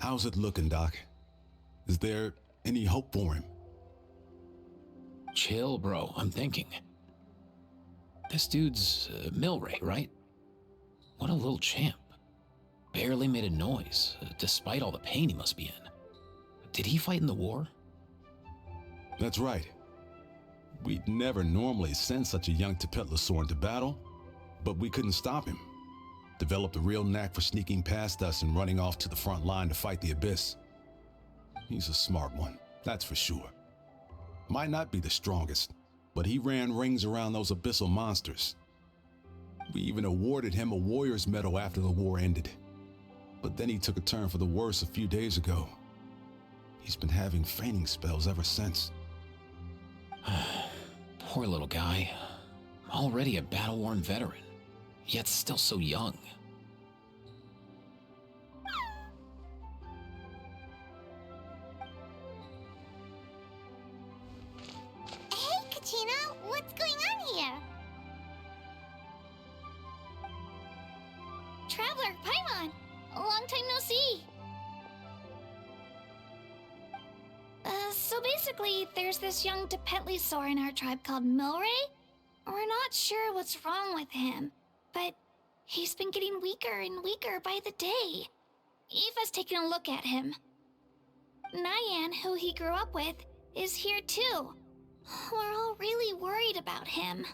How's it looking, Doc? Is there any hope for him? Chill, bro. I'm thinking. This dude's Milray, right? What a little champ. Barely made a noise, despite all the pain he must be in. Did he fight in the war? That's right. We'd never normally send such a young Tepetlosaur into battle, but we couldn't stop him. Developed a real knack for sneaking past us and running off to the front line to fight the Abyss. He's a smart one, that's for sure. Might not be the strongest, but he ran rings around those abyssal monsters. We even awarded him a Warrior's Medal after the war ended. But then he took a turn for the worse a few days ago. He's been having fainting spells ever since. Poor little guy. Already a battle-worn veteran, yet still so young. Hey, Kachina, what's going on here? Traveler, Paimon, a long time no see. So basically, there's this young Tepetlosaur in our tribe called Milray. We're not sure what's wrong with him, but he's been getting weaker and weaker by the day. Eva's taking a look at him. Nyan, who he grew up with, is here too. We're all really worried about him.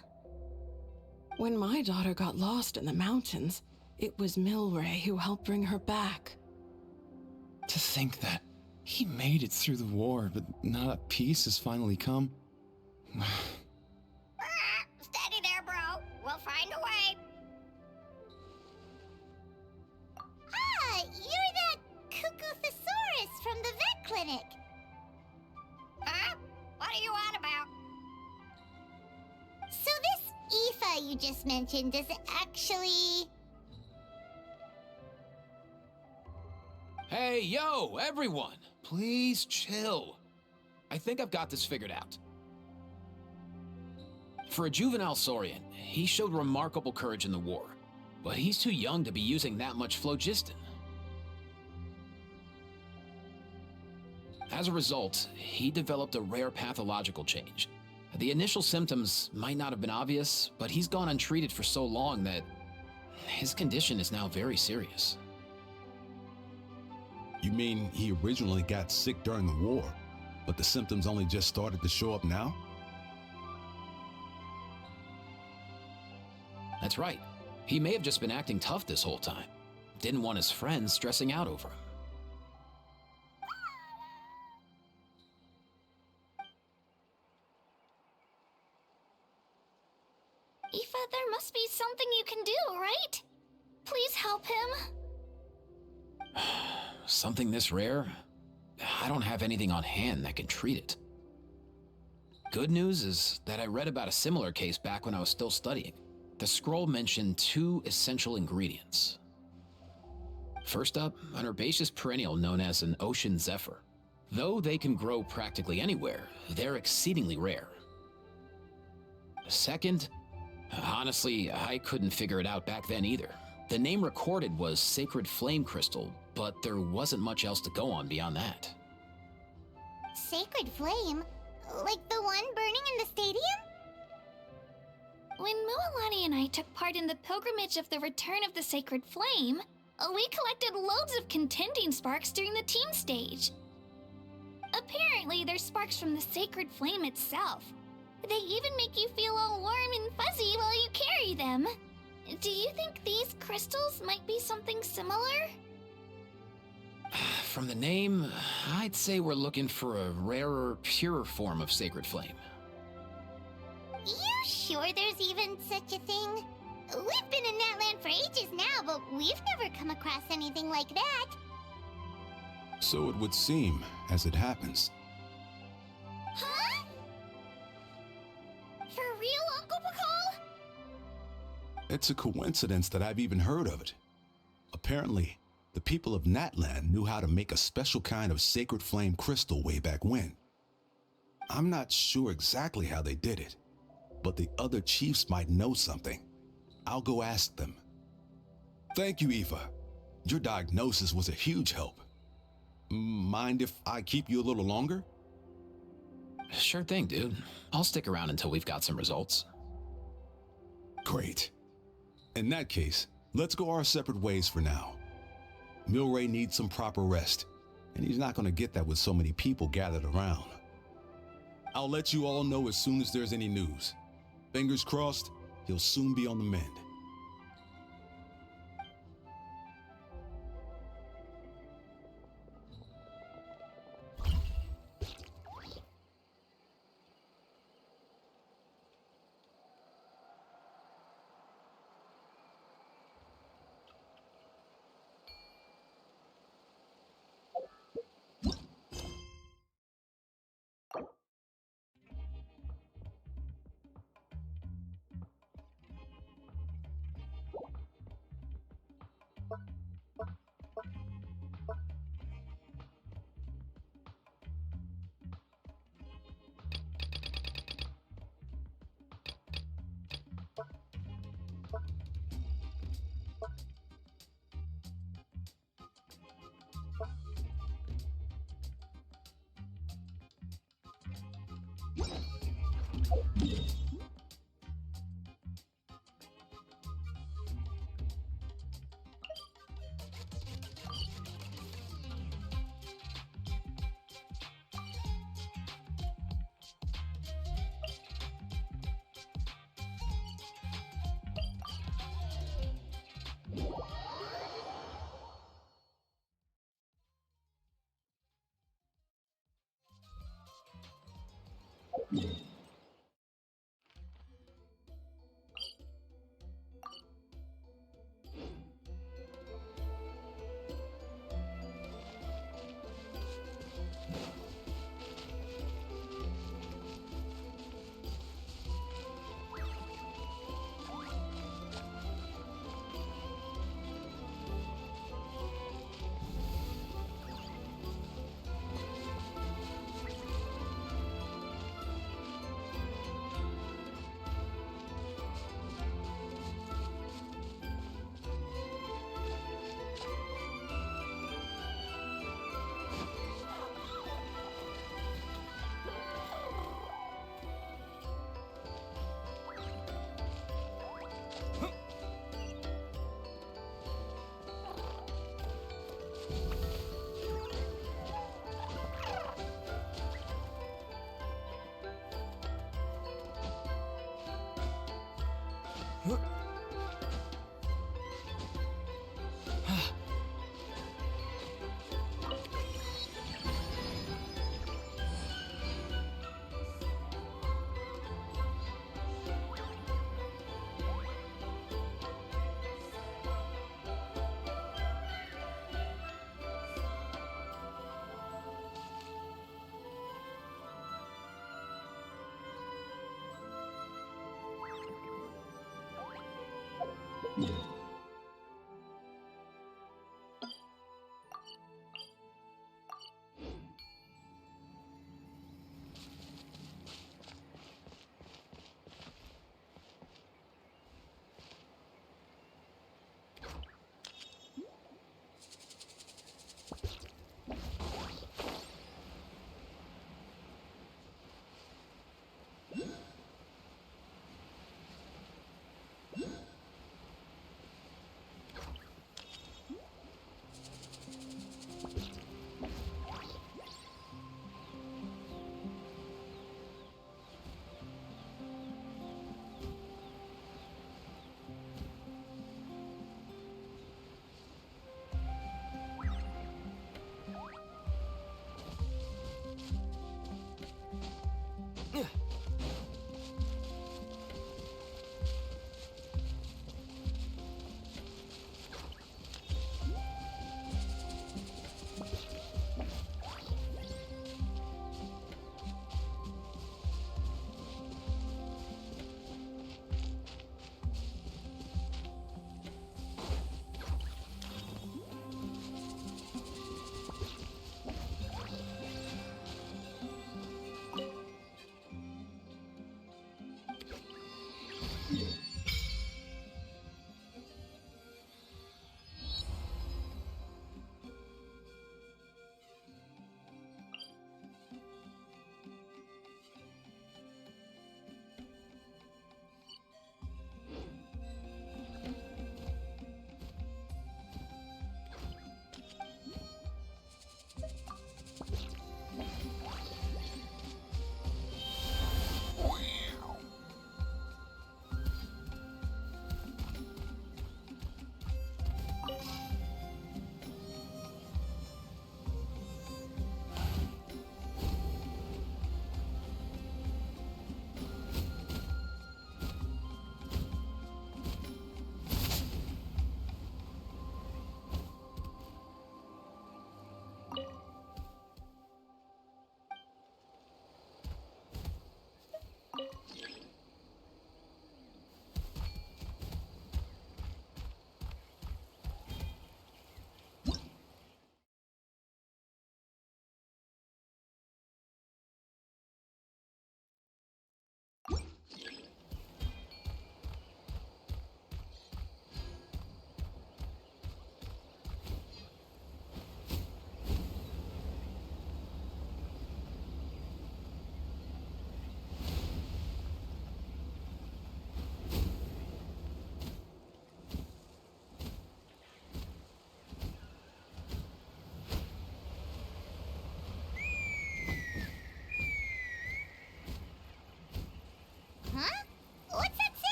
When my daughter got lost in the mountains, it was Milray who helped bring her back. To think that he made it through the war, but now that peace has finally come. Steady there, bro. We'll find a way. Ah, you're that cuckoo thesaurus from the vet clinic. Huh? What are you on about? So this Aoife you just mentioned, does it actually... Hey, yo, everyone! Please chill. I think I've got this figured out. For a juvenile Saurian, he showed remarkable courage in the war, but he's too young to be using that much phlogiston. As a result, he developed a rare pathological change. The initial symptoms might not have been obvious, but he's gone untreated for so long that his condition is now very serious. You mean he originally got sick during the war, but the symptoms only just started to show up now? That's right. He may have just been acting tough this whole time. Didn't want his friends stressing out over him. Aoife, there must be something you can do, right? Please help him. Something this rare? I don't have anything on hand that can treat it. Good news is that I read about a similar case back when I was still studying. The scroll mentioned 2 essential ingredients. First up, an herbaceous perennial known as an ocean zephyr. Though they can grow practically anywhere, they're exceedingly rare. Second, honestly, I couldn't figure it out back then either. The name recorded was Sacred Flame Crystal, but there wasn't much else to go on beyond that. Sacred Flame? Like the one burning in the stadium? When Mualani and I took part in the pilgrimage of the Return of the Sacred Flame, we collected loads of contending sparks during the team stage. Apparently, they're sparks from the Sacred Flame itself. They even make you feel all warm and fuzzy while you carry them. Do you think these crystals might be something similar? From the name, I'd say we're looking for a rarer, purer form of Sacred Flame. You sure there's even such a thing? We've been in Natlan for ages now, but we've never come across anything like that. So it would seem, as it happens. Huh? For real, Uncle Bacall? It's a coincidence that I've even heard of it. Apparently, the people of Natlan knew how to make a special kind of sacred flame crystal way back when. I'm not sure exactly how they did it, but the other chiefs might know something. I'll go ask them. Thank you, Aoife. Your diagnosis was a huge help. Mind if I keep you a little longer? Sure thing, dude. I'll stick around until we've got some results. Great. In that case, let's go our separate ways for now. Milray needs some proper rest, and he's not going to get that with so many people gathered around. I'll let you all know as soon as there's any news. Fingers crossed, he'll soon be on the mend.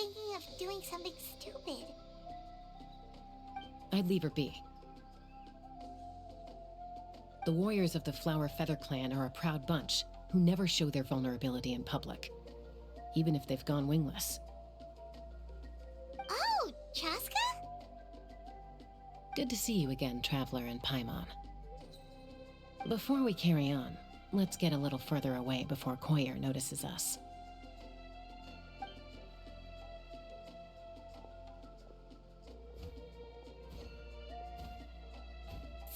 thinking of doing something stupid. I'd leave her be. The warriors of the Flower Feather Clan are a proud bunch who never show their vulnerability in public, even if they've gone wingless. Oh, Chaska? Good to see you again, Traveler and Paimon. Before we carry on, let's get a little further away before Koyer notices us.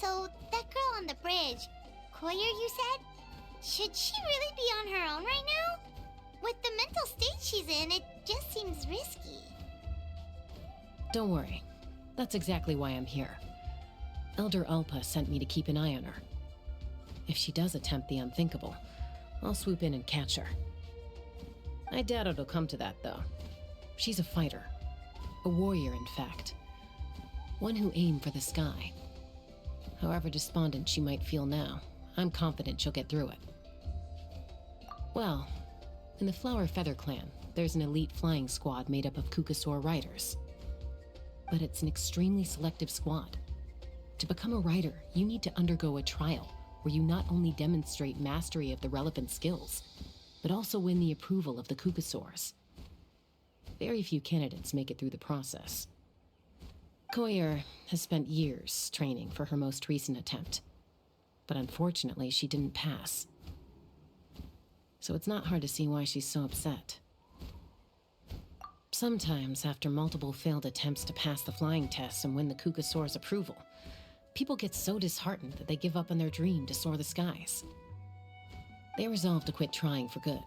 So, that girl on the bridge, Koyer, you said? Should she really be on her own right now? With the mental state she's in, it just seems risky. Don't worry. That's exactly why I'm here. Elder Alpa sent me to keep an eye on her. If she does attempt the unthinkable, I'll swoop in and catch her. I doubt it'll come to that, though. She's a fighter. A warrior, in fact. One who aimed for the sky. However despondent she might feel now, I'm confident she'll get through it. Well, in the Flower Feather Clan, there's an elite flying squad made up of Kukasaur riders. But it's an extremely selective squad. To become a rider, you need to undergo a trial where you not only demonstrate mastery of the relevant skills, but also win the approval of the Kukasaurs. Very few candidates make it through the process. Koyer has spent years training for her most recent attempt, but unfortunately she didn't pass. So it's not hard to see why she's so upset. Sometimes, after multiple failed attempts to pass the flying test and win the Kukasaur's approval, people get so disheartened that they give up on their dream to soar the skies. They resolve to quit trying for good.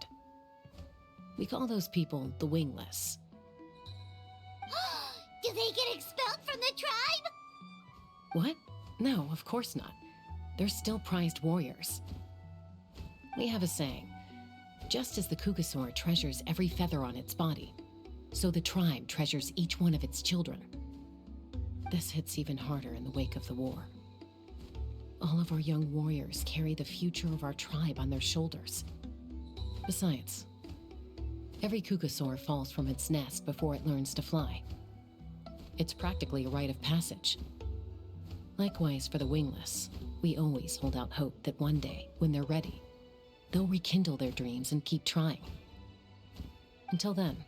We call those people the wingless. Do they get expelled from the tribe? What? No, of course not. They're still prized warriors. We have a saying, just as the Kukasaur treasures every feather on its body, so the tribe treasures each one of its children. This hits even harder in the wake of the war. All of our young warriors carry the future of our tribe on their shoulders. Besides, every Kukasaur falls from its nest before it learns to fly. It's practically a rite of passage. Likewise for the wingless, we always hold out hope that one day, when they're ready, they'll rekindle their dreams and keep trying. Until then,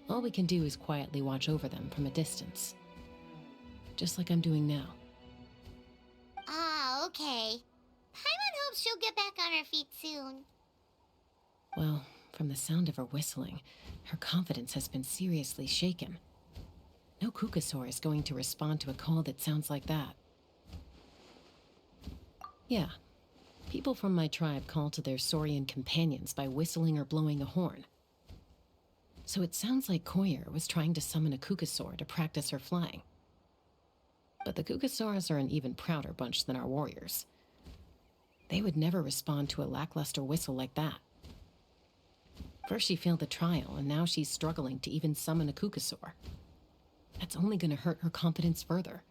all we can do is quietly watch over them from a distance. Just like I'm doing now. Ah, okay. Paimon hopes she'll get back on her feet soon. Well, from the sound of her whistling, her confidence has been seriously shaken. No Kukasaur is going to respond to a call that sounds like that. Yeah, people from my tribe call to their Saurian companions by whistling or blowing a horn. So it sounds like Koyer was trying to summon a Kukasaur to practice her flying. But the Kukasaurs are an even prouder bunch than our warriors. They would never respond to a lackluster whistle like that. First she failed the trial, and now she's struggling to even summon a Kukasaur. That's only going to hurt her confidence further.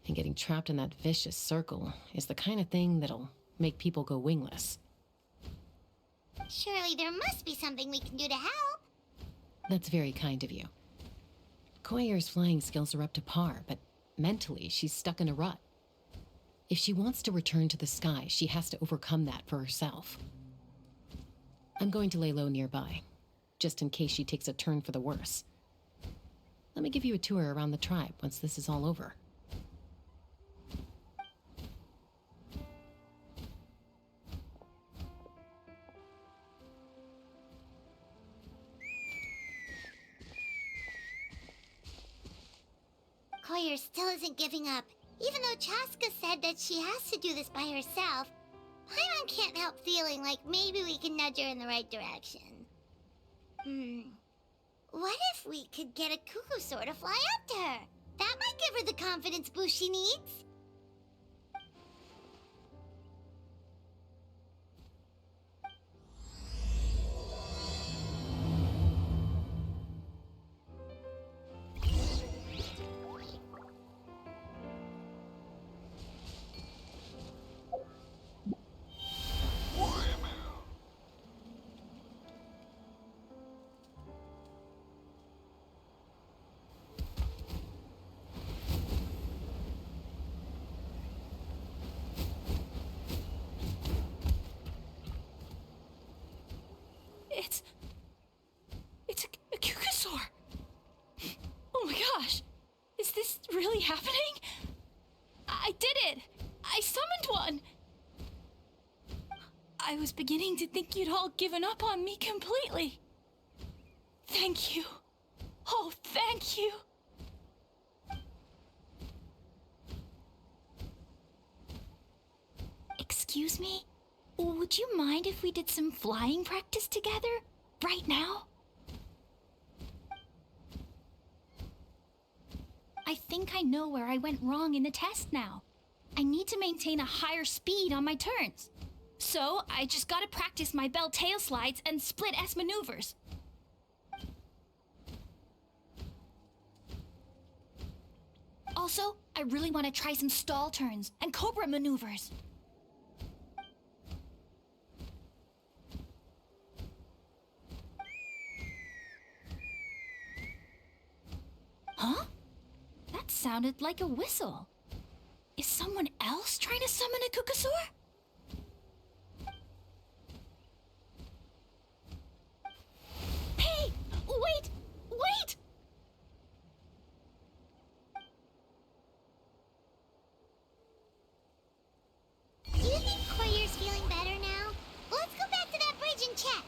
And getting trapped in that vicious circle is the kind of thing that'll make people go wingless. Surely there must be something we can do to help. That's very kind of you. Koyer's flying skills are up to par, but mentally she's stuck in a rut. If she wants to return to the sky, she has to overcome that for herself. I'm going to lay low nearby, just in case she takes a turn for the worse. Let me give you a tour around the tribe once this is all over. Koyer still isn't giving up. Even though Chaska said that she has to do this by herself, Paimon can't help feeling like maybe we can nudge her in the right direction. What if we could get a Kukasaur to fly up to her? That might give her the confidence boost she needs. really happening? I did it! I summoned one! I was beginning to think you'd all given up on me completely. Thank you. Oh, thank you. Excuse me? Would you mind if we did some flying practice together? Right now? I think I know where I went wrong in the test now. I need to maintain a higher speed on my turns. So, I just gotta practice my bell tail slides and split S maneuvers. Also, I really want to try some stall turns and cobra maneuvers. Huh? That sounded like a whistle. Is someone else trying to summon a Kukasaur? Hey! Wait! Wait! Do you think Koyer's feeling better now? Let's go back to that bridge and check.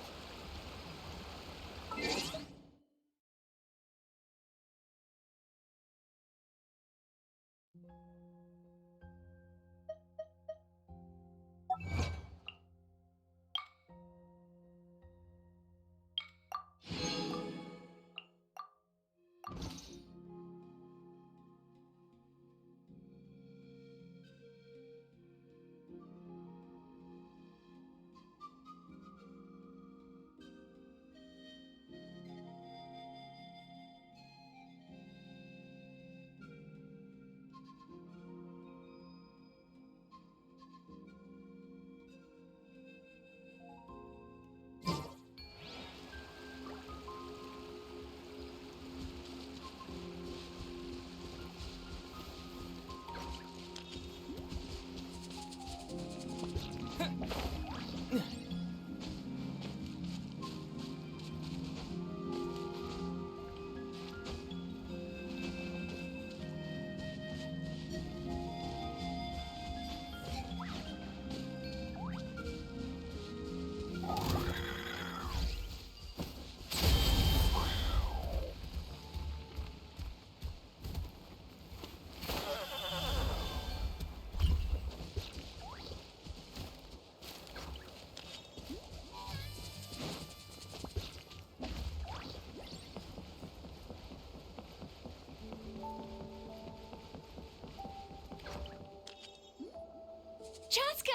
Chaska!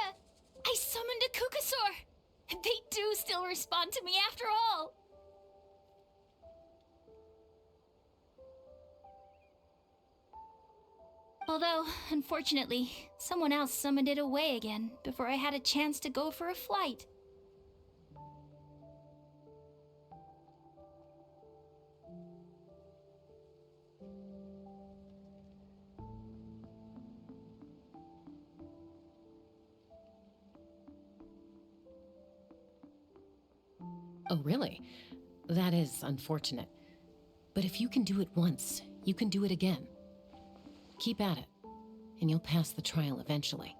I summoned a Kukasaur! They do still respond to me after all! Although, unfortunately, someone else summoned it away again before I had a chance to go for a flight. Oh, really? That is unfortunate. But if you can do it once, you can do it again. Keep at it, and you'll pass the trial eventually.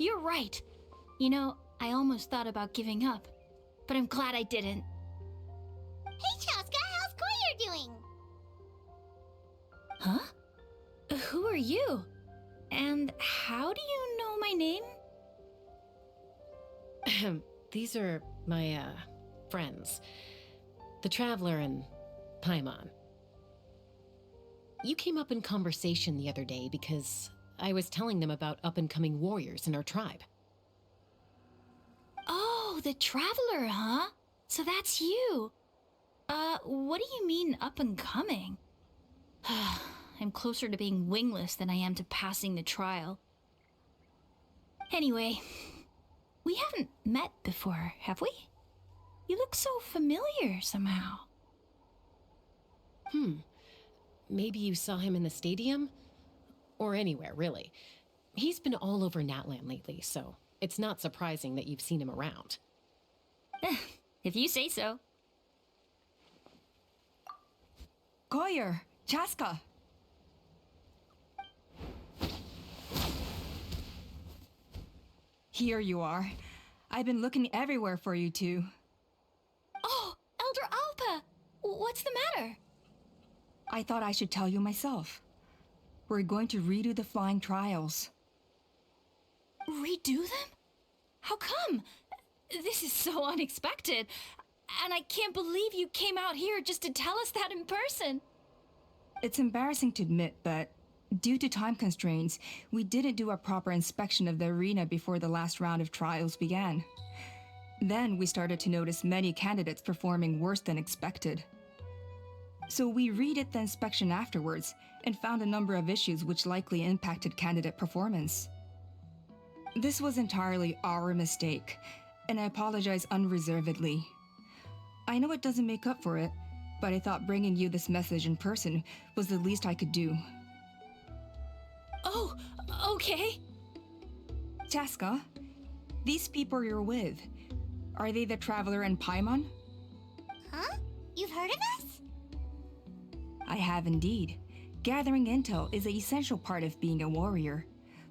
you're right. You know, I almost thought about giving up, but I'm glad I didn't. Hey, Chaska, how's Koyer doing? Huh? Who are you? And how do you know my name? These are my, friends. The Traveler and Paimon. You came up in conversation the other day because I was telling them about up-and-coming warriors in our tribe. Oh, the Traveler, huh? So that's you. What do you mean up and coming? I'm closer to being wingless than I am to passing the trial. Anyway, we haven't met before, have we? You look so familiar somehow. Maybe you saw him in the stadium? Or anywhere, really. He's been all over Natlan lately, so it's not surprising that you've seen him around. If you say so. Koyer, Chaska. Here you are. I've been looking everywhere for you two. Oh, Elder Alpa! What's the matter? I thought I should tell you myself. We're going to redo the flying trials. Redo them? How come? This is so unexpected. And I can't believe you came out here just to tell us that in person. It's embarrassing to admit, but due to time constraints, we didn't do a proper inspection of the arena before the last round of trials began. Then we started to notice many candidates performing worse than expected. So we redid the inspection afterwards and found a number of issues which likely impacted candidate performance. This was entirely our mistake, and I apologize unreservedly. I know it doesn't make up for it, but I thought bringing you this message in person was the least I could do. Oh, okay. Chaska, these people you're with, are they the Traveler and Paimon? Huh? You've heard of us? I have indeed. Gathering intel is an essential part of being a warrior.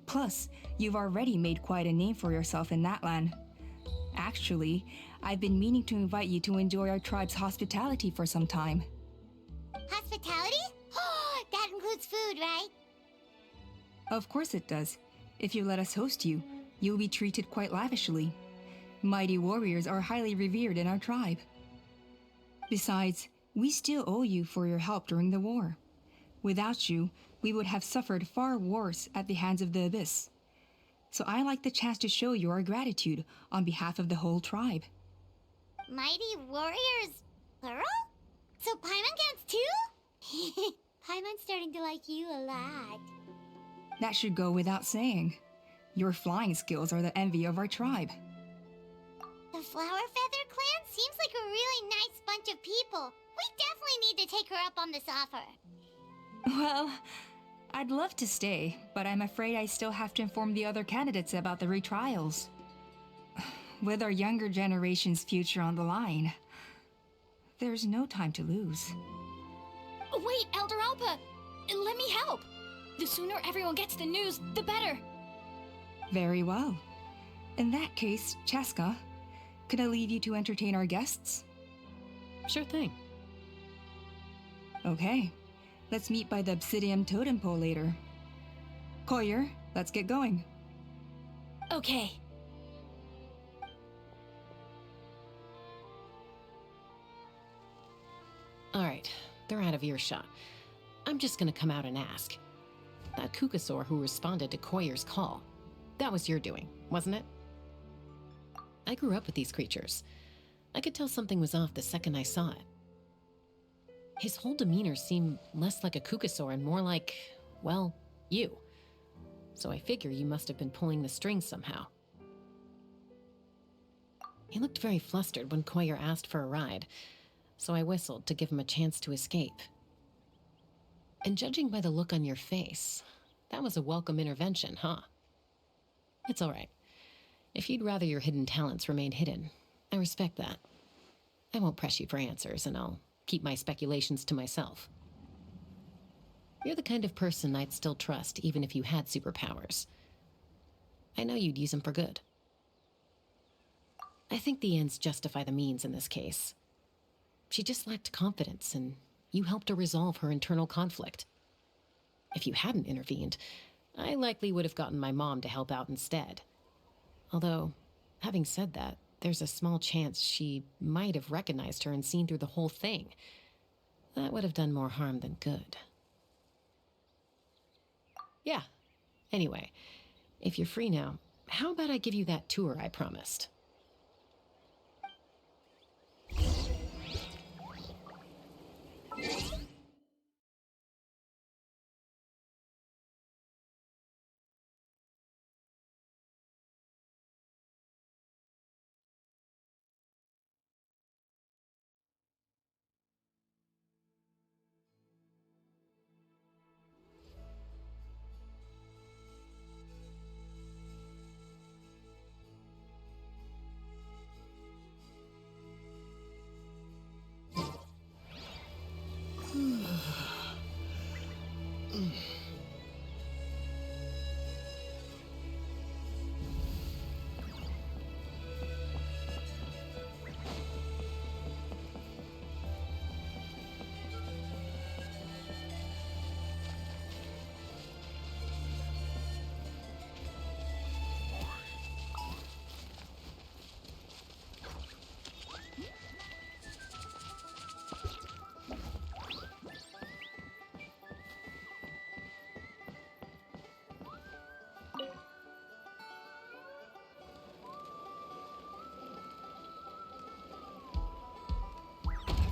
Plus, you've already made quite a name for yourself in Natlan. Actually, I've been meaning to invite you to enjoy our tribe's hospitality for some time. Hospitality? Oh, that includes food, right? Of course it does. If you let us host you, you'll be treated quite lavishly. Mighty warriors are highly revered in our tribe. Besides, we still owe you for your help during the war. Without you, we would have suffered far worse at the hands of the Abyss. So I like the chance to show you our gratitude on behalf of the whole tribe. Mighty warriors, plural? So Paimon counts too? Paimon's starting to like you a lot. That should go without saying. Your flying skills are the envy of our tribe. The Flower Feather clan seems like a really nice bunch of people. We definitely need to take her up on this offer. Well, I'd love to stay, but I'm afraid I still have to inform the other candidates about the retrials. With our younger generation's future on the line, there's no time to lose. Wait, Elder Alpa! Let me help! The sooner everyone gets the news, the better! Very well. In that case, Chaska, could I leave you to entertain our guests? Sure thing. Okay. Let's meet by the Obsidian Totem Pole later. Koyer, let's get going. Okay. Alright, they're out of earshot. I'm just gonna come out and ask. That Kukasaur who responded to Koyer's call, that was your doing, wasn't it? I grew up with these creatures. I could tell something was off the second I saw it. His whole demeanor seemed less like a Kukasaur and more like, well, you. So I figure you must have been pulling the strings somehow. He looked very flustered when Koyer asked for a ride, so I whistled to give him a chance to escape. And judging by the look on your face, that was a welcome intervention, huh? It's all right. If you'd rather your hidden talents remain hidden, I respect that. I won't press you for answers, and I'll keep my speculations to myself. You're the kind of person I'd still trust even if you had superpowers. I know you'd use him for good. I think the ends justify the means in this case. She just lacked confidence, and you helped her resolve her internal conflict. If you hadn't intervened, I likely would have gotten my mom to help out instead. Although, having said that, there's a small chance she might have recognized her and seen through the whole thing. That would have done more harm than good. Yeah. Anyway, if you're free now, how about I give you that tour I promised?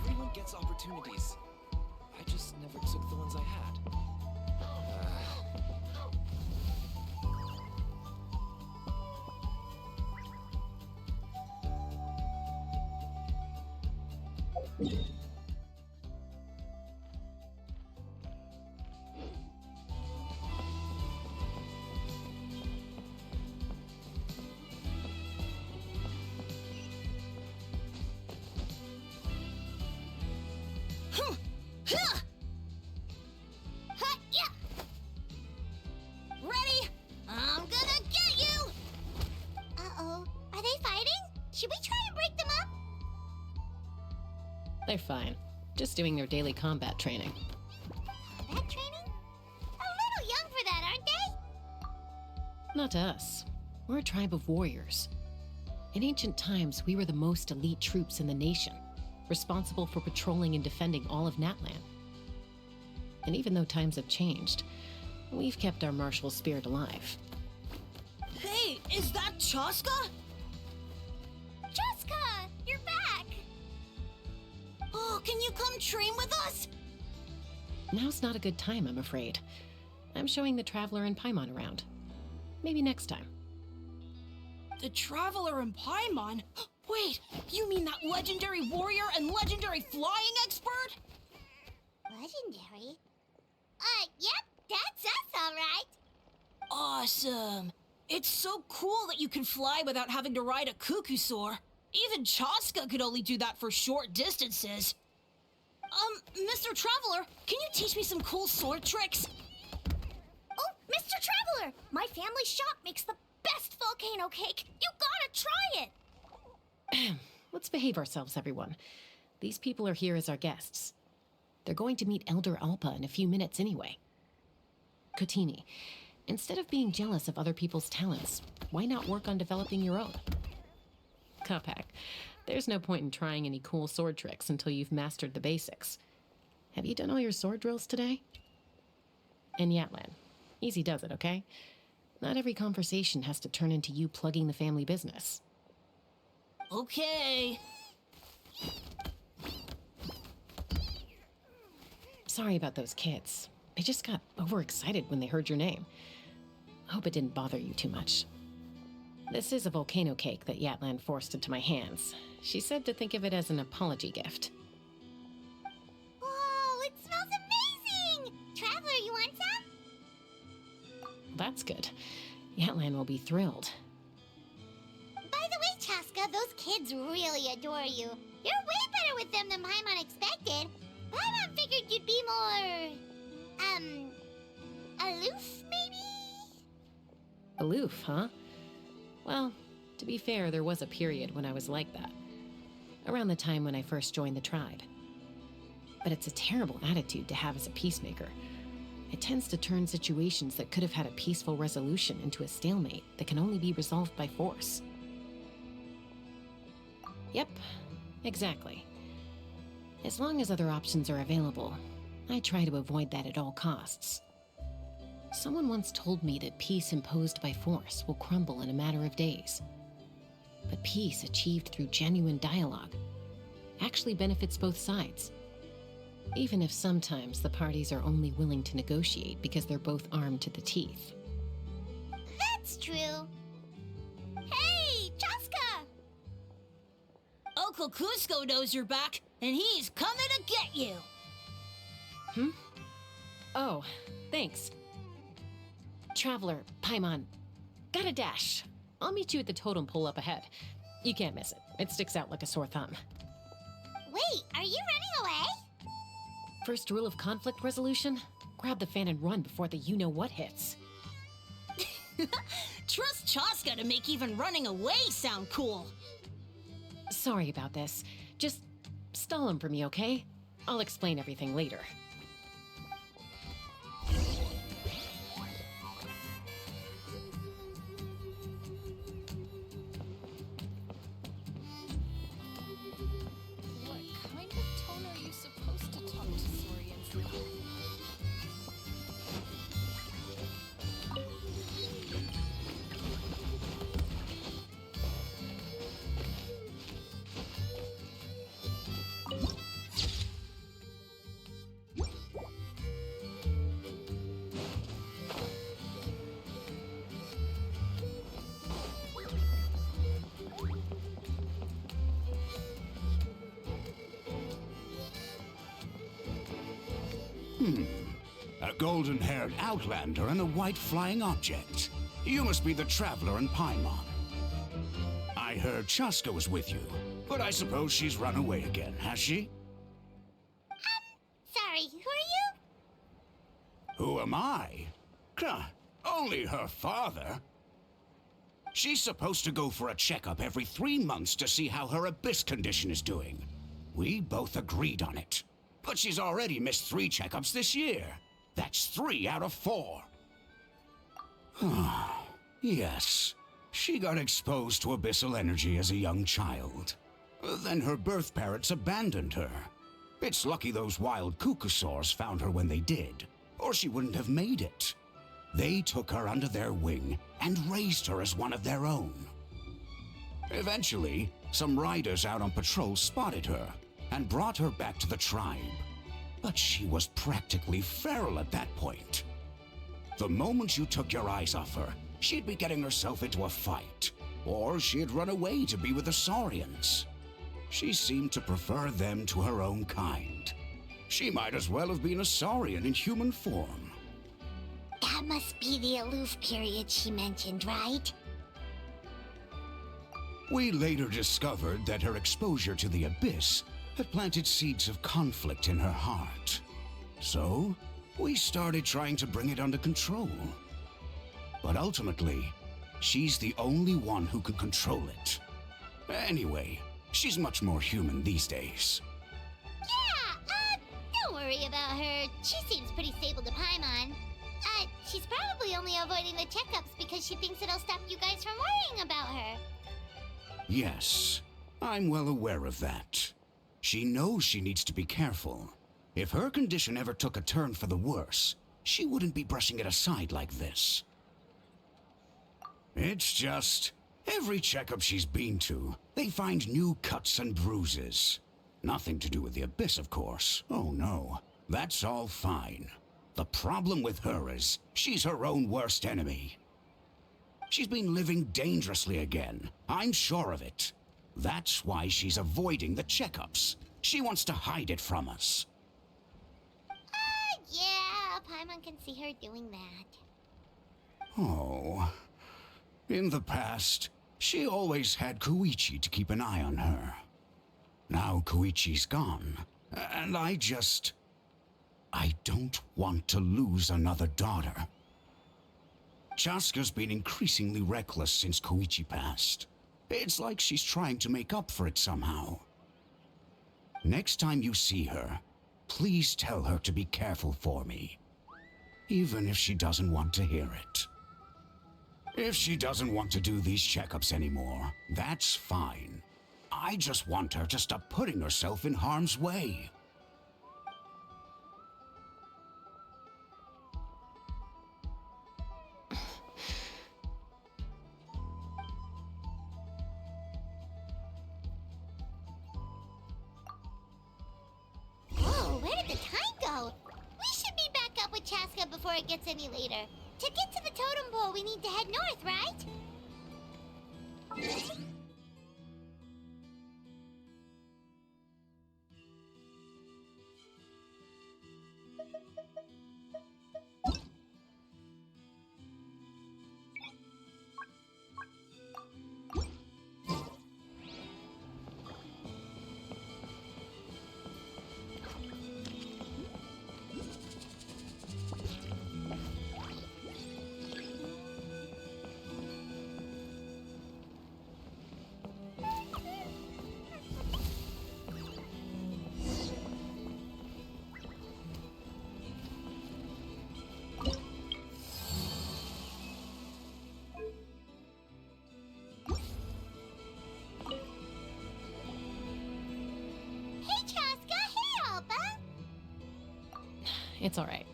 Everyone gets opportunities. I just never took the ones I had. Ready? I'm gonna get you! Uh-oh. Are they fighting? Should we try and break them up? They're fine. Just doing their daily combat training. Combat training? A little young for that, aren't they? Not to us. We're a tribe of warriors. In ancient times, we were the most elite troops in the nation, responsible for patrolling and defending all of Natlan. And even though times have changed, we've kept our martial spirit alive. Hey, is that Chaska? Jessica! You're back! Oh, can you come train with us? Now's not a good time, I'm afraid. I'm showing the Traveler and Paimon around. Maybe next time. The Traveler and Paimon? Wait, you mean that legendary warrior and legendary flying expert? Legendary? Yep, that's us, all right. Awesome. It's so cool that you can fly without having to ride a cuckoosaur. Even Chaska could only do that for short distances. Mr. Traveler, can you teach me some cool sword tricks? Oh, Mr. Traveler! My family shop makes the best volcano cake! You gotta try it! Let's behave ourselves, everyone. These people are here as our guests. They're going to meet Elder Alpa in a few minutes anyway. Kotini, instead of being jealous of other people's talents, why not work on developing your own? Kapak, there's no point in trying any cool sword tricks until you've mastered the basics. Have you done all your sword drills today? And Yatlan, easy does it, okay? Not every conversation has to turn into you plugging the family business. Okay. Sorry about those kids. They just got overexcited when they heard your name. Hope it didn't bother you too much. This is a volcano cake that Yatlan forced into my hands. She said to think of it as an apology gift. Whoa, it smells amazing! Traveler, you want some? That's good. Yatlan will be thrilled. By the way, Chaska, those kids really adore you. You're way better with them than Paimon expected. Paimon figured you'd be more... aloof, maybe? Aloof, huh? Well, to be fair, there was a period when I was like that. Around the time when I first joined the tribe. But it's a terrible attitude to have as a peacemaker. It tends to turn situations that could have had a peaceful resolution into a stalemate that can only be resolved by force. Yep, exactly. As long as other options are available, I try to avoid that at all costs. Someone once told me that peace imposed by force will crumble in a matter of days. But peace achieved through genuine dialogue actually benefits both sides. Even if sometimes the parties are only willing to negotiate because they're both armed to the teeth. That's true. Hey, Chaska! Uncle Cusco knows you're back, and he's coming to get you. Oh, thanks. Traveler, Paimon, gotta dash. I'll meet you at the totem pole up ahead. You can't miss it. It sticks out like a sore thumb. Wait, are you running away? First rule of conflict resolution? Grab the fan and run before the you-know-what hits. Trust Chaska to make even running away sound cool. Sorry about this. Just stall him for me, okay? I'll explain everything later. What kind of tone are you supposed to talk to Saurians in? A golden-haired outlander and a white flying object. You must be the traveler in Paimon. I heard Chaska was with you, but I suppose she's run away again, has she? Sorry, who are you? Who am I? Only her father. She's supposed to go for a checkup every 3 months to see how her abyss condition is doing. We both agreed on it. But she's already missed 3 checkups this year. That's 3 out of 4. Yes. She got exposed to abyssal energy as a young child. Then her birth parents abandoned her. It's lucky those wild cucusaurs found her when they did, or she wouldn't have made it. They took her under their wing and raised her as one of their own. Eventually, some riders out on patrol spotted her and brought her back to the tribe. But she was practically feral at that point. The moment you took your eyes off her, she'd be getting herself into a fight, or she'd run away to be with the Saurians. She seemed to prefer them to her own kind. She might as well have been a Saurian in human form. That must be the aloof period she mentioned, right? We later discovered that her exposure to the abyss had planted seeds of conflict in her heart. So, we started trying to bring it under control. But ultimately, she's the only one who can control it. Anyway, she's much more human these days. Yeah, don't worry about her. She seems pretty stable to Paimon. She's probably only avoiding the checkups because she thinks it'll stop you guys from worrying about her. Yes, I'm well aware of that. She knows she needs to be careful. If her condition ever took a turn for the worse, she wouldn't be brushing it aside like this. It's just, every checkup she's been to, they find new cuts and bruises. Nothing to do with the abyss, of course. Oh no, that's all fine. The problem with her is, she's her own worst enemy. She's been living dangerously again. I'm sure of it. That's why she's avoiding the checkups. She wants to hide it from us. Yeah, Paimon can see her doing that. Oh. In the past, she always had Koichi to keep an eye on her. Now Koichi's gone, and I don't want to lose another daughter. Chaska's been increasingly reckless since Koichi passed. It's like she's trying to make up for it somehow. Next time you see her, please tell her to be careful for me. Even if she doesn't want to hear it. If she doesn't want to do these checkups anymore, that's fine. I just want her to stop putting herself in harm's way. Whoa, where did the time go? We should be back up with Chaska before it gets any later. To get to the totem pole, we need to head north, right? It's all right.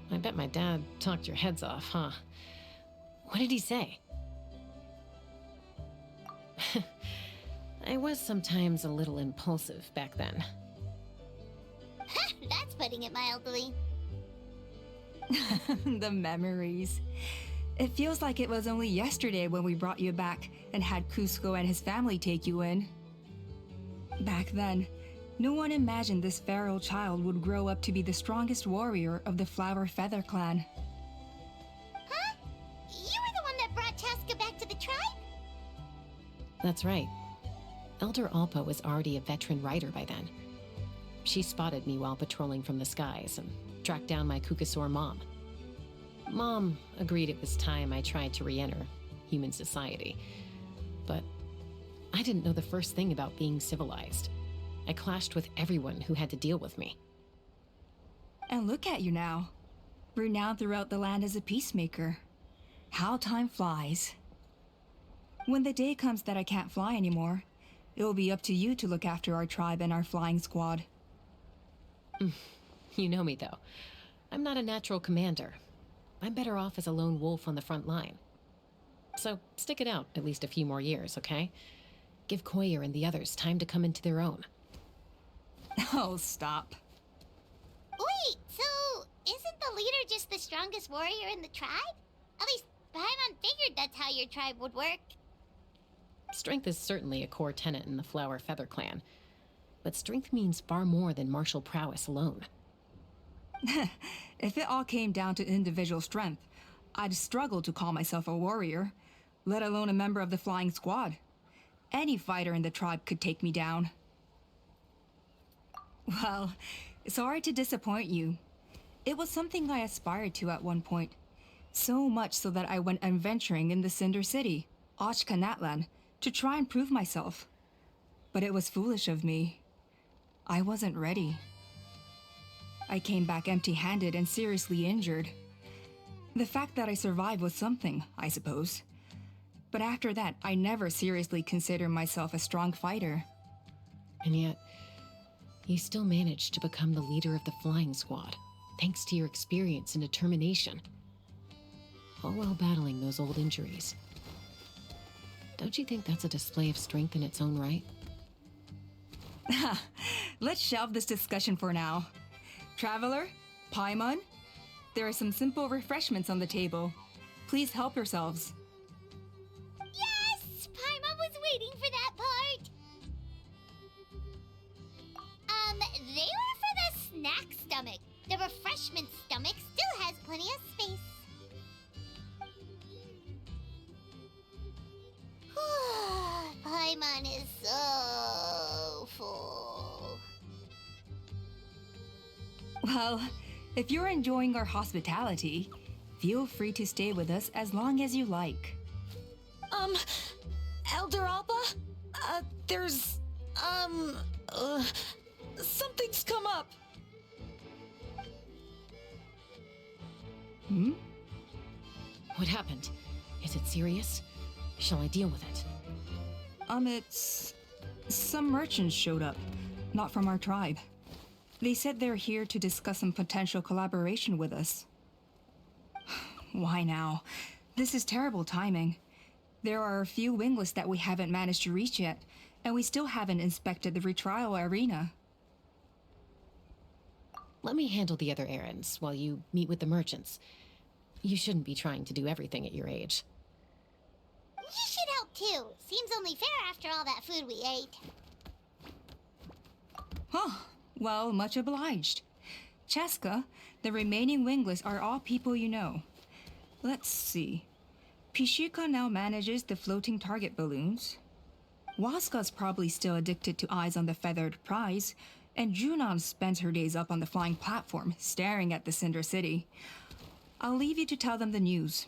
I bet my dad talked your heads off, huh? What did he say? I was sometimes a little impulsive back then. That's putting it mildly. The memories. It feels like it was only yesterday when we brought you back and had Cusco and his family take you in. Back then, no one imagined this feral child would grow up to be the strongest warrior of the Flower Feather clan. Huh? You were the one that brought Chaska back to the tribe? That's right. Elder Alpa was already a veteran rider by then. She spotted me while patrolling from the skies and tracked down my Kukasaur mom. Mom agreed it was time I tried to re-enter human society. But I didn't know the first thing about being civilized. I clashed with everyone who had to deal with me. And look at you now. Renowned throughout the land as a peacemaker. How time flies. When the day comes that I can't fly anymore, it will be up to you to look after our tribe and our flying squad. You know me, though. I'm not a natural commander. I'm better off as a lone wolf on the front line. So stick it out at least a few more years, okay? Give Koyer and the others time to come into their own. Oh, stop. Wait, so isn't the leader just the strongest warrior in the tribe? At least Paimon figured that's how your tribe would work. Strength is certainly a core tenet in the Flower Feather clan. But strength means far more than martial prowess alone. If it all came down to individual strength, I'd struggle to call myself a warrior, let alone a member of the flying squad. Any fighter in the tribe could take me down. Well, sorry to disappoint you. It was something I aspired to at one point. So much so that I went adventuring in the Cinder City, Natlan, to try and prove myself. But it was foolish of me. I wasn't ready. I came back empty-handed and seriously injured. The fact that I survived was something, I suppose. But after that, I never seriously considered myself a strong fighter. And yet, you still managed to become the leader of the flying squad, thanks to your experience and determination. All while battling those old injuries. Don't you think that's a display of strength in its own right? Let's shelve this discussion for now. Traveler, Paimon, there are some simple refreshments on the table. Please help yourselves. Yes! Paimon was waiting for that part! They were for the snack stomach. The refreshment stomach still has plenty of space. Paimon is so full. Well, if you're enjoying our hospitality, Feel free to stay with us as long as you like. Elder Alba? Something's come up. Hmm? What happened? Is it serious? Shall I deal with it? It's... Some merchants showed up, not from our tribe. They said they're here to discuss some potential collaboration with us. Why now? This is terrible timing. There are a few wingless that we haven't managed to reach yet, and we still haven't inspected the retrial arena. Let me handle the other errands while you meet with the merchants. You shouldn't be trying to do everything at your age. You should help too. Seems only fair after all that food we ate. Huh. Well, much obliged. Cheska, the remaining wingless are all people you know. Let's see. Pishika now manages the floating target balloons. Waska's probably still addicted to eyes on the feathered prize, and Junon spends her days up on the flying platform, staring at the Cinder City. I'll leave you to tell them the news.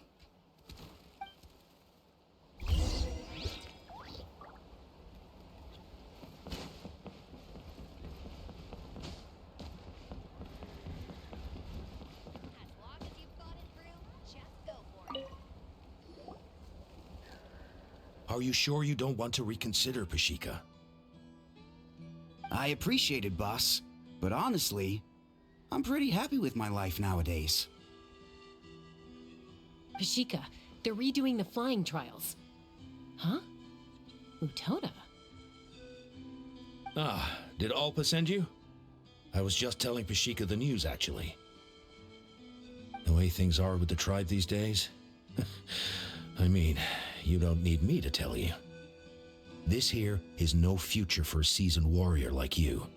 Are you sure you don't want to reconsider, Pashika? I appreciate it, boss. But honestly, I'm pretty happy with my life nowadays. Pashika, they're redoing the flying trials. Huh? Utoda? Ah, did Alpa send you? I was just telling Pashika the news, actually. The way things are with the tribe these days? I mean, you don't need me to tell you. This here is no future for a seasoned warrior like you.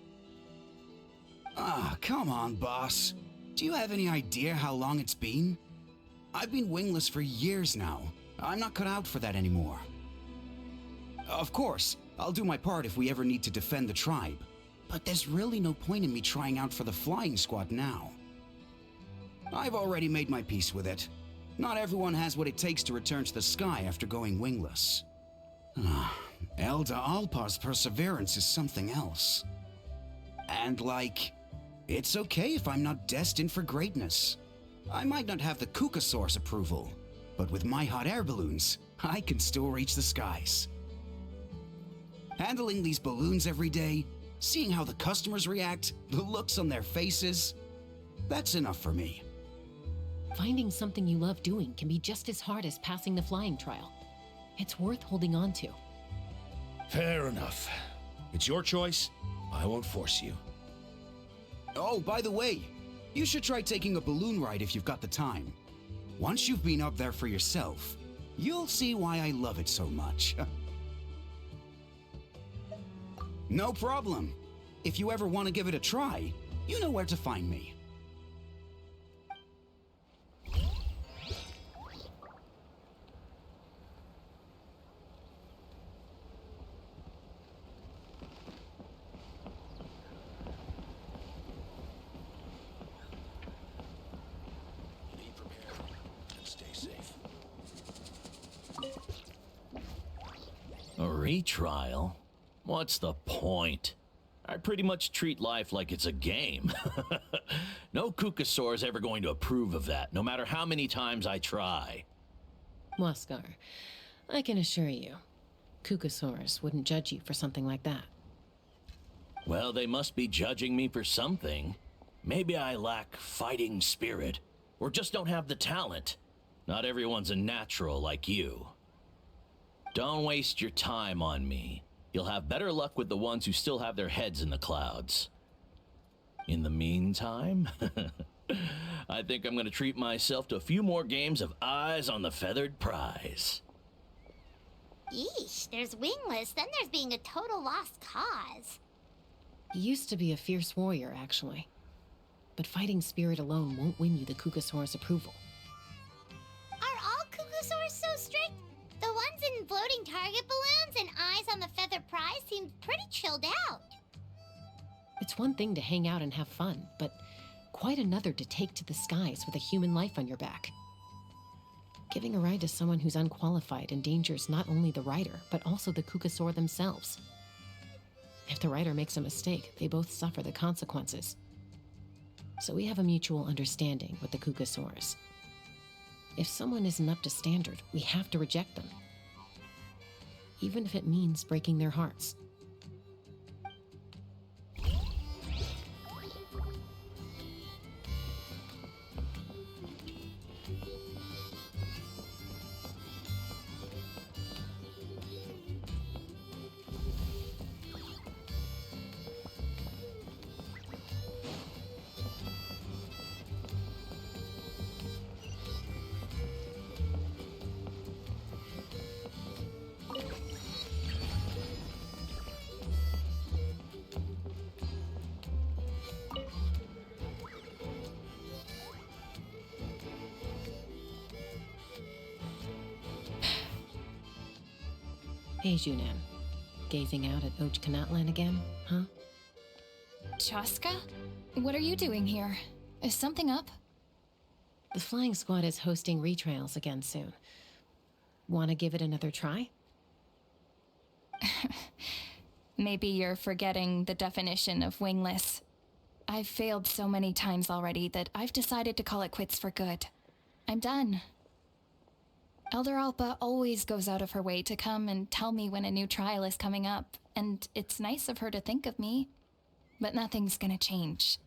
Ah, come on, boss. Do you have any idea how long it's been? I've been wingless for years now. I'm not cut out for that anymore. Of course, I'll do my part if we ever need to defend the tribe. But there's really no point in me trying out for the flying squad now. I've already made my peace with it. Not everyone has what it takes to return to the sky after going wingless. Elder Alpa's perseverance is something else. And it's okay if I'm not destined for greatness. I might not have the Kukasaur's approval, but with my hot air balloons, I can still reach the skies. Handling these balloons every day, seeing how the customers react, the looks on their faces, that's enough for me. Finding something you love doing can be just as hard as passing the flying trial. It's worth holding on to. Fair enough. It's your choice. I won't force you. Oh, by the way, you should try taking a balloon ride if you've got the time. Once you've been up there for yourself, you'll see why I love it so much. No problem. If you ever want to give it a try, you know where to find me. Be prepared and stay safe. A retrial? What's the point? I pretty much treat life like it's a game. No Kukasaur is ever going to approve of that, no matter how many times I try. Waskar, I can assure you, Kukasaurs wouldn't judge you for something like that. Well, they must be judging me for something. Maybe I lack fighting spirit, or just don't have the talent. Not everyone's a natural like you. Don't waste your time on me. You'll have better luck with the ones who still have their heads in the clouds. In the meantime, I think I'm going to treat myself to a few more games of Eyes on the Feathered Prize. Yeesh, there's wingless, then there's being a total lost cause. You used to be a fierce warrior, actually. But fighting spirit alone won't win you the Kukasaur's approval. Are all Kukusaurs so strict? The ones in floating target balloons and Eyes on the Feathered Prize seem pretty chilled out. It's one thing to hang out and have fun, but quite another to take to the skies with a human life on your back. Giving a ride to someone who's unqualified endangers not only the rider, but also the Kukasaur themselves. If the rider makes a mistake, they both suffer the consequences. So we have a mutual understanding with the Kukasaurs. If someone isn't up to standard, we have to reject them. Even if it means breaking their hearts. Hey, Junan. Gazing out at Natlan again, huh? Chaska? What are you doing here? Is something up? The flying squad is hosting retrials again soon. Want to give it another try? Maybe you're forgetting the definition of wingless. I've failed so many times already that I've decided to call it quits for good. I'm done. Elder Alpa always goes out of her way to come and tell me when a new trial is coming up, and it's nice of her to think of me. But nothing's gonna change.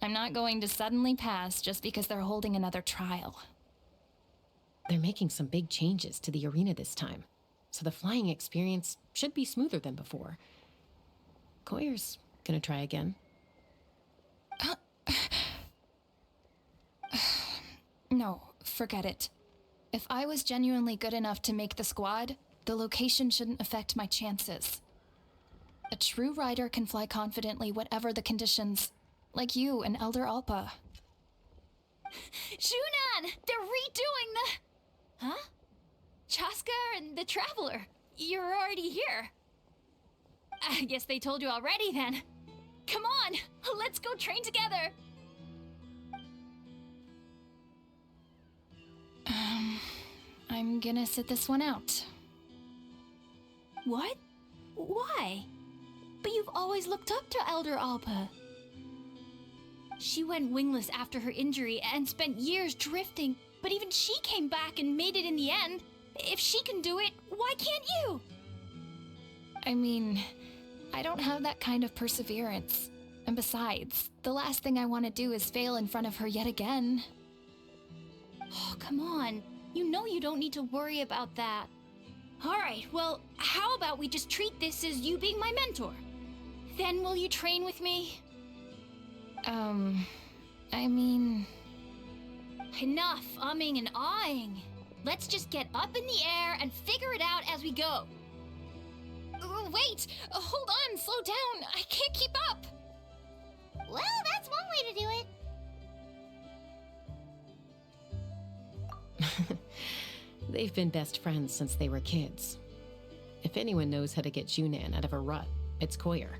I'm not going to suddenly pass just because they're holding another trial. They're making some big changes to the arena this time, so the flying experience should be smoother than before. Koyer's gonna try again. No, forget it. If I was genuinely good enough to make the squad, the location shouldn't affect my chances. A true rider can fly confidently whatever the conditions, like you and Elder Alpa. Junan! They're redoing the... Huh? Chaska and the Traveler, you're already here. I guess they told you already then. Come on, let's go train together. I'm gonna sit this one out. What? Why? But you've always looked up to Elder Alpa. She went wingless after her injury and spent years drifting, but even she came back and made it in the end. If she can do it, why can't you? I mean, I don't have that kind of perseverance. And besides, the last thing I want to do is fail in front of her yet again. Oh, come on. You know you don't need to worry about that. Alright, well, how about we just treat this as you being my mentor? Then will you train with me? I mean... Enough umming and ahhing. Let's just get up in the air and figure it out as we go. Wait! Hold on, slow down. I can't keep up. Well, that's one way to do it. They've been best friends since they were kids. If anyone knows how to get Junan out of a rut, it's Koyer.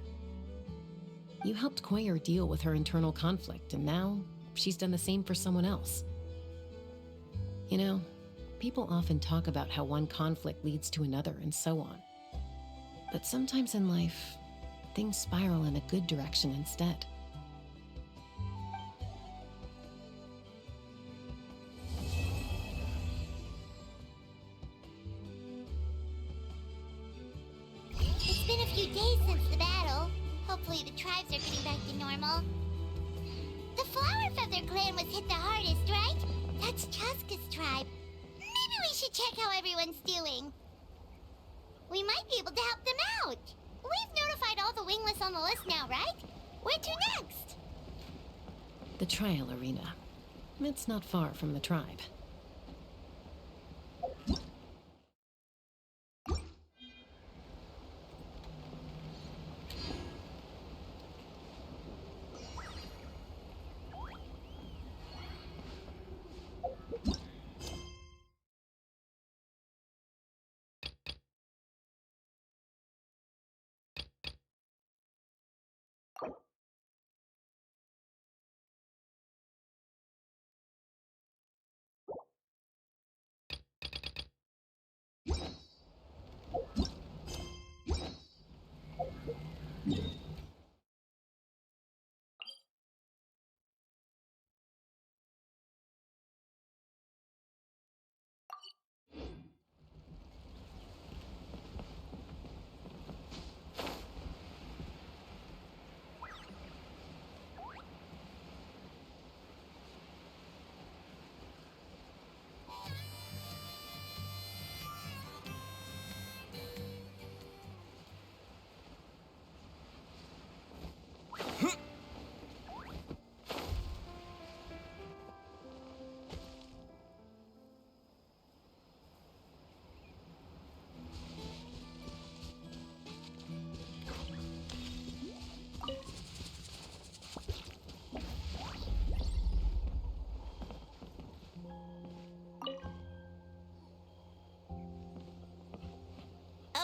You helped Koyer deal with her internal conflict, and now she's done the same for someone else. You know, people often talk about how one conflict leads to another and so on. But sometimes in life, things spiral in a good direction instead. It's been a few days since the battle. Hopefully the tribes are getting back to normal. The Flower Feather clan was hit the hardest, right? That's Chaska's tribe. Maybe we should check how everyone's doing. We might be able to help them out. We've notified all the wingless on the list now, right? Where to next? The trial arena. It's not far from the tribe.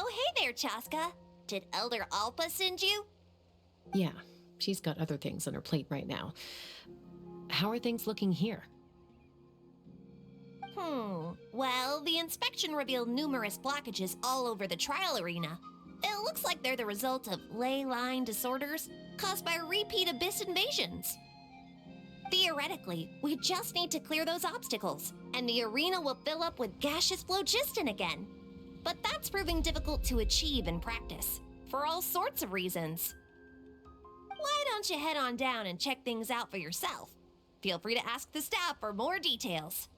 Oh, hey there, Chaska. Did Elder Alpa send you? Yeah, she's got other things on her plate right now. How are things looking here? Well, the inspection revealed numerous blockages all over the trial arena. It looks like they're the result of ley line disorders caused by repeat abyss invasions. Theoretically, we just need to clear those obstacles, and the arena will fill up with gaseous phlogiston again. But that's proving difficult to achieve in practice, for all sorts of reasons. Why don't you head on down and check things out for yourself? Feel free to ask the staff for more details.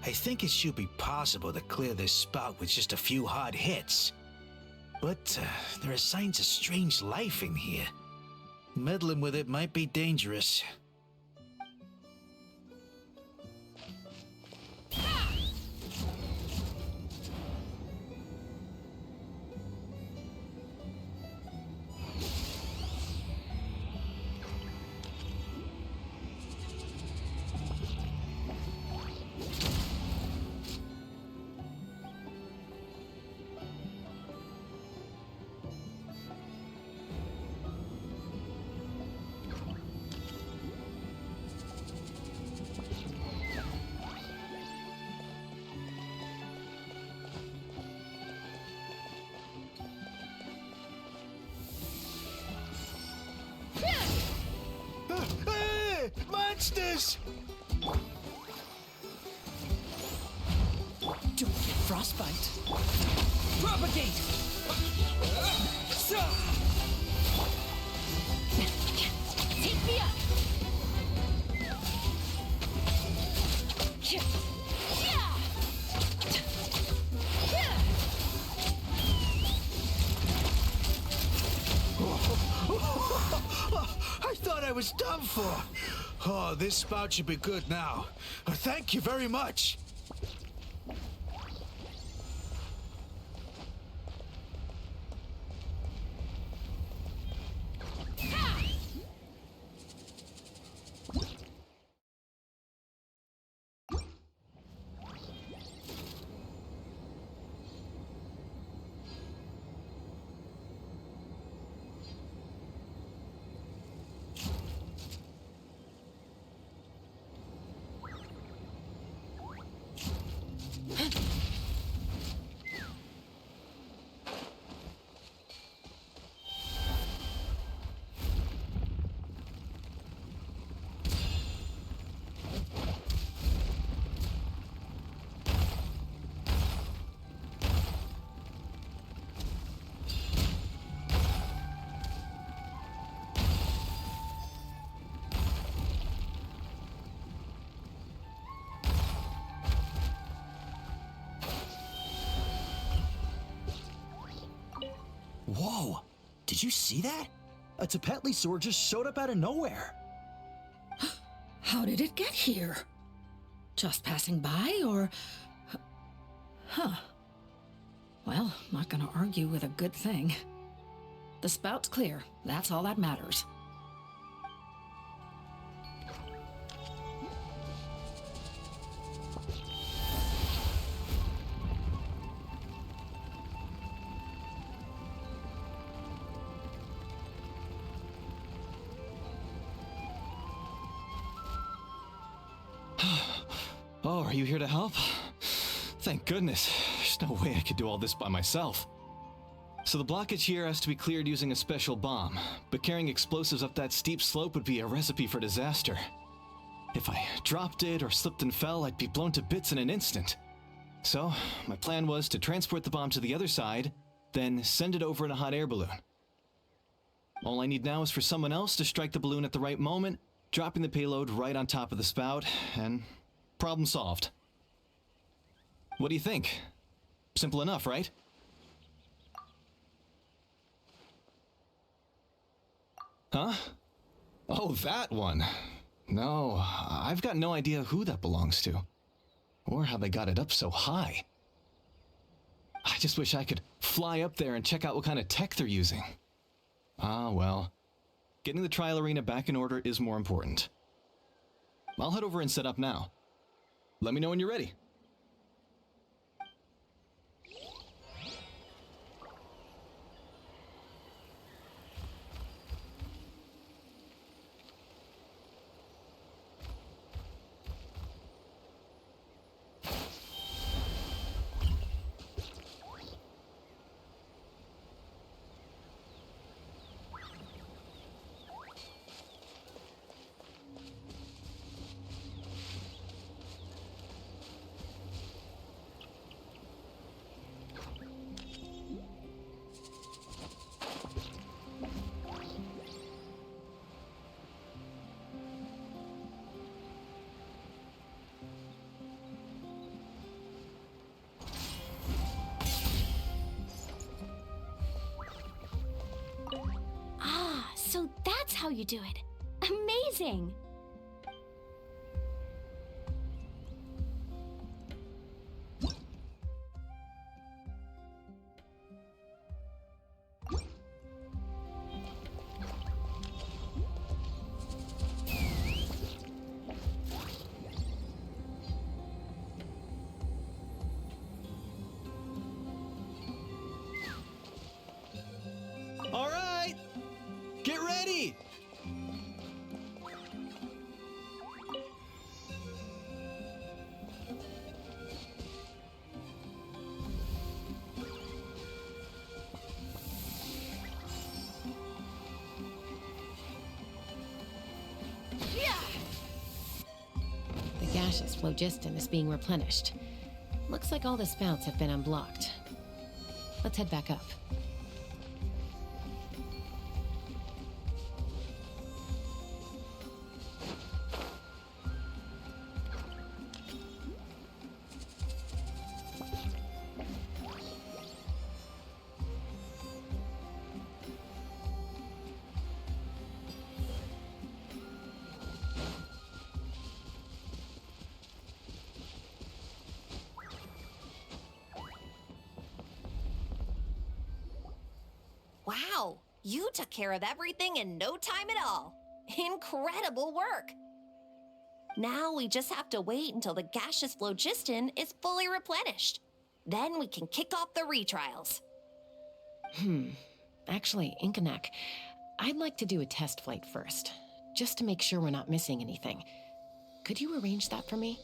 I think it should be possible to clear this spout with just a few hard hits. But there are signs of strange life in here. Meddling with it might be dangerous. Monsters! Don't get frostbite. Propagate! Take me up! I thought I was done for. Oh, this spout should be good now. Thank you very much. Whoa! Did you see that? A Tepetli just showed up out of nowhere. How did it get here? Just passing by, or... Huh. Well, not gonna argue with a good thing. The spout's clear. That's all that matters. Oh, are you here to help? Thank goodness. There's no way I could do all this by myself. So the blockage here has to be cleared using a special bomb, but carrying explosives up that steep slope would be a recipe for disaster. If I dropped it or slipped and fell, I'd be blown to bits in an instant. So, my plan was to transport the bomb to the other side, then send it over in a hot air balloon. All I need now is for someone else to strike the balloon at the right moment, dropping the payload right on top of the spout, and problem solved. What do you think? Simple enough, right? Huh? Oh, that one. No, I've got no idea who that belongs to. Or how they got it up so high. I just wish I could fly up there and check out what kind of tech they're using. Ah, well. Getting the trial arena back in order is more important. I'll head over and set up now. Let me know when you're ready. So that's how you do it. Amazing! All right! Get ready! The gaseous phlogiston is being replenished. Looks like all the spouts have been unblocked. Let's head back up. Wow, you took care of everything in no time at all. Incredible work. Now we just have to wait until the gaseous phlogiston is fully replenished. Then we can kick off the retrials. Actually, Inkanak, I'd like to do a test flight first, just to make sure we're not missing anything. Could you arrange that for me?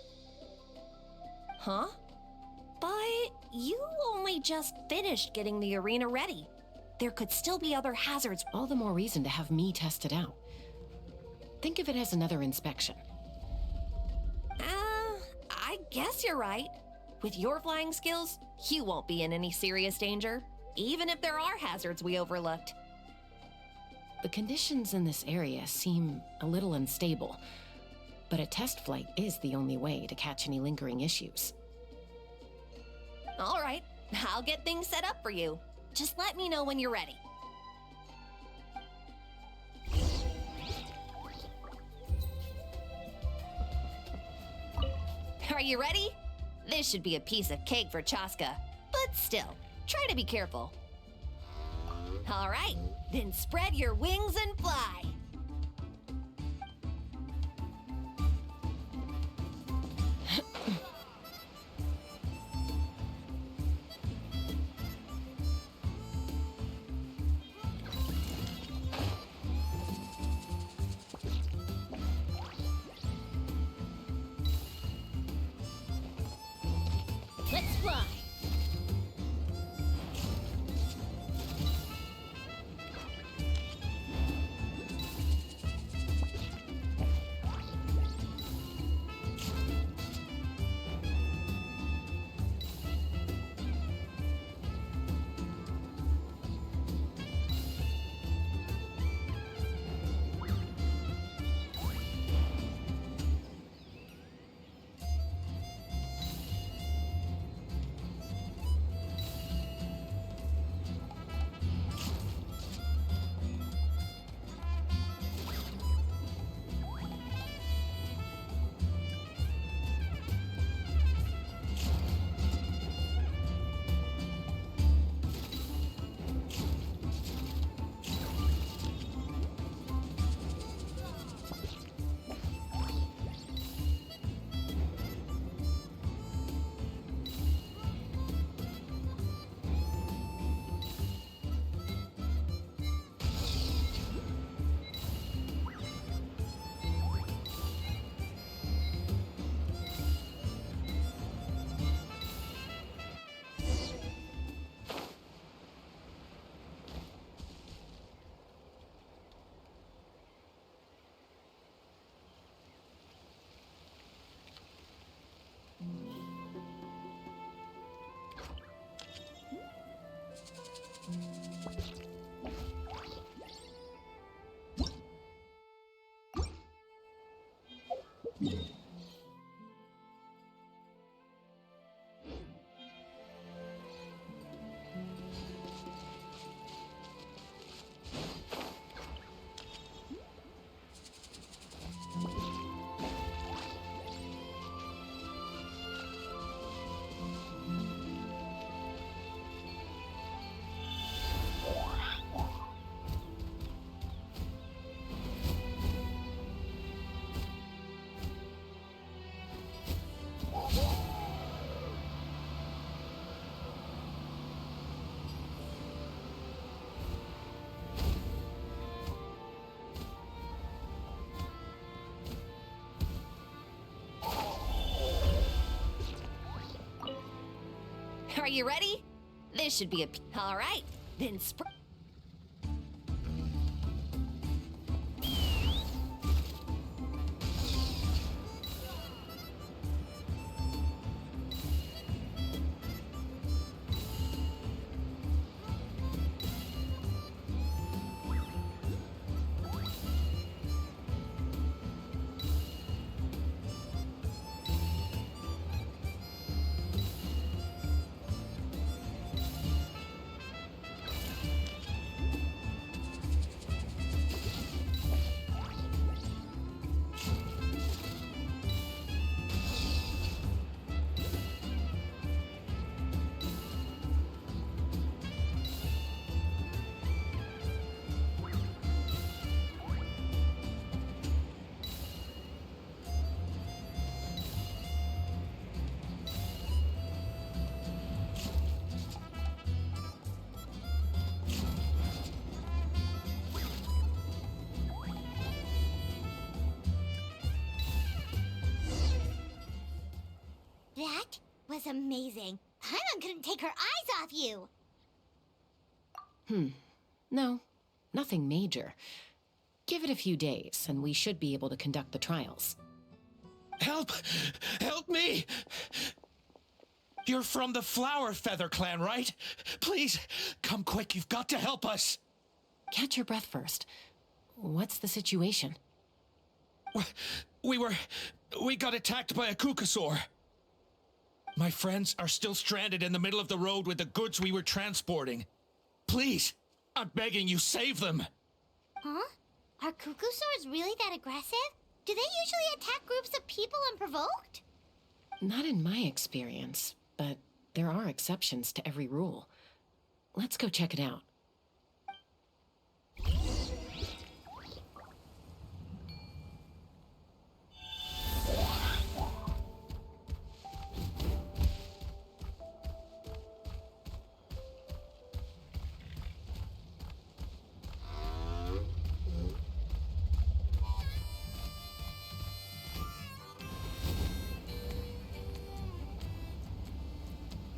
Huh? But you only just finished getting the arena ready. There could still be other hazards. All the more reason to have me test it out. Think of it as another inspection. I guess you're right. With your flying skills, you won't be in any serious danger, even if there are hazards we overlooked. The conditions in this area seem a little unstable, but a test flight is the only way to catch any lingering issues. All right, I'll get things set up for you. Just let me know when you're ready. Are you ready? This should be a piece of cake for Chaska, but still, try to be careful. All right, then spread your wings and fly. Let's fly! Are you ready? This should be a... All right, then That was amazing. Paimon couldn't take her eyes off you. No, nothing major. Give it a few days, and we should be able to conduct the trials. Help! Help me! You're from the Flower Feather clan, right? Please, come quick, you've got to help us! Catch your breath first. What's the situation? We got attacked by a Kukasaur. My friends are still stranded in the middle of the road with the goods we were transporting. Please, I'm begging you, save them! Huh? Are Kukusaurs really that aggressive? Do they usually attack groups of people unprovoked? Not in my experience, but there are exceptions to every rule. Let's go check it out.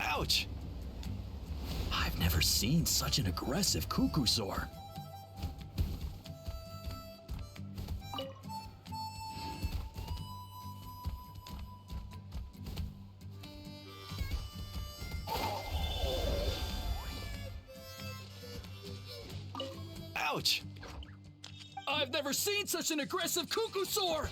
Ouch! I've never seen such an aggressive Kukusaur. Ouch! I've never seen such an aggressive Kukusaur!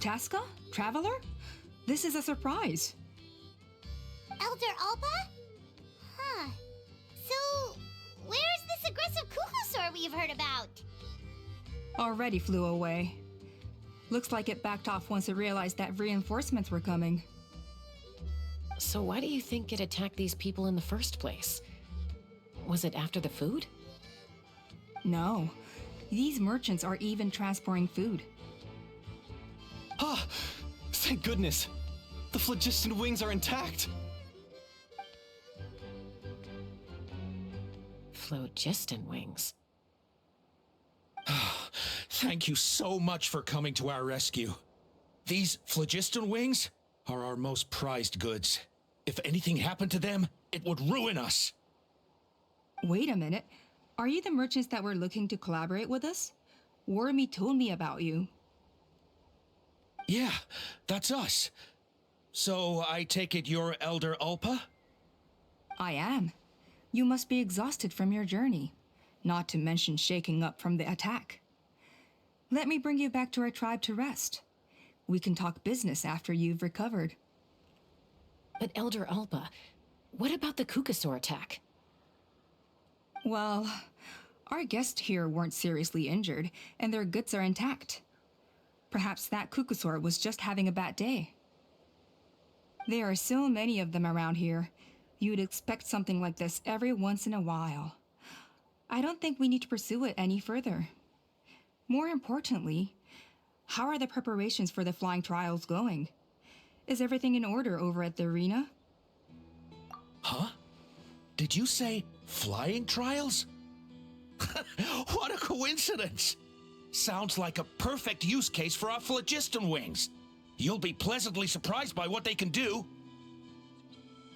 Tasca? Traveler? This is a surprise. Elder Alpa? Huh. So, where's this aggressive Kukusaur we've heard about? Already flew away. Looks like it backed off once it realized that reinforcements were coming. So why do you think it attacked these people in the first place? Was it after the food? No. These merchants are even transporting food. Ah! Thank goodness! The phlogiston wings are intact! Phlogiston wings? Thank you so much for coming to our rescue. These phlogiston wings are our most prized goods. If anything happened to them, it would ruin us. Wait a minute. Are you the merchants that were looking to collaborate with us? Wormy told me about you. Yeah, that's us. So I take it you're Elder Alpa? I am. You must be exhausted from your journey, not to mention shaking up from the attack. Let me bring you back to our tribe to rest. We can talk business after you've recovered. But Elder Alpa, what about the Kukasaur attack? Well, our guests here weren't seriously injured, and their goods are intact. Perhaps that Kukusaur was just having a bad day. There are so many of them around here. You'd expect something like this every once in a while. I don't think we need to pursue it any further. More importantly, how are the preparations for the flying trials going? Is everything in order over at the arena? Huh? Did you say flying trials? What a coincidence! Sounds like a perfect use case for our phlogiston wings. You'll be pleasantly surprised by what they can do.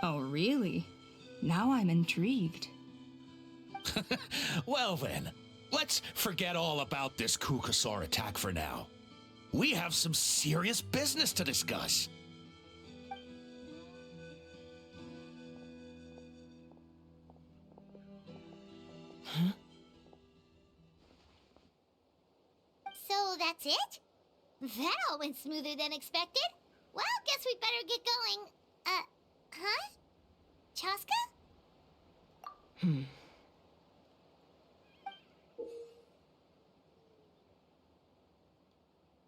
Oh, really? Now I'm intrigued. Well then, let's forget all about this Kukasaur attack for now. We have some serious business to discuss. Huh? So that's it? That all went smoother than expected. Well, guess we better get going. Huh? Chaska?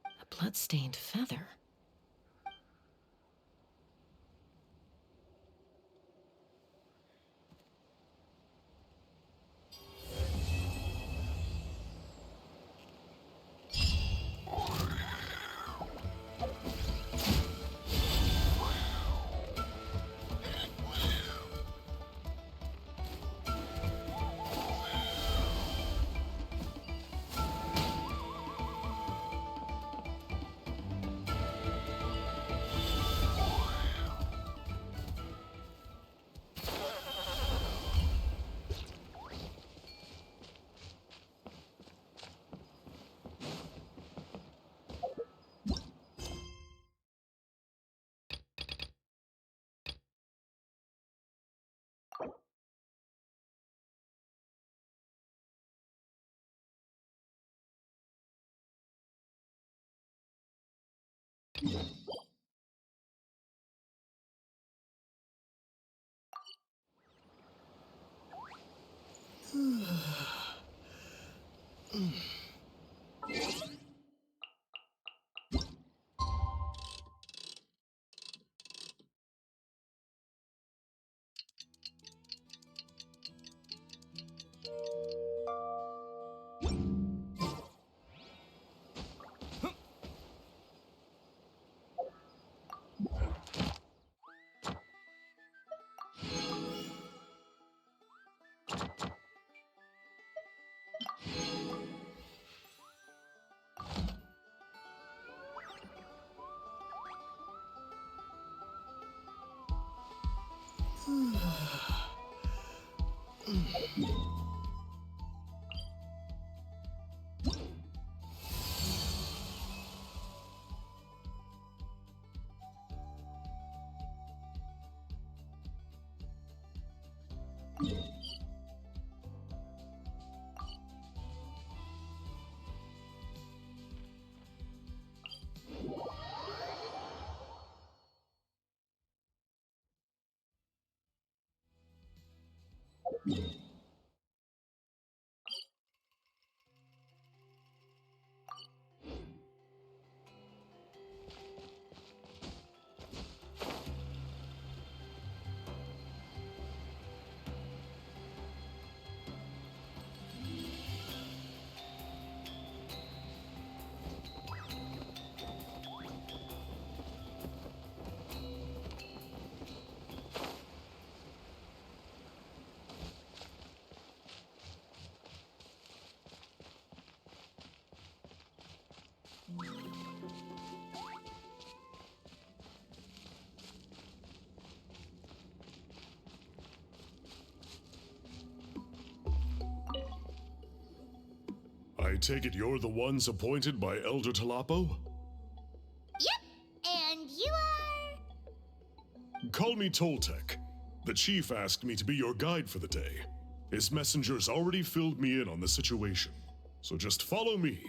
A blood-stained feather. I take it you're the ones appointed by Elder Talapo? Yep, and you are... Call me Toltec. The chief asked me to be your guide for the day. His messengers already filled me in on the situation, so just follow me.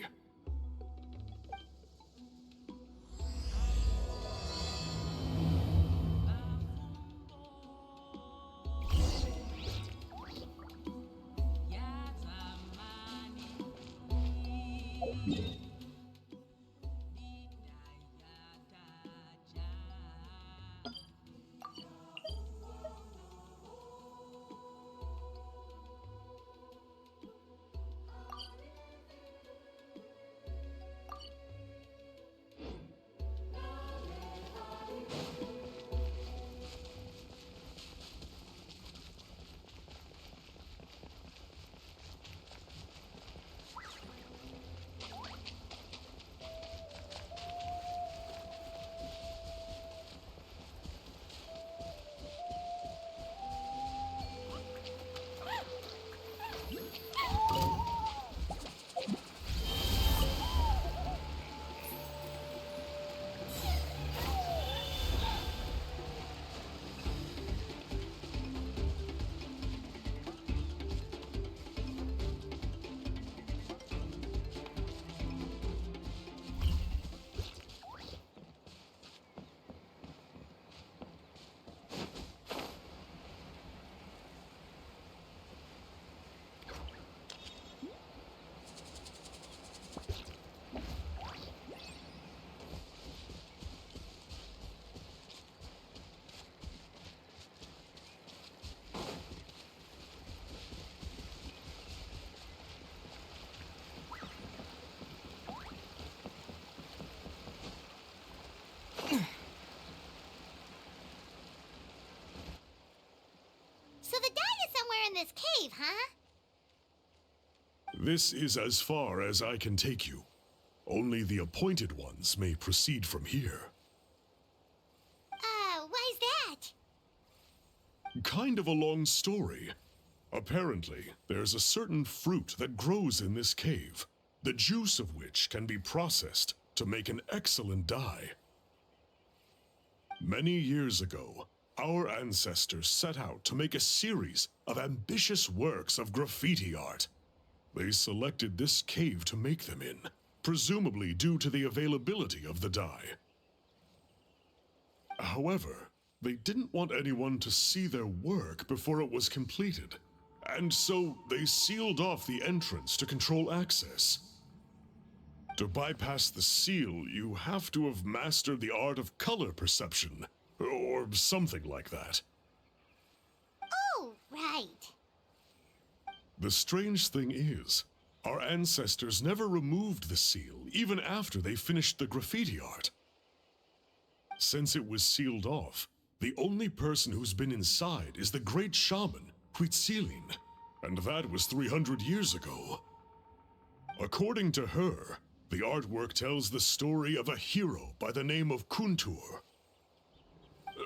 cave, huh? This is as far as I can take you. Only the appointed ones may proceed from here. Why's that? Kind of a long story. Apparently, there's a certain fruit that grows in this cave, the juice of which can be processed to make an excellent dye. Many years ago, our ancestors set out to make a series of ambitious works of graffiti art. They selected this cave to make them in, presumably due to the availability of the dye. However, they didn't want anyone to see their work before it was completed, and so they sealed off the entrance to control access. To bypass the seal, you have to have mastered the art of color perception, or something like that. Oh, right. The strange thing is, our ancestors never removed the seal, even after they finished the graffiti art. Since it was sealed off, the only person who's been inside is the great shaman, Huitzilin, and that was 300 years ago. According to her, the artwork tells the story of a hero by the name of Kuntur.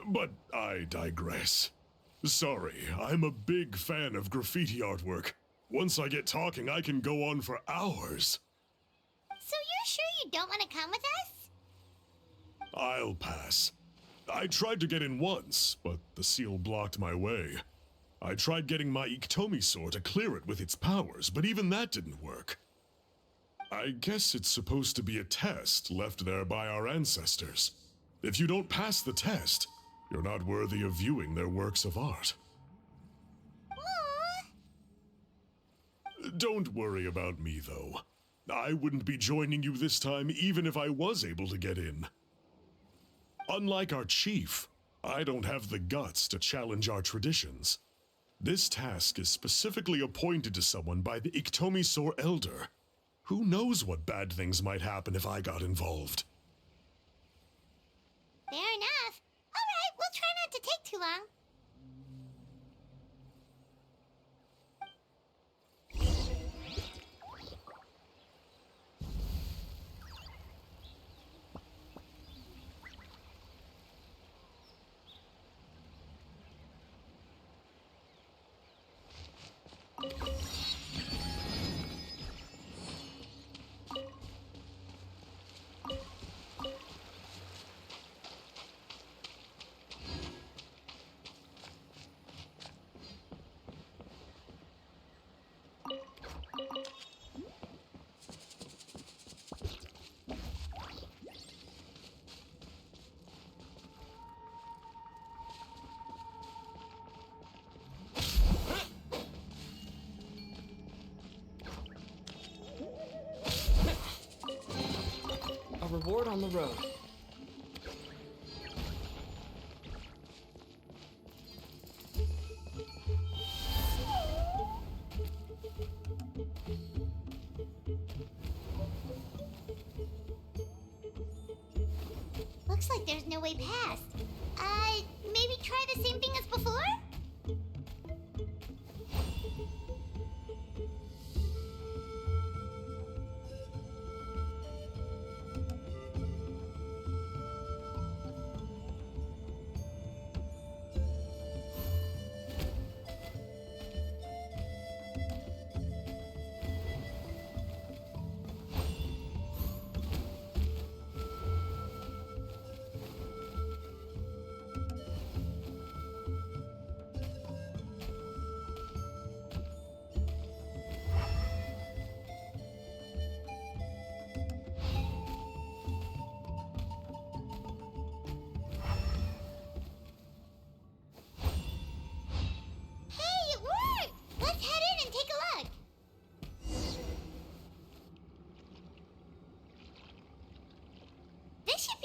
But I digress. Sorry, I'm a big fan of graffiti artwork. Once I get talking, I can go on for hours. So you're sure you don't want to come with us? I'll pass. I tried to get in once, but the seal blocked my way. I tried getting my Iktomi to clear it with its powers, but even that didn't work. I guess it's supposed to be a test left there by our ancestors. If you don't pass the test, you're not worthy of viewing their works of art. Don't worry about me, though. I wouldn't be joining you this time even if I was able to get in. Unlike our chief, I don't have the guts to challenge our traditions. This task is specifically appointed to someone by the Iktomi Elder. Who knows what bad things might happen if I got involved? Fair enough. All right, we'll try not to take too long. A reward on the road. Looks like there's no way past. Maybe try the same thing as before?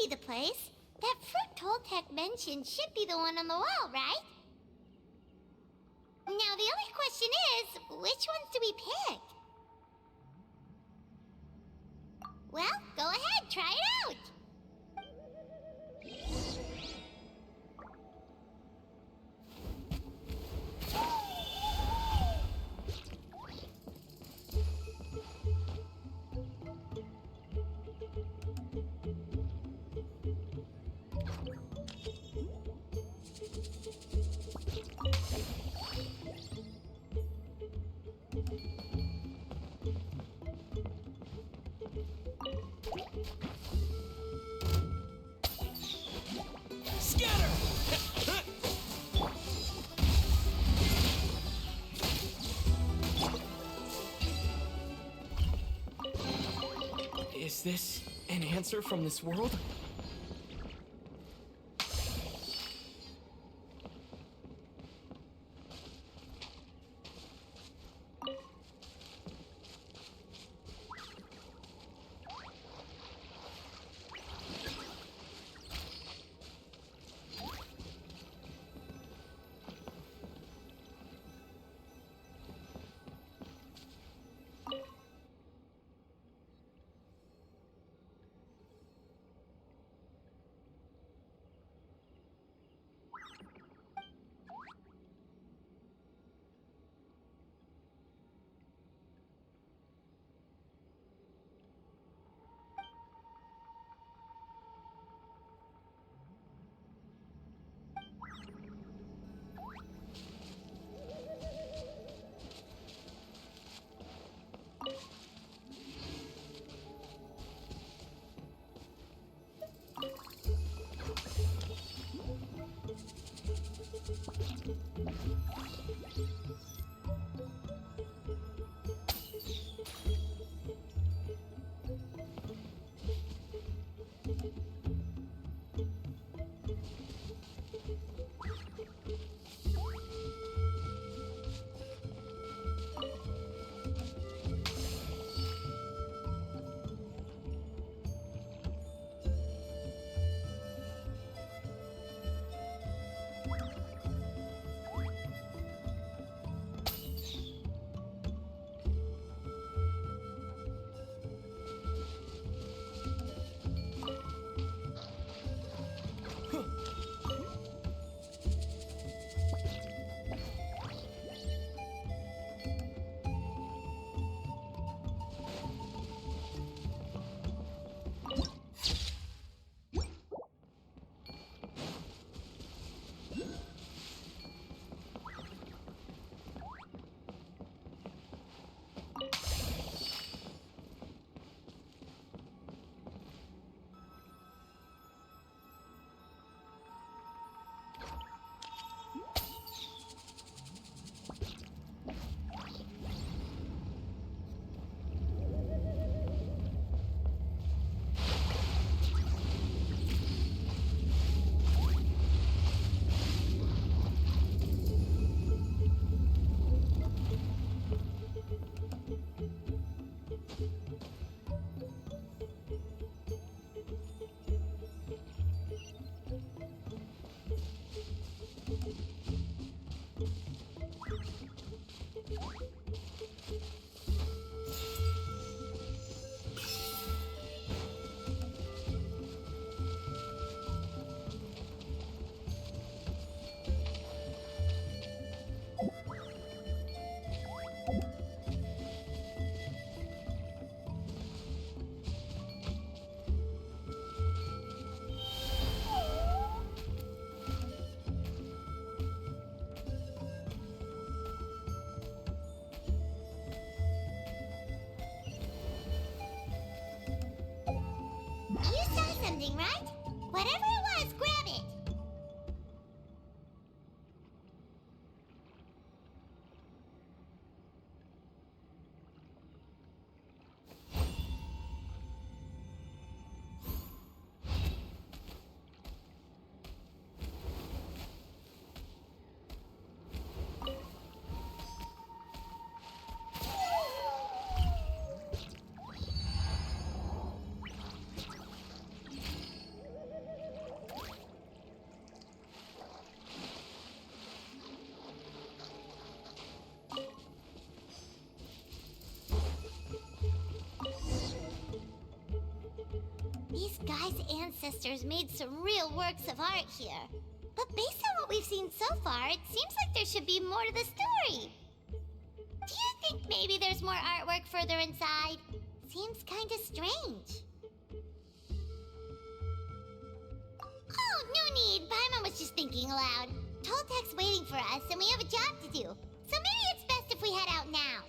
The place. That fruit Toltec mentioned should be the one on the wall, right? Now the only question is, which ones do we pick? Well, go ahead, try it out! Is this an answer from this world? You saw something, right? Whatever it was, grab it! These guys' ancestors made some real works of art here. But based on what we've seen so far, it seems like there should be more to the story. Do you think maybe there's more artwork further inside? Seems kinda strange. Oh, no need. Paimon was just thinking aloud. Toltek's waiting for us, and we have a job to do. So maybe it's best if we head out now.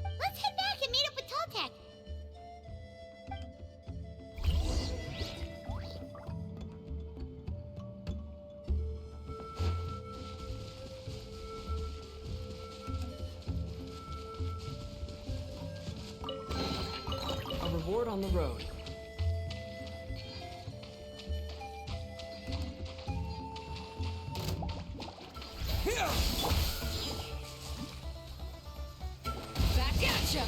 Let's head back and meet up with Toltek. reward on the road. Back at ya!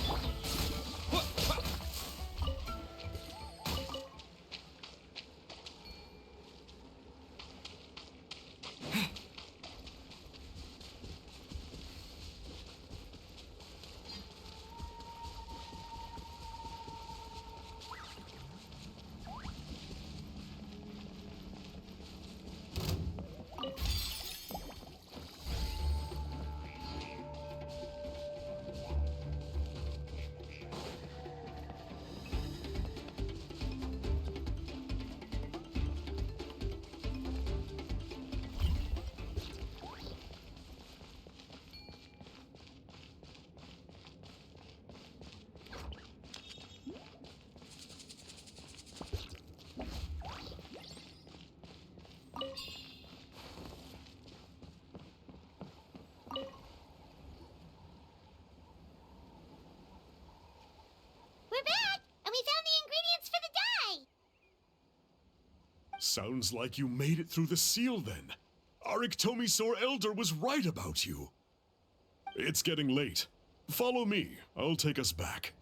We're back, and we found the ingredients for the dye! Sounds like you made it through the seal then. Our Iktomisaur Elder was right about you. It's getting late. Follow me. I'll take us back.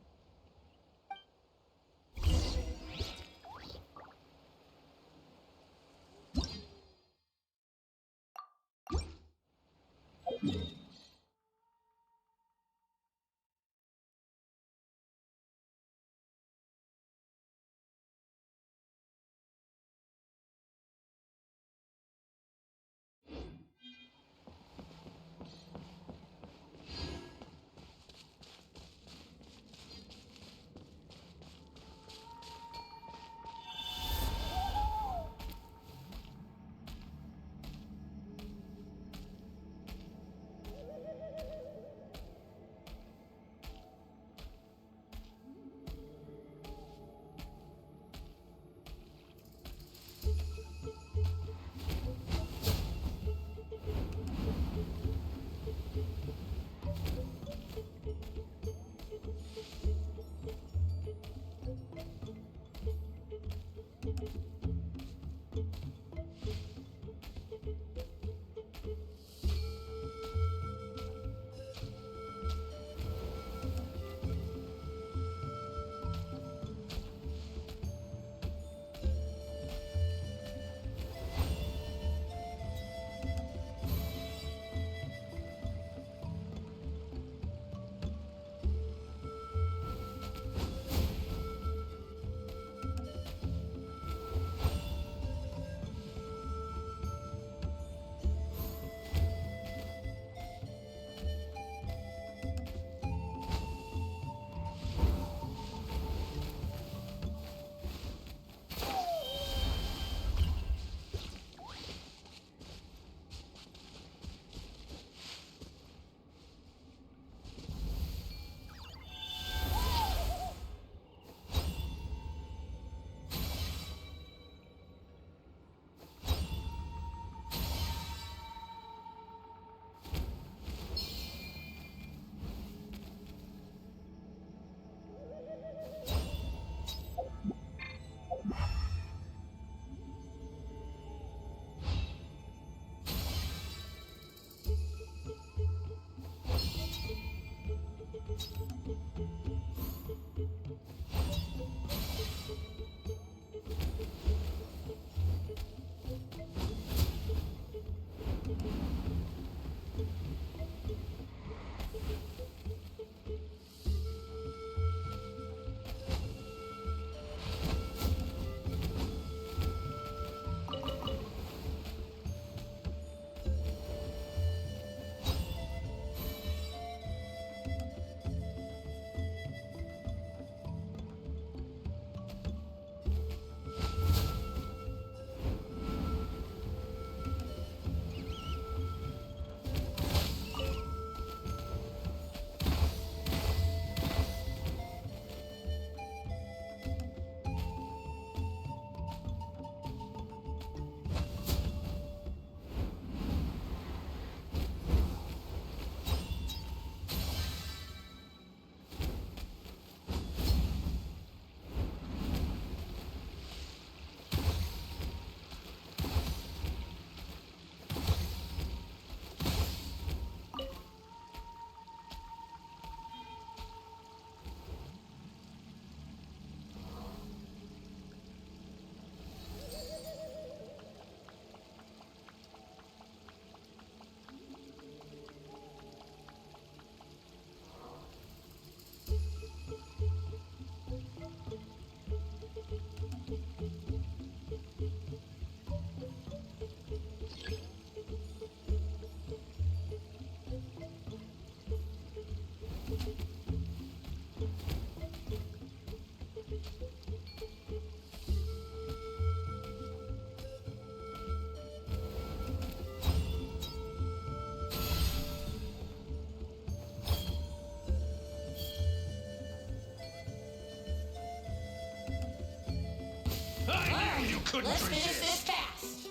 Let's finish this fast.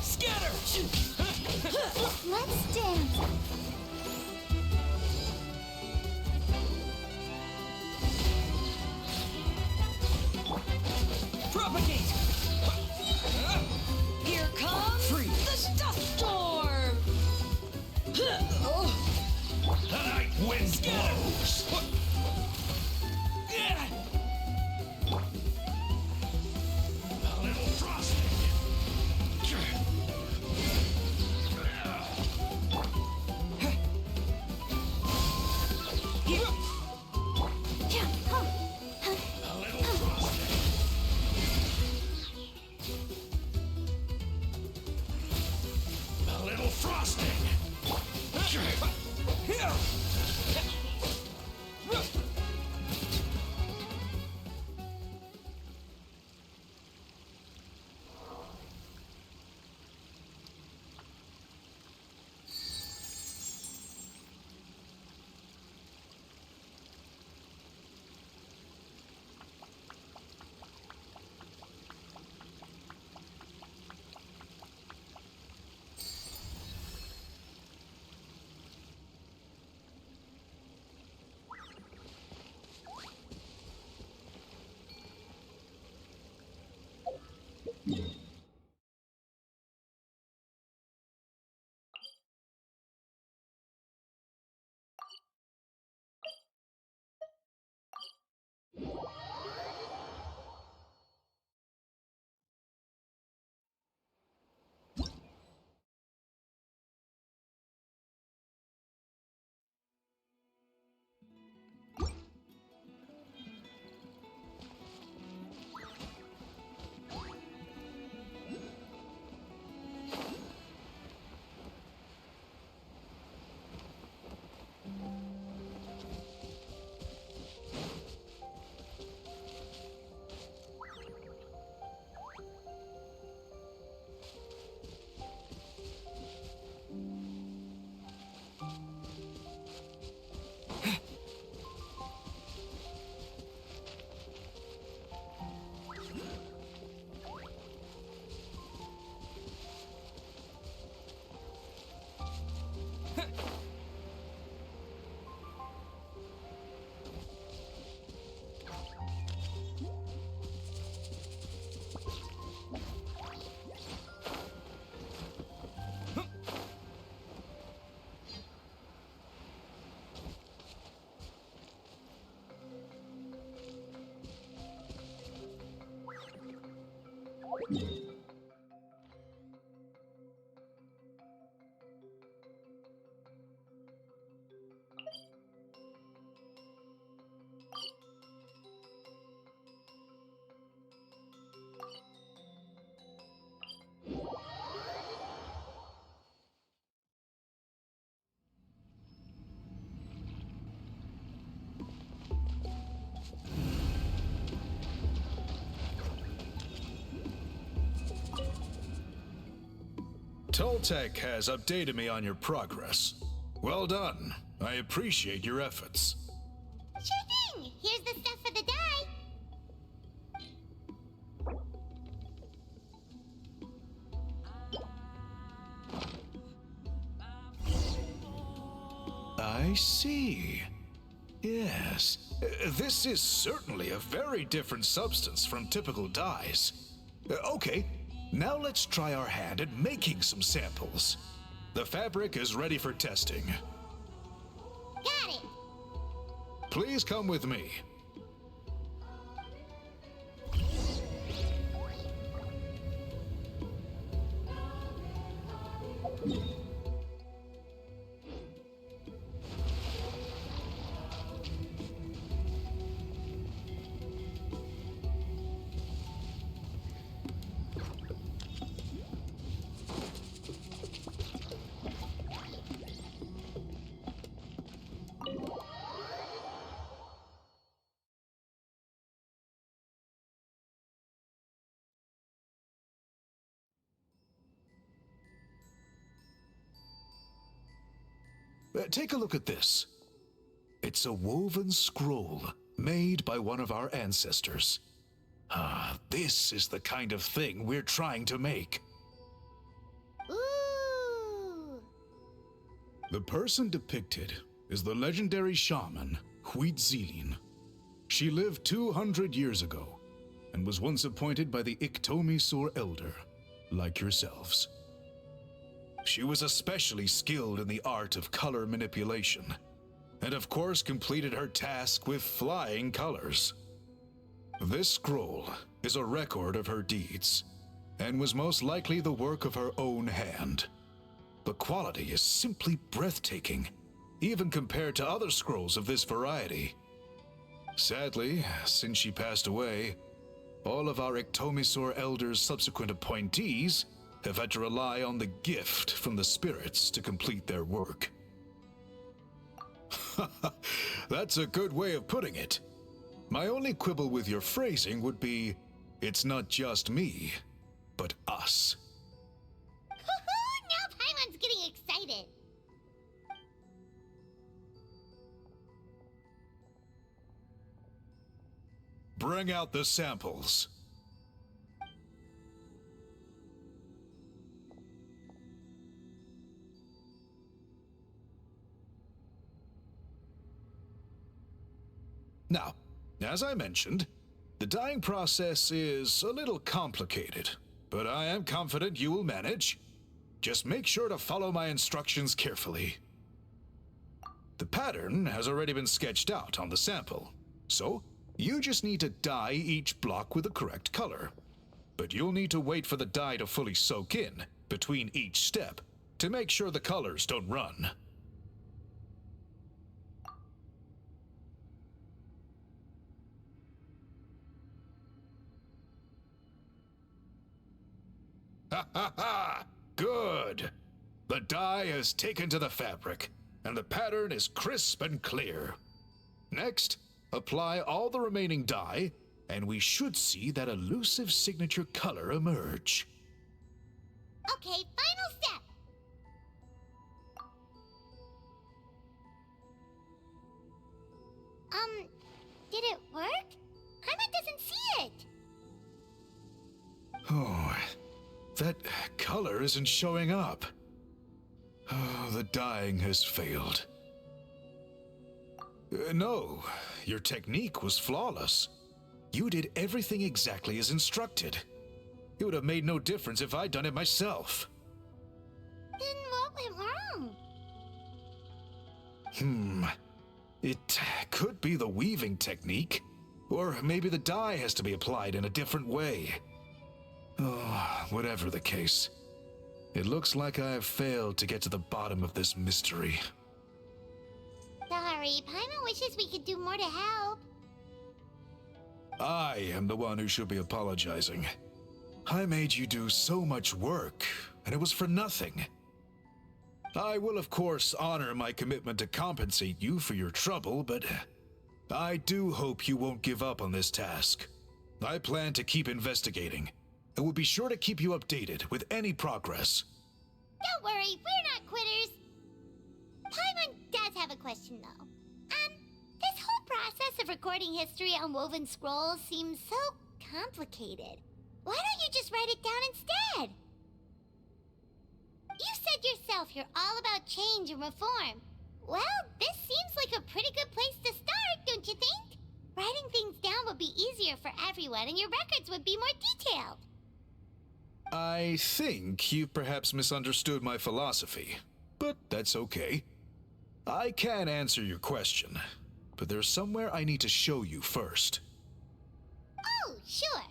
Scatter! Let's dance. Propagate! Here comes the dust storm. The night wind blows. A little frosting. A little frosting. A little frosting. Toltec has updated me on your progress. Well done. I appreciate your efforts. Sure thing. Here's the stuff for the dye. I see. Yes. This is certainly a very different substance from typical dyes. Okay, now let's try our hand at making some samples. The fabric is ready for testing. Got it. Please come with me. Take a look at this. It's a woven scroll made by one of our ancestors. This is the kind of thing we're trying to make. Ooh! The person depicted is the legendary shaman, Huitzilin. She lived 200 years ago and was once appointed by the Iktomisor Elder, like yourselves. She was especially skilled in the art of color manipulation, and of course completed her task with flying colors. This scroll is a record of her deeds, and was most likely the work of her own hand. The quality is simply breathtaking, even compared to other scrolls of this variety. Sadly, since she passed away, all of our Iktomisor Elder's subsequent appointees have had to rely on the gift from the spirits to complete their work. That's a good way of putting it. My only quibble with your phrasing would be, it's not just me, but us. Now Paimon's getting excited. Bring out the samples. Now, as I mentioned, the dyeing process is a little complicated, but I am confident you will manage. Just make sure to follow my instructions carefully. The pattern has already been sketched out on the sample, so you just need to dye each block with the correct color. But you'll need to wait for the dye to fully soak in between each step to make sure the colors don't run. Ha ha ha! Good! The dye has taken to the fabric, and the pattern is crisp and clear. Next, apply all the remaining dye, and we should see that elusive signature color emerge. Okay, final step. Did it work? Paimon doesn't see it. Oh, that color isn't showing up. Oh, the dyeing has failed. No, your technique was flawless. You did everything exactly as instructed. It would have made no difference if I'd done it myself. Then what went wrong? It could be the weaving technique, or maybe the dye has to be applied in a different way. Oh, whatever the case, it looks like I have failed to get to the bottom of this mystery. Sorry, Paimon wishes we could do more to help. I am the one who should be apologizing. I made you do so much work, and it was for nothing. I will, of course, honor my commitment to compensate you for your trouble, but I do hope you won't give up on this task. I plan to keep investigating, and will be sure to keep you updated with any progress. Don't worry, we're not quitters. Paimon does have a question, though. This whole process of recording history on woven scrolls seems so complicated. Why don't you just write it down instead? You said yourself you're all about change and reform. Well, this seems like a pretty good place to start, don't you think? Writing things down would be easier for everyone, and your records would be more detailed. I think you've perhaps misunderstood my philosophy, but that's okay. I can answer your question, but there's somewhere I need to show you first. Oh, sure.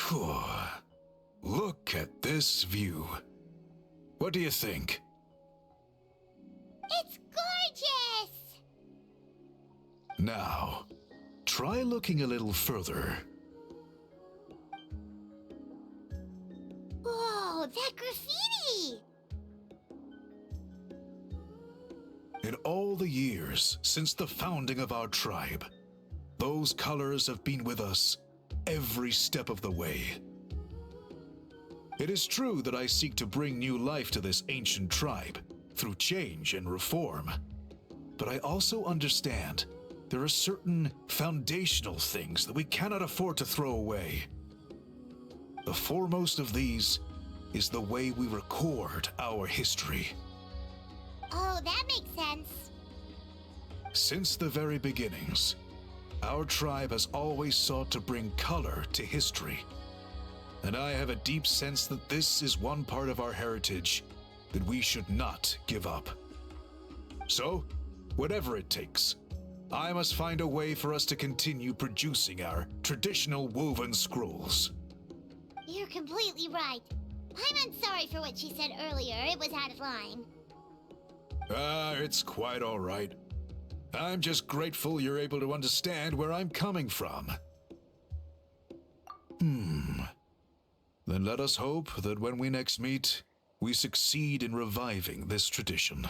Phew. Look at this view. What do you think? It's gorgeous! Now, try looking a little further. Whoa, that graffiti! In all the years since the founding of our tribe, those colors have been with us every step of the way. It is true that I seek to bring new life to this ancient tribe through change and reform, but I also understand there are certain foundational things that we cannot afford to throw away. The foremost of these is the way we record our history. Oh, that makes sense. Since the very beginnings, our tribe has always sought to bring color to history. And I have a deep sense that this is one part of our heritage that we should not give up. So, whatever it takes, I must find a way for us to continue producing our traditional woven scrolls. You're completely right. I'm sorry for what she said earlier. It was out of line. It's quite all right. I'm just grateful you're able to understand where I'm coming from. Then let us hope that when we next meet, we succeed in reviving this tradition.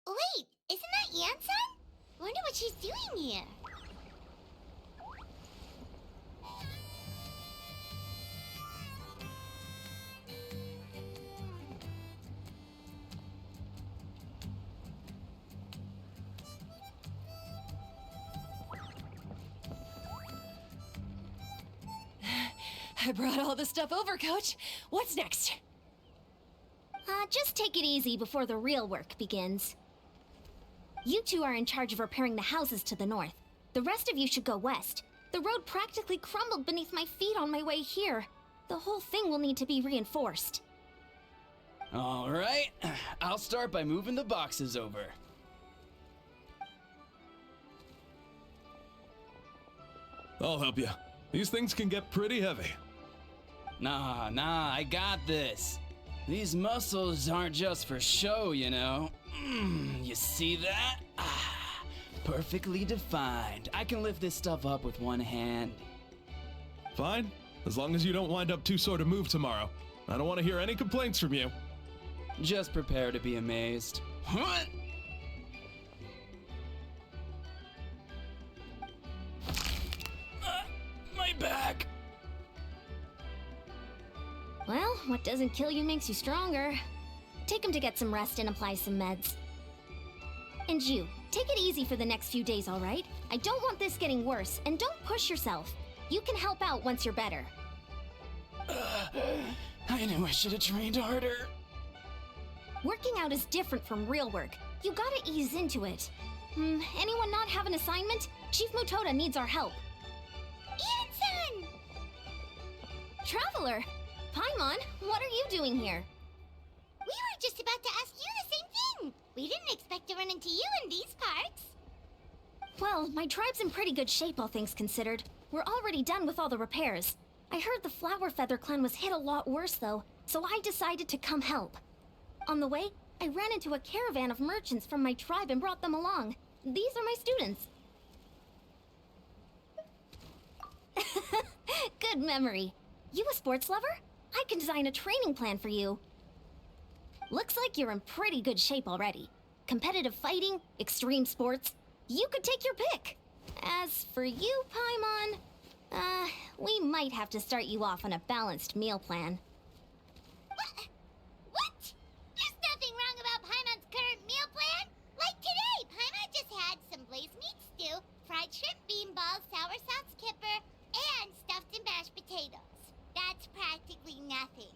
Wait, isn't that Yansan? Wonder what she's doing here. I brought all the stuff over, Coach. What's next? Just take it easy before the real work begins. You two are in charge of repairing the houses to the north. The rest of you should go west. The road practically crumbled beneath my feet on my way here. The whole thing will need to be reinforced. All right, I'll start by moving the boxes over. I'll help you. These things can get pretty heavy. Nah, I got this. These muscles aren't just for show, you know. You see that? Perfectly defined. I can lift this stuff up with one hand. Fine, as long as you don't wind up too sore to move tomorrow. I don't want to hear any complaints from you. Just prepare to be amazed. My back. Well, what doesn't kill you makes you stronger. Take him to get some rest and apply some meds. And you, take it easy for the next few days, all right? I don't want this getting worse, and don't push yourself. You can help out once you're better. I knew I should have trained harder. Working out is different from real work. You gotta ease into it. Anyone not have an assignment? Chief Mutoda needs our help. Ian-san! Traveler! Paimon, what are you doing here? We were just about to ask you the same thing. We didn't expect to run into you in these parts. Well, my tribe's in pretty good shape, all things considered. We're already done with all the repairs. I heard the Flower Feather clan was hit a lot worse, though, so I decided to come help. On the way, I ran into a caravan of merchants from my tribe and brought them along. These are my students. Good memory. You a sports lover? I can design a training plan for you. Looks like you're in pretty good shape already. Competitive fighting, extreme sports. You could take your pick. As for you, Paimon, we might have to start you off on a balanced meal plan. What? There's nothing wrong about Paimon's current meal plan. Like today, Paimon just had some blazed meat stew, fried shrimp bean balls, sour sauce kipper, and stuffed and mashed potatoes. That's practically nothing.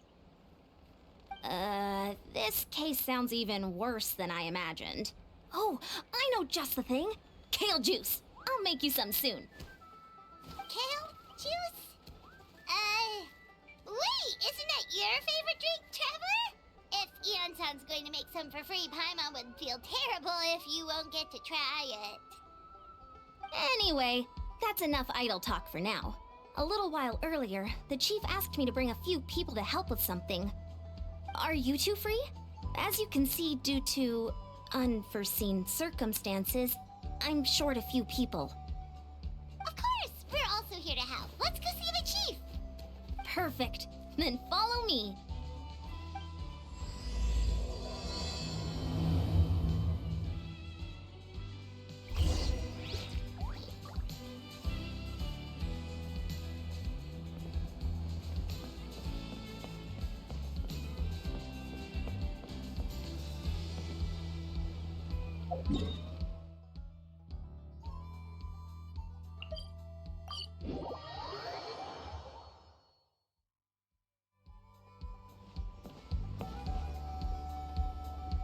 This case sounds even worse than I imagined. Oh, I know just the thing. Kale juice. I'll make you some soon. Kale juice? Wait, isn't that your favorite drink, Traveler? If Eon-san's going to make some for free, Paimon would feel terrible if you won't get to try it. Anyway, that's enough idle talk for now. A little while earlier, the chief asked me to bring a few people to help with something. Are you two free? As you can see, due to unforeseen circumstances, I'm short a few people. Of course! We're also here to help. Let's go see the chief! Perfect. Then follow me.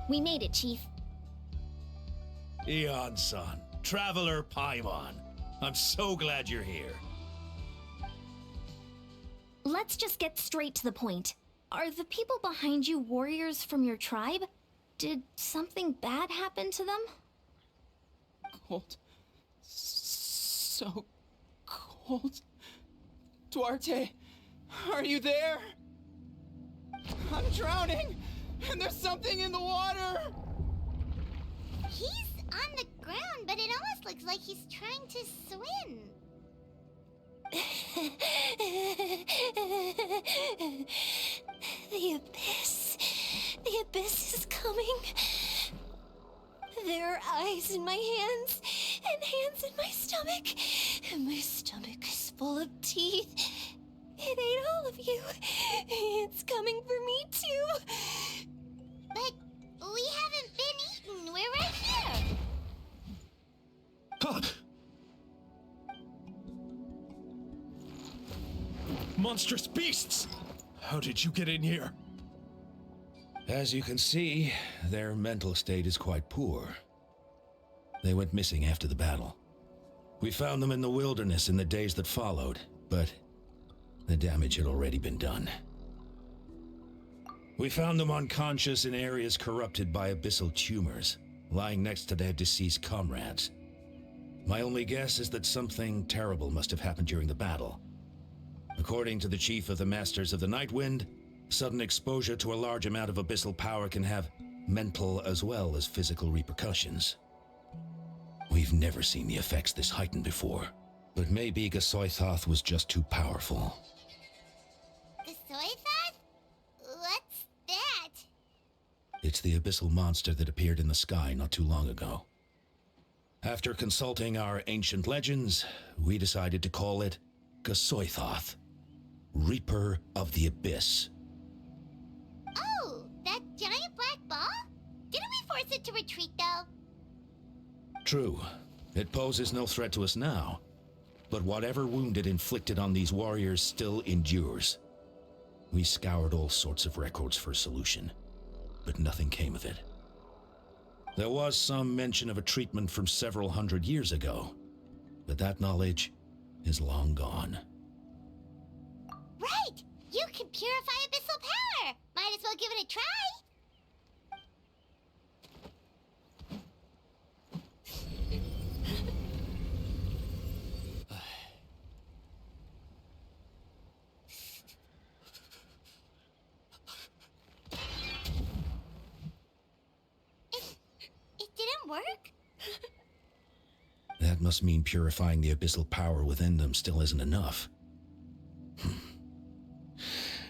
We made it, Chief. Eon-san, Traveler Paimon. I'm so glad you're here. Let's just get straight to the point. Are the people behind you warriors from your tribe? Did something bad happen to them? Cold. So cold. Duarte, are you there? I'm drowning, and there's something in the water! He's on the ground, but it almost looks like he's trying to swim. The abyss. The abyss is coming. There are eyes in my hands, and hands in my stomach. And my stomach is full of teeth. It ate all of you. It's coming for me, too. But we haven't been eaten. We're right here. Huh. Monstrous beasts! How did you get in here? As you can see, their mental state is quite poor. They went missing after the battle. We found them in the wilderness in the days that followed, but the damage had already been done. We found them unconscious in areas corrupted by abyssal tumors, lying next to their deceased comrades. My only guess is that something terrible must have happened during the battle. According to the chief of the Masters of the Nightwind, sudden exposure to a large amount of abyssal power can have mental as well as physical repercussions. We've never seen the effects this heightened before, but maybe Gasoithoth was just too powerful. Gasoithoth? What's that? It's the abyssal monster that appeared in the sky not too long ago. After consulting our ancient legends, we decided to call it Gasoithoth, Reaper of the Abyss. Oh, that giant black ball? Didn't we force it to retreat, though? True. It poses no threat to us now, but whatever wound it inflicted on these warriors still endures. We scoured all sorts of records for a solution, but nothing came of it. There was some mention of a treatment from several hundred years ago, but that knowledge is long gone. Right! You can purify abyssal power! Might as well give it a try! It didn't work? That must mean purifying the abyssal power within them still isn't enough.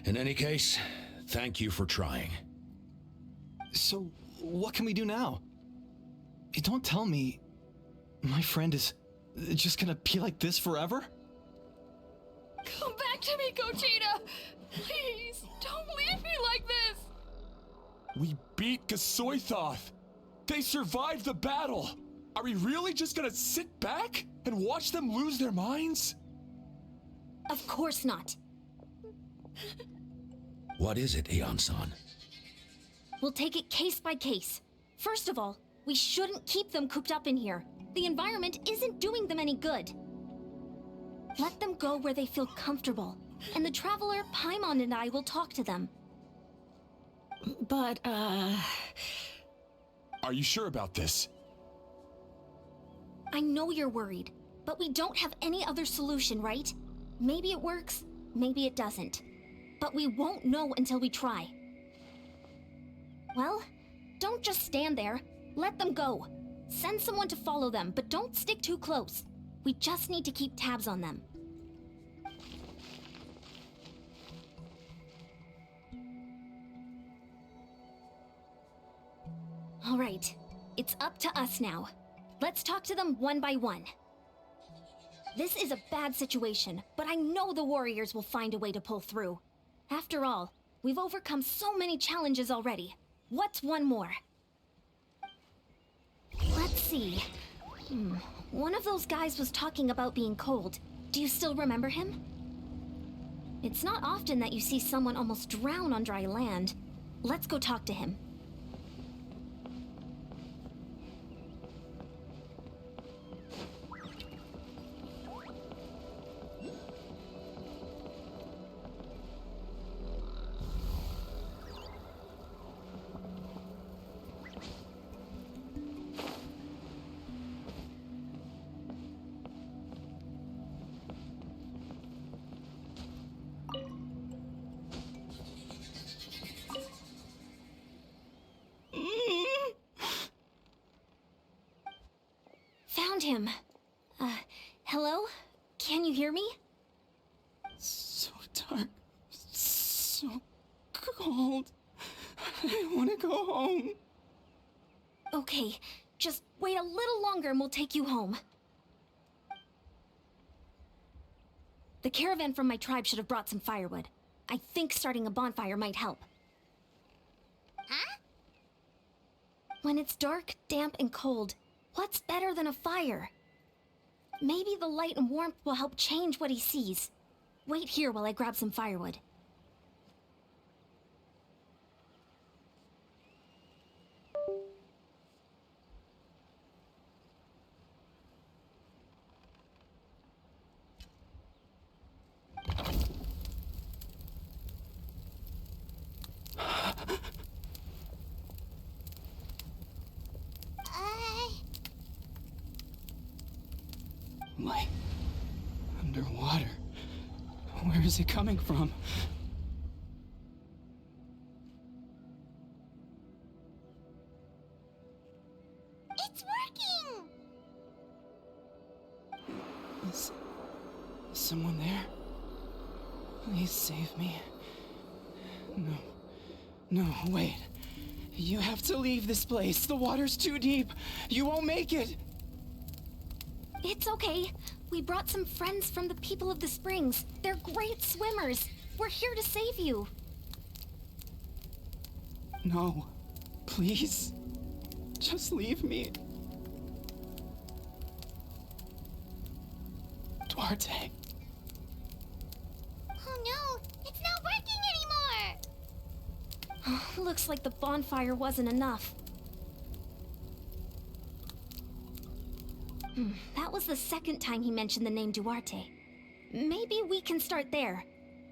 In any case, thank you for trying. So, what can we do now? You don't tell me my friend is just gonna be like this forever? Come back to me, Gogeta! Please, don't leave me like this! We beat Gasoithoth! They survived the battle! Are we really just gonna sit back and watch them lose their minds? Of course not. What is it, Aeon-san? We'll take it case by case. First of all, we shouldn't keep them cooped up in here. The environment isn't doing them any good. Let them go where they feel comfortable, and the Traveler, Paimon, and I will talk to them. But, Are you sure about this? I know you're worried, but we don't have any other solution, right? Maybe it works, maybe it doesn't. But we won't know until we try. Well, don't just stand there. Let them go. Send someone to follow them, but don't stick too close. We just need to keep tabs on them. All right, it's up to us now. Let's talk to them one by one. This is a bad situation, but I know the warriors will find a way to pull through. After all, we've overcome so many challenges already. What's one more? Let's see. One of those guys was talking about being cold. Do you still remember him? It's not often that you see someone almost drown on dry land. Let's go talk to him. Found him. Hello? Can you hear me? So dark. So cold. I want to go home. Okay, just wait a little longer and we'll take you home. The caravan from my tribe should have brought some firewood. I think starting a bonfire might help. Huh? When it's dark, damp, and cold, what's better than a fire? Maybe the light and warmth will help change what he sees. Wait here while I grab some firewood. Light. Underwater. Where is it coming from? It's working! Is someone there? Please save me. No. No, wait. You have to leave this place. The water's too deep. You won't make it. It's okay. We brought some friends from the people of the springs. They're great swimmers. We're here to save you. No. Please. Just leave me. Duarte. Oh no, it's not working anymore! Looks like the bonfire wasn't enough. That was the second time he mentioned the name Duarte. Maybe we can start there.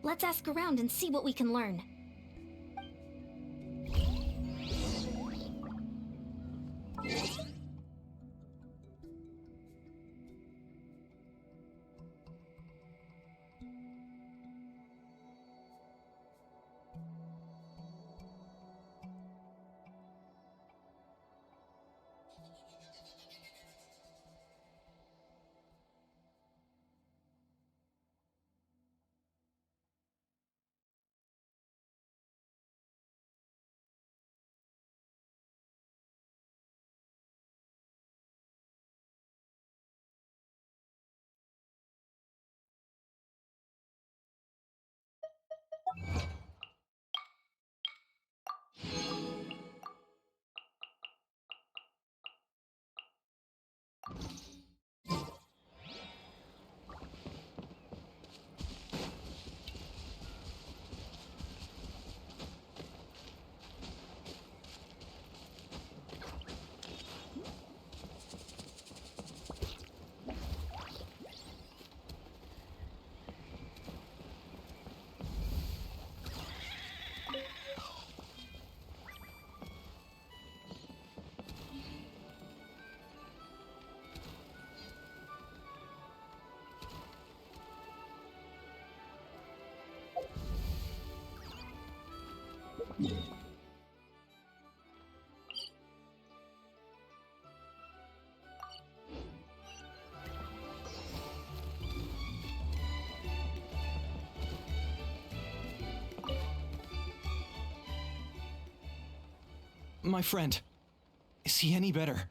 Let's ask around and see what we can learn. My friend. Is he any better?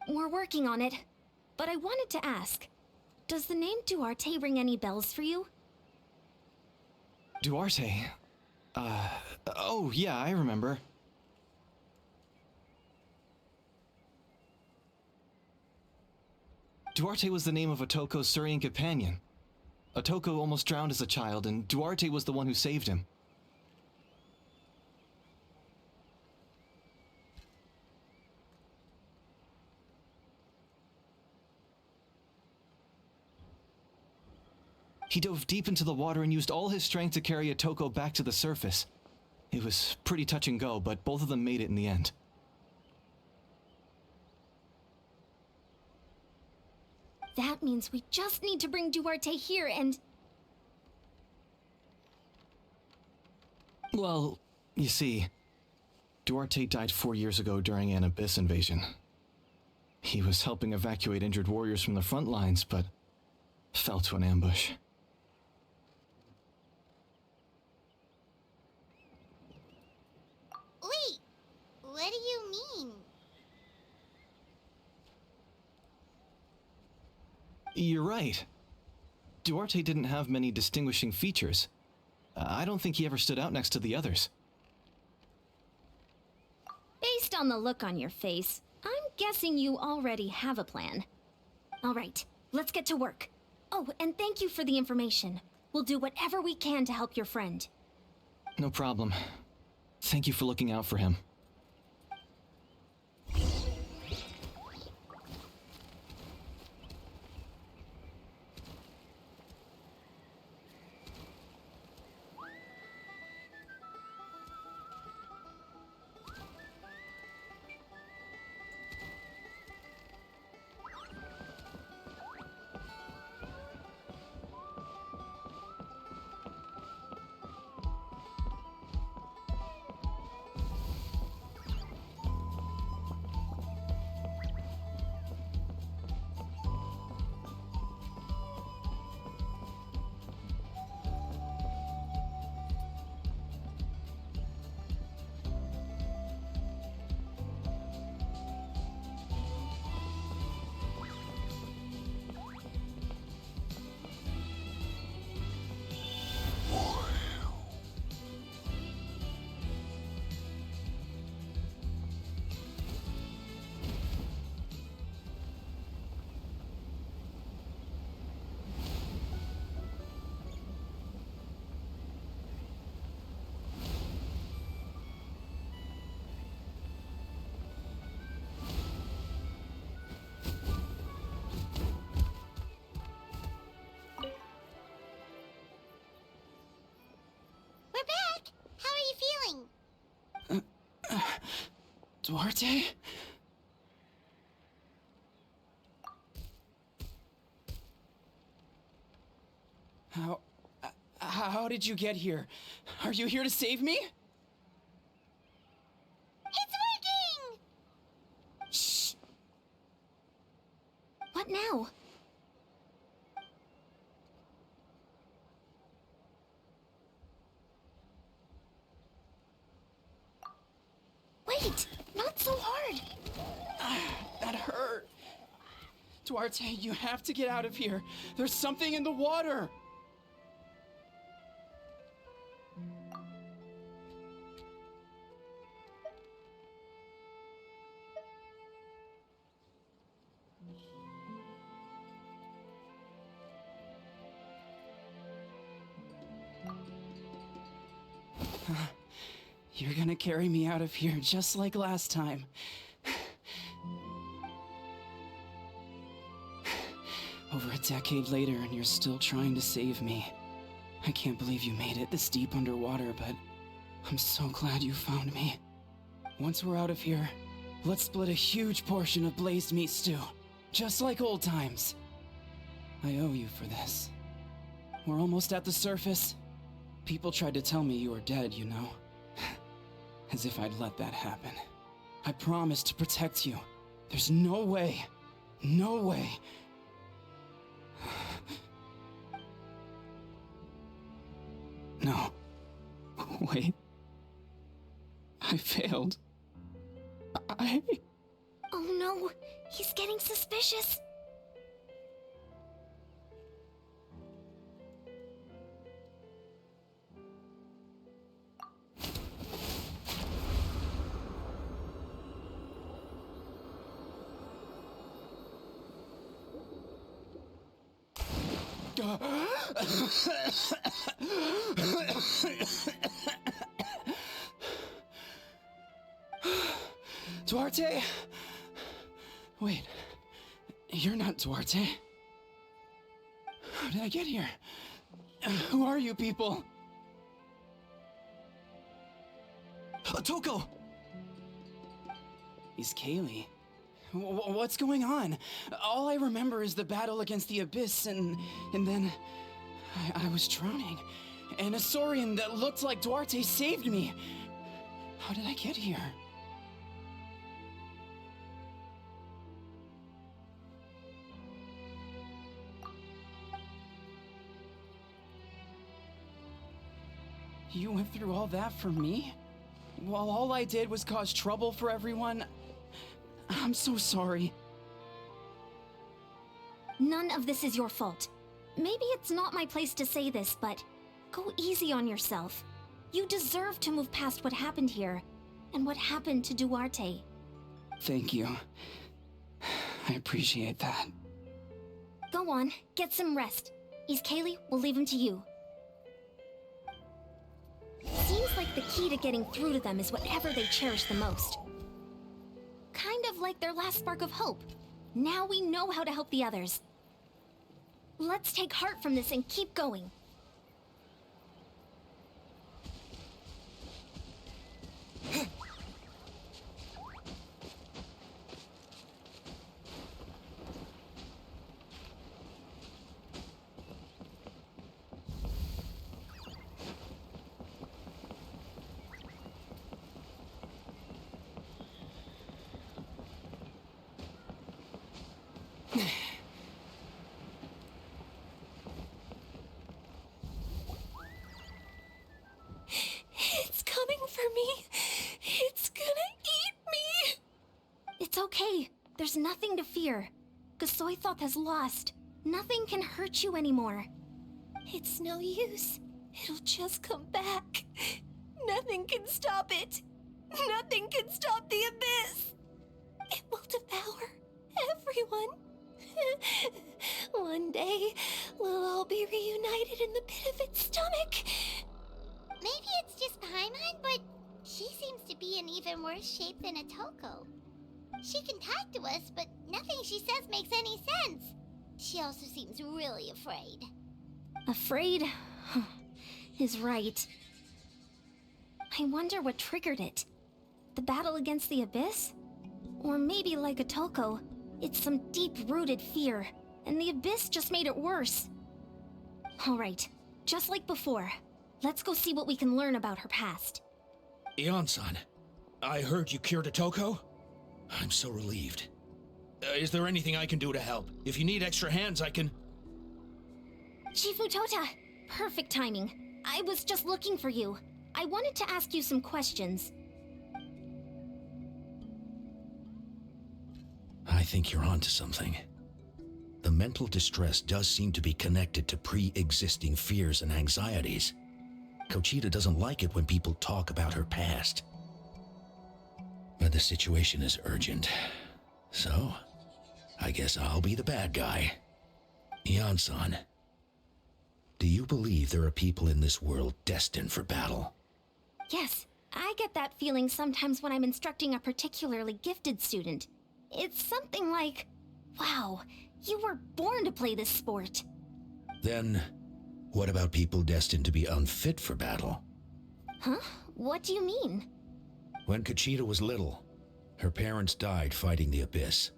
We're working on it. But I wanted to ask, does the name Duarte ring any bells for you? Duarte? Oh yeah, I remember. Duarte was the name of Otoko's Surian companion. Otoko almost drowned as a child, and Duarte was the one who saved him. He dove deep into the water and used all his strength to carry Otoko back to the surface. It was pretty touch and go, but both of them made it in the end. That means we just need to bring Duarte here and... Well, you see, Duarte died 4 years ago during an Abyss invasion. He was helping evacuate injured warriors from the front lines, but fell to an ambush. Wait, what do you mean? You're right. Duarte didn't have many distinguishing features. I don't think he ever stood out next to the others. Based on the look on your face, I'm guessing you already have a plan. All right, let's get to work. Oh, and thank you for the information. We'll do whatever we can to help your friend. No problem. Thank you for looking out for him. Duarte? How did you get here? Are you here to save me? It's working! Shh. What now? Wait, not so hard. That hurt. Duarte, you have to get out of here. There's something in the water. You're gonna carry me out of here just like last time. Over a decade later, and you're still trying to save me. I can't believe you made it this deep underwater, but I'm so glad you found me. Once we're out of here, let's split a huge portion of blazed meat stew, just like old times. I owe you for this. We're almost at the surface. People tried to tell me you were dead, you know. As if I'd let that happen. I promised to protect you. There's no way. No way. No. Wait. I failed. Oh no, he's getting suspicious. Duarte? Wait, you're not Duarte. How did I get here? Who are you people? Toko! Is Kaylee? What's going on? All I remember is the battle against the Abyss, and then I was drowning. And a Saurian that looked like Duarte saved me. How did I get here? You went through all that for me? While all I did was cause trouble for everyone? I'm so sorry. None of this is your fault. Maybe it's not my place to say this, but go easy on yourself. You deserve to move past what happened here, and what happened to Duarte. Thank you. I appreciate that. Go on, get some rest. He's Kaylee, we'll leave him to you. Seems like the key to getting through to them is whatever they cherish the most. Kind of like their last spark of hope. Now we know how to help the others. Let's take heart from this and keep going. It's coming for me. It's gonna eat me. It's okay. There's nothing to fear. Gasoithoth has lost. Nothing can hurt you anymore. It's no use. It'll just come back. Nothing can stop it. Nothing can stop the abyss. It will devour everyone. One day, we'll all be reunited in the pit of its stomach. Maybe it's just Paimon, but she seems to be in even worse shape than a Toko. She can talk to us, but nothing she says makes any sense. She also seems really afraid. Afraid is right. I wonder what triggered it. The battle against the Abyss? Or maybe like a Toko, it's some deep-rooted fear, and the Abyss just made it worse. Alright, just like before, let's go see what we can learn about her past. Ion-san, I heard you cured a Toko? I'm so relieved. Is there anything I can do to help? If you need extra hands, I can... Chief Mutota! Perfect timing. I was just looking for you. I wanted to ask you some questions. I think you're onto something. The mental distress does seem to be connected to pre-existing fears and anxieties. Kochita doesn't like it when people talk about her past. But the situation is urgent. So, I guess I'll be the bad guy. Ion-san, do you believe there are people in this world destined for battle? Yes, I get that feeling sometimes when I'm instructing a particularly gifted student. It's something like, wow, you were born to play this sport. Then, what about people destined to be unfit for battle? Huh? What do you mean? When Kochita was little, her parents died fighting the Abyss.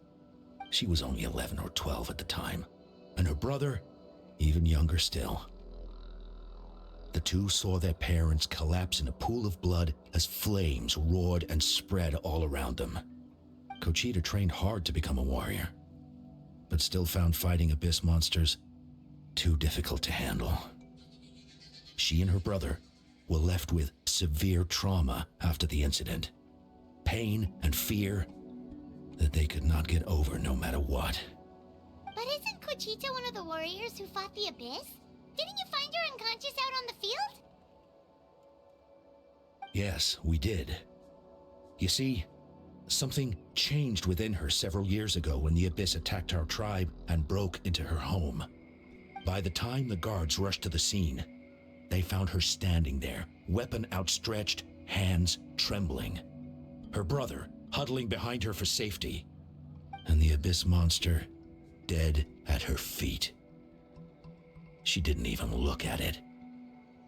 She was only 11 or 12 at the time, and her brother, even younger still. The two saw their parents collapse in a pool of blood as flames roared and spread all around them. Kochita trained hard to become a warrior, but still found fighting Abyss monsters too difficult to handle. She and her brother were left with severe trauma after the incident. Pain and fear that they could not get over no matter what. But isn't Kochita one of the warriors who fought the Abyss? Didn't you find her unconscious out on the field? Yes, we did. You see, something changed within her several years ago when the Abyss attacked our tribe and broke into her home. By the time the guards rushed to the scene, they found her standing there, weapon outstretched, hands trembling. Her brother huddling behind her for safety, and the Abyss monster dead at her feet. She didn't even look at it,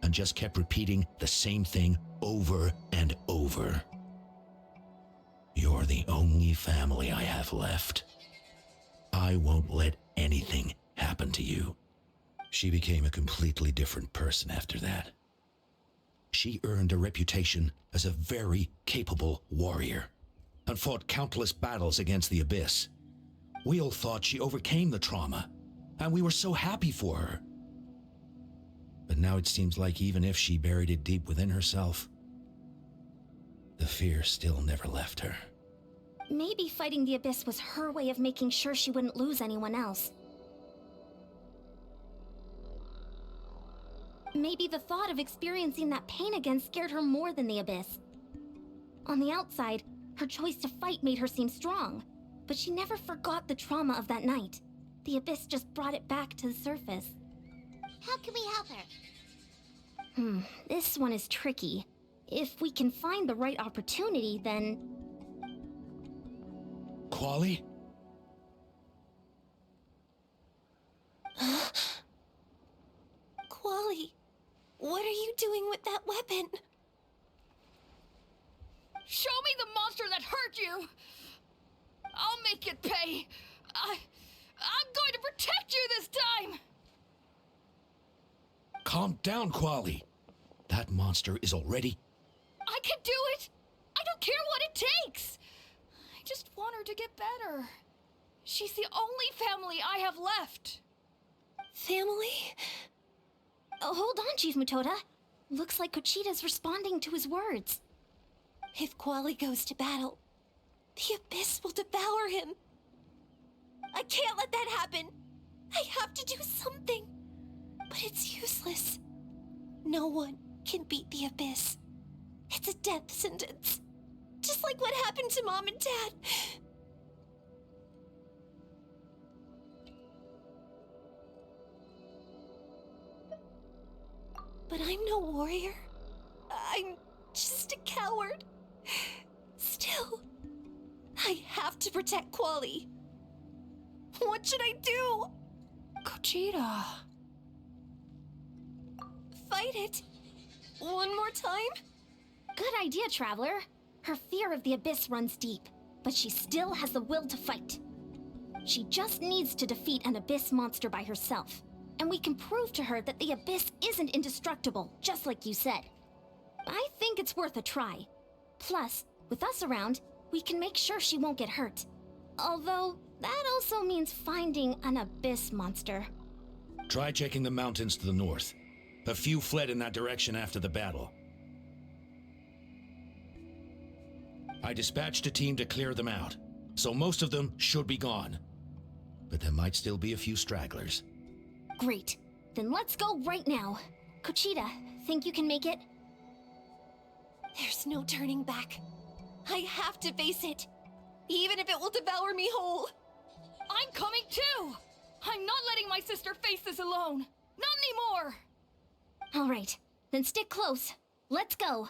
and just kept repeating the same thing over and over. You're the only family I have left. I won't let anything happen to you. She became a completely different person after that. She earned a reputation as a very capable warrior, and fought countless battles against the Abyss. We all thought she overcame the trauma, and we were so happy for her. But now it seems like even if she buried it deep within herself, the fear still never left her. Maybe fighting the Abyss was her way of making sure she wouldn't lose anyone else. Maybe the thought of experiencing that pain again scared her more than the Abyss. On the outside, her choice to fight made her seem strong, but she never forgot the trauma of that night. The Abyss just brought it back to the surface. How can we help her? This one is tricky. If we can find the right opportunity, then... Quali? Quali, what are you doing with that weapon? Show me the monster that hurt you! I'll make it pay! I'm going to protect you this time! Calm down, Quali. That monster is already... I can do it! I don't care what it takes! I just want her to get better. She's the only family I have left. Family? Oh, hold on, Chief Mutota. Looks like Kochita's responding to his words. If Quali goes to battle, the Abyss will devour him. I can't let that happen. I have to do something. But it's useless. No one can beat the Abyss. It's a death sentence. Just like what happened to Mom and Dad. But I'm no warrior. I'm just a coward. Still, I have to protect Quali. What should I do? Kochita. Fight it. One more time? Good idea, Traveler. Her fear of the abyss runs deep, but she still has the will to fight. She just needs to defeat an abyss monster by herself, and we can prove to her that the abyss isn't indestructible, just like you said. I think it's worth a try. Plus, with us around, we can make sure she won't get hurt. Although, that also means finding an abyss monster. Try checking the mountains to the north. A few fled in that direction after the battle. I dispatched a team to clear them out, so most of them should be gone. But there might still be a few stragglers. Great. Then let's go right now. Kochita, think you can make it? There's no turning back. I have to face it, even if it will devour me whole. I'm coming too! I'm not letting my sister face this alone! Not anymore! All right, then stick close. Let's go.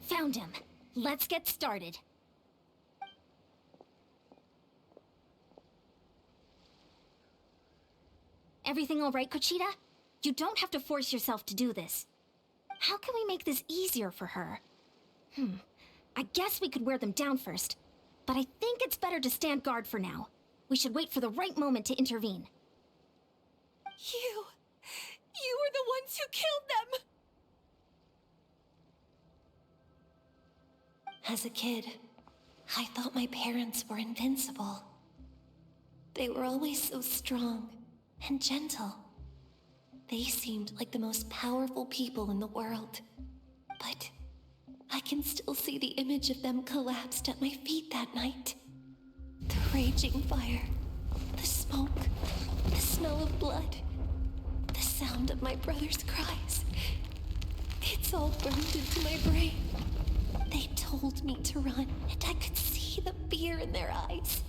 Found him. Let's get started. Everything all right, Kochita? You don't have to force yourself to do this. How can we make this easier for her? I guess we could wear them down first, but I think it's better to stand guard for now. We should wait for the right moment to intervene. You were the ones who killed them! As a kid, I thought my parents were invincible. They were always so strong and gentle. They seemed like the most powerful people in the world. But I can still see the image of them collapsed at my feet that night. The raging fire, the smoke, the smell of blood, the sound of my brother's cries. It's all burned into my brain. They told me to run, and I could see the fear in their eyes.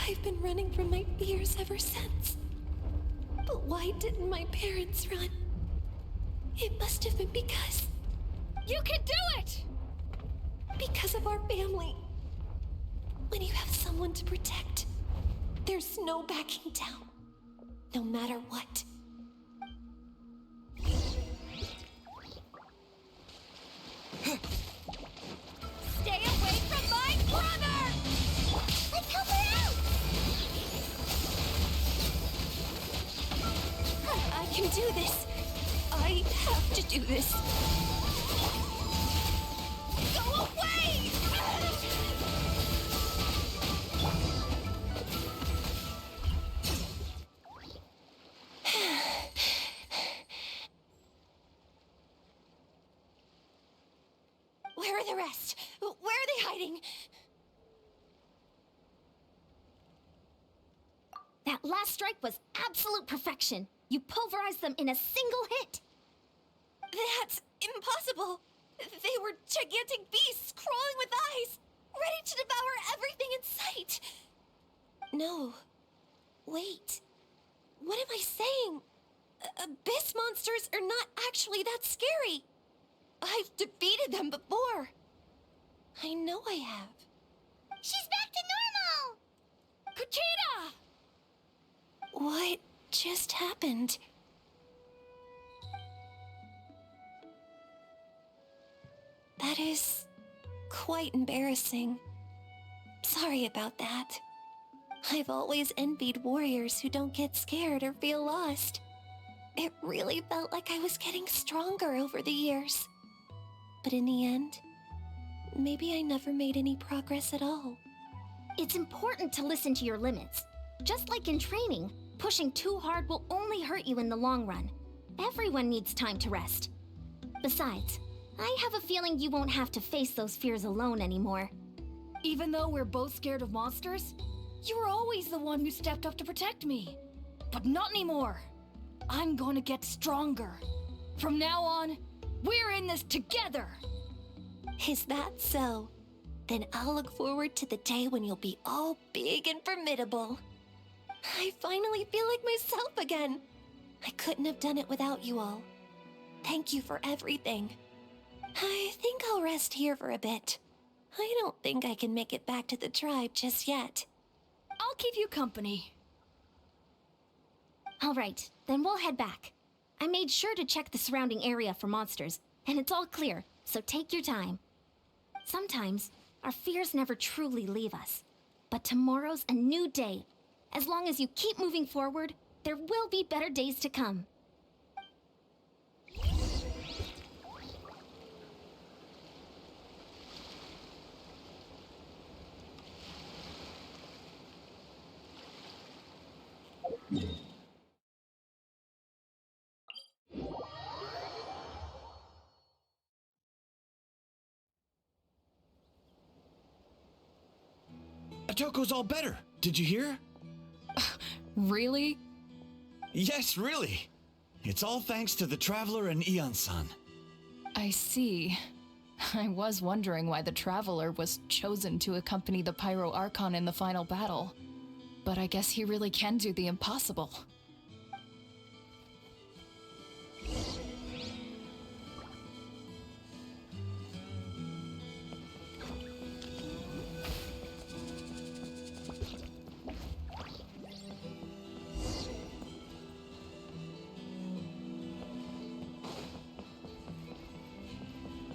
I've been running from my fears ever since. But why didn't my parents run? It must have been because... You can do it! Because of our family. When you have someone to protect, there's no backing down, no matter what. Stay away from my brother! Let's help her out! I can do this. I have to do this. Go away! Where are the rest? Where are they hiding? That last strike was absolute perfection. You pulverized them in a single hit. That's impossible. They were gigantic beasts crawling with eyes, ready to devour everything in sight. No. Wait. What am I saying? Abyss monsters are not actually that scary. I've defeated them before. I know I have. She's back to normal! Kochita! What just happened? That is quite embarrassing. sorry about that. I've always envied warriors who don't get scared or feel lost. It really felt like I was getting stronger over the years. But in the end, maybe I never made any progress at all. It's important to listen to your limits. Just like in training, pushing too hard will only hurt you in the long run. Everyone needs time to rest. Besides, I have a feeling you won't have to face those fears alone anymore. Even though we're both scared of monsters, you were always the one who stepped up to protect me. But not anymore. I'm gonna get stronger. From now on, we're in this together. Is that so? Then I'll look forward to the day when you'll be all big and formidable. I finally feel like myself again. I couldn't have done it without you all. Thank you for everything. I think I'll rest here for a bit. I don't think I can make it back to the tribe just yet. I'll keep you company. All right, then we'll head back. I made sure to check the surrounding area for monsters, and it's all clear, so take your time. Sometimes, our fears never truly leave us. But tomorrow's a new day. As long as you keep moving forward, there will be better days to come. Atoko's all better. Did you hear? Really? Yes, really. It's all thanks to the Traveler and Eon-san. I see. I was wondering why the Traveler was chosen to accompany the Pyro Archon in the final battle. But I guess he really can do the impossible.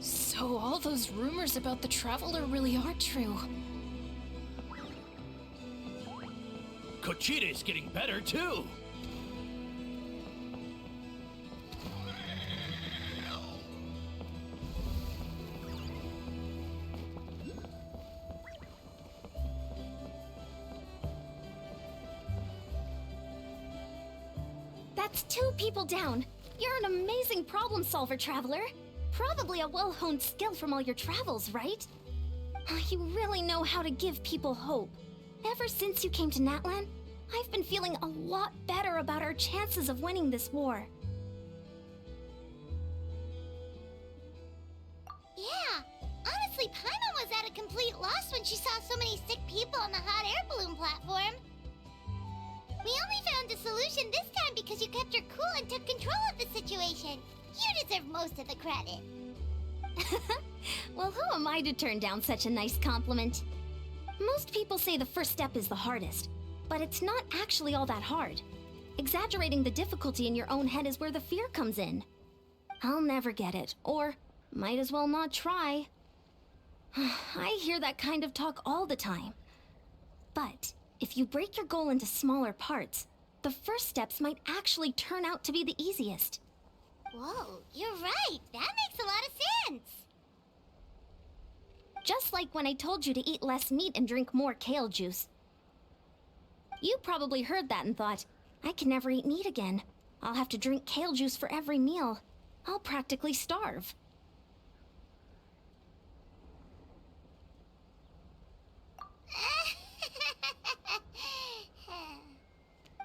So all those rumors about the Traveler really are true. Kochide's getting better, too! That's 2 people down. You're an amazing problem solver, Traveler. Probably a well-honed skill from all your travels, right? You really know how to give people hope. Ever since you came to Natlan, I've been feeling a lot better about our chances of winning this war. Yeah, honestly, Paimon was at a complete loss when she saw so many sick people on the hot air balloon platform. We only found a solution this time because you kept her cool and took control of the situation. You deserve most of the credit. Well, who am I to turn down such a nice compliment? Most people say the first step is the hardest, but it's not actually all that hard. Exaggerating the difficulty in your own head is where the fear comes in. I'll never get it, or might as well not try. I hear that kind of talk all the time. But if you break your goal into smaller parts, the first steps might actually turn out to be the easiest. Whoa, you're right. That makes a lot of sense. Just like when I told you to eat less meat and drink more kale juice. You probably heard that and thought, I can never eat meat again. I'll have to drink kale juice for every meal. I'll practically starve.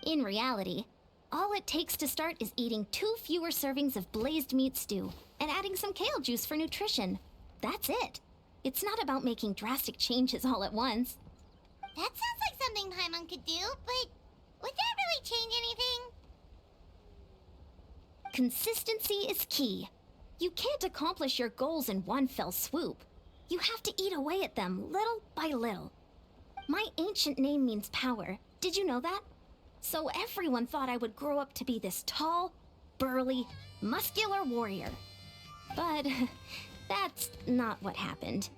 In reality, all it takes to start is eating 2 fewer servings of blazed meat stew and adding some kale juice for nutrition. That's it. It's not about making drastic changes all at once. That sounds like something Paimon could do, but would that really change anything? Consistency is key. You can't accomplish your goals in one fell swoop. You have to eat away at them little by little. My ancient name means power. Did you know that? So everyone thought I would grow up to be this tall, burly, muscular warrior. But that's not what happened.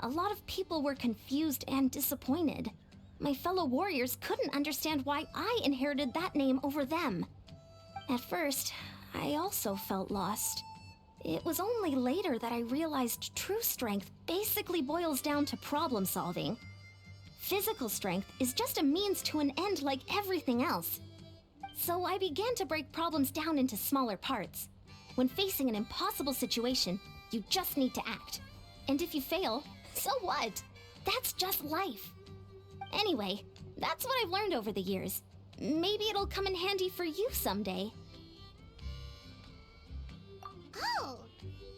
A lot of people were confused and disappointed. My fellow warriors couldn't understand why I inherited that name over them. At first, I also felt lost. It was only later that I realized true strength basically boils down to problem solving. Physical strength is just a means to an end like everything else. So I began to break problems down into smaller parts. When facing an impossible situation, you just need to act. And if you fail, so what? That's just life. Anyway, that's what I've learned over the years. Maybe it'll come in handy for you someday. Oh,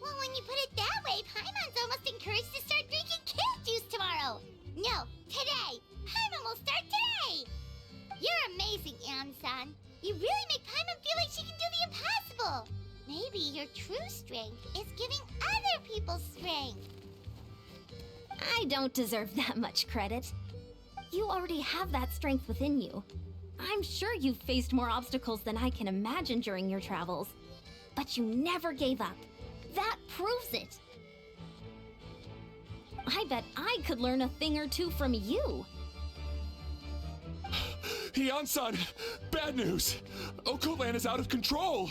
well, when you put it that way, Paimon's almost encouraged to start drinking kale juice tomorrow. No, today. Paimon will start today. You're amazing, Ansan. You really make Paimon feel like she can do the impossible. Maybe your true strength is giving other people strength. I don't deserve that much credit. You already have that strength within you. I'm sure you've faced more obstacles than I can imagine during your travels. But you never gave up. That proves it. I bet I could learn a thing or two from you. Hyun-san, bad news. Okoland is out of control.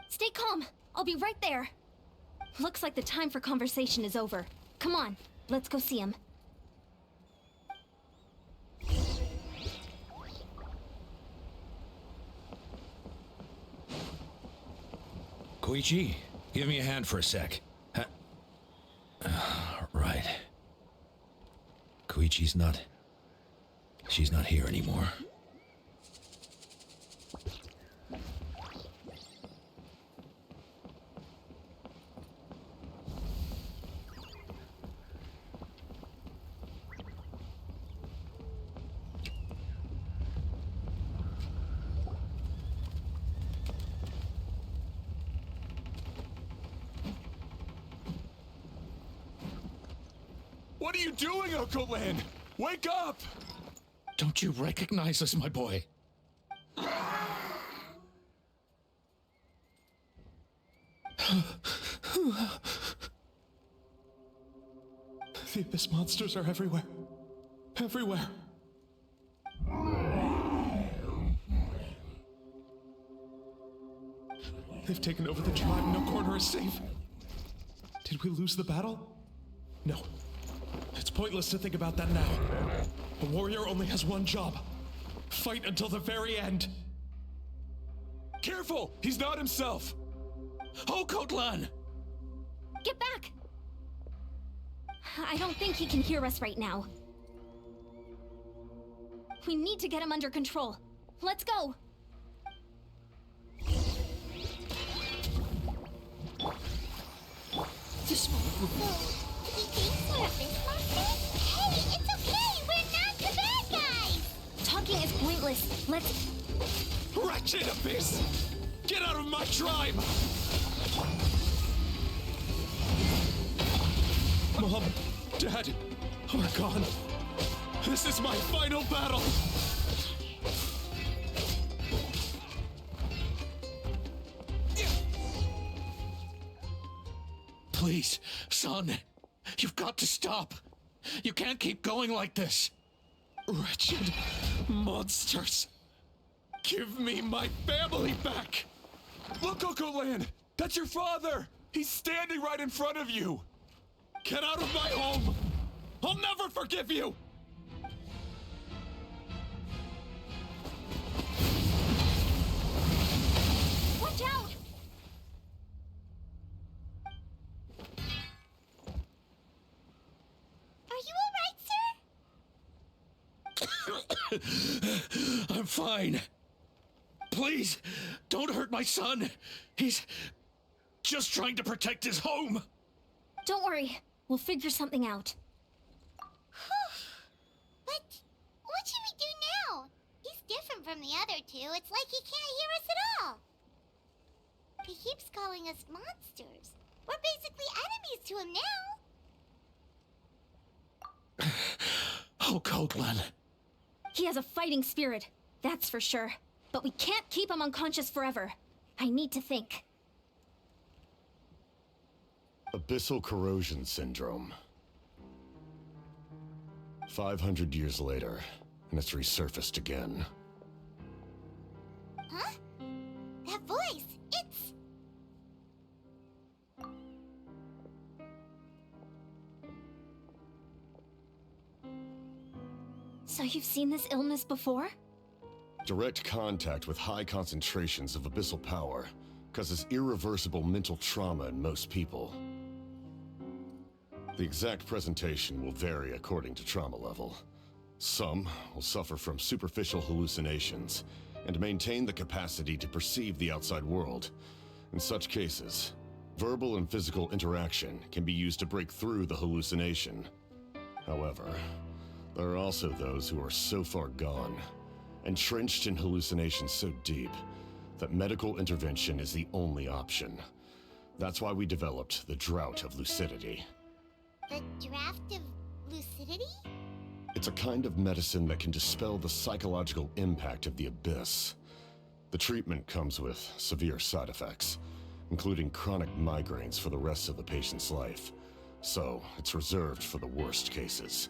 Stay calm. I'll be right there. Looks like the time for conversation is over. Come on, let's go see him. Koichi, give me a hand for a sec. Right. Koichi's not... She's not here anymore. What are you doing, Okoland? Wake up! Don't you recognize us, my boy? The Abyss monsters are everywhere. Everywhere. They've taken over the tribe. No corner is safe. Did we lose the battle? No. It's pointless to think about that now. A warrior only has one job. Fight until the very end. Careful! He's not himself! Oh, Kotlan! Get back! I don't think he can hear us right now. We need to get him under control. Let's go! This he thinks we're Abyss monsters? Hey, it's okay! We're not the bad guys! Talking is pointless. Let's... Wretched Abyss! Get out of my tribe! Mom, Dad, are gone. This is my final battle! Please, son, you've got to stop. You can't keep going like this. Wretched monsters! Give me my family back! Look, Okoland! That's your father! He's standing right in front of you! Get out of my home! I'll never forgive you! Watch out! Are you alright, sir? I'm fine. Please, don't hurt my son. He's just trying to protect his home. Don't worry. We'll figure something out. But what should we do now? He's different from the other two. It's like he can't hear us at all. He keeps calling us monsters. We're basically enemies to him now. Oh, Kotlan. He has a fighting spirit, that's for sure. But we can't keep him unconscious forever. I need to think. Abyssal corrosion syndrome. 500 years later, and it's resurfaced again. Huh? That voice, it's... So you've seen this illness before? Direct contact with high concentrations of abyssal power causes irreversible mental trauma in most people. The exact presentation will vary according to trauma level. Some will suffer from superficial hallucinations and maintain the capacity to perceive the outside world. In such cases, verbal and physical interaction can be used to break through the hallucination. However, there are also those who are so far gone, entrenched in hallucinations so deep, that medical intervention is the only option. That's why we developed the Drought of Lucidity. The Draft of Lucidity? It's a kind of medicine that can dispel the psychological impact of the abyss. The treatment comes with severe side effects, including chronic migraines for the rest of the patient's life. So, it's reserved for the worst cases.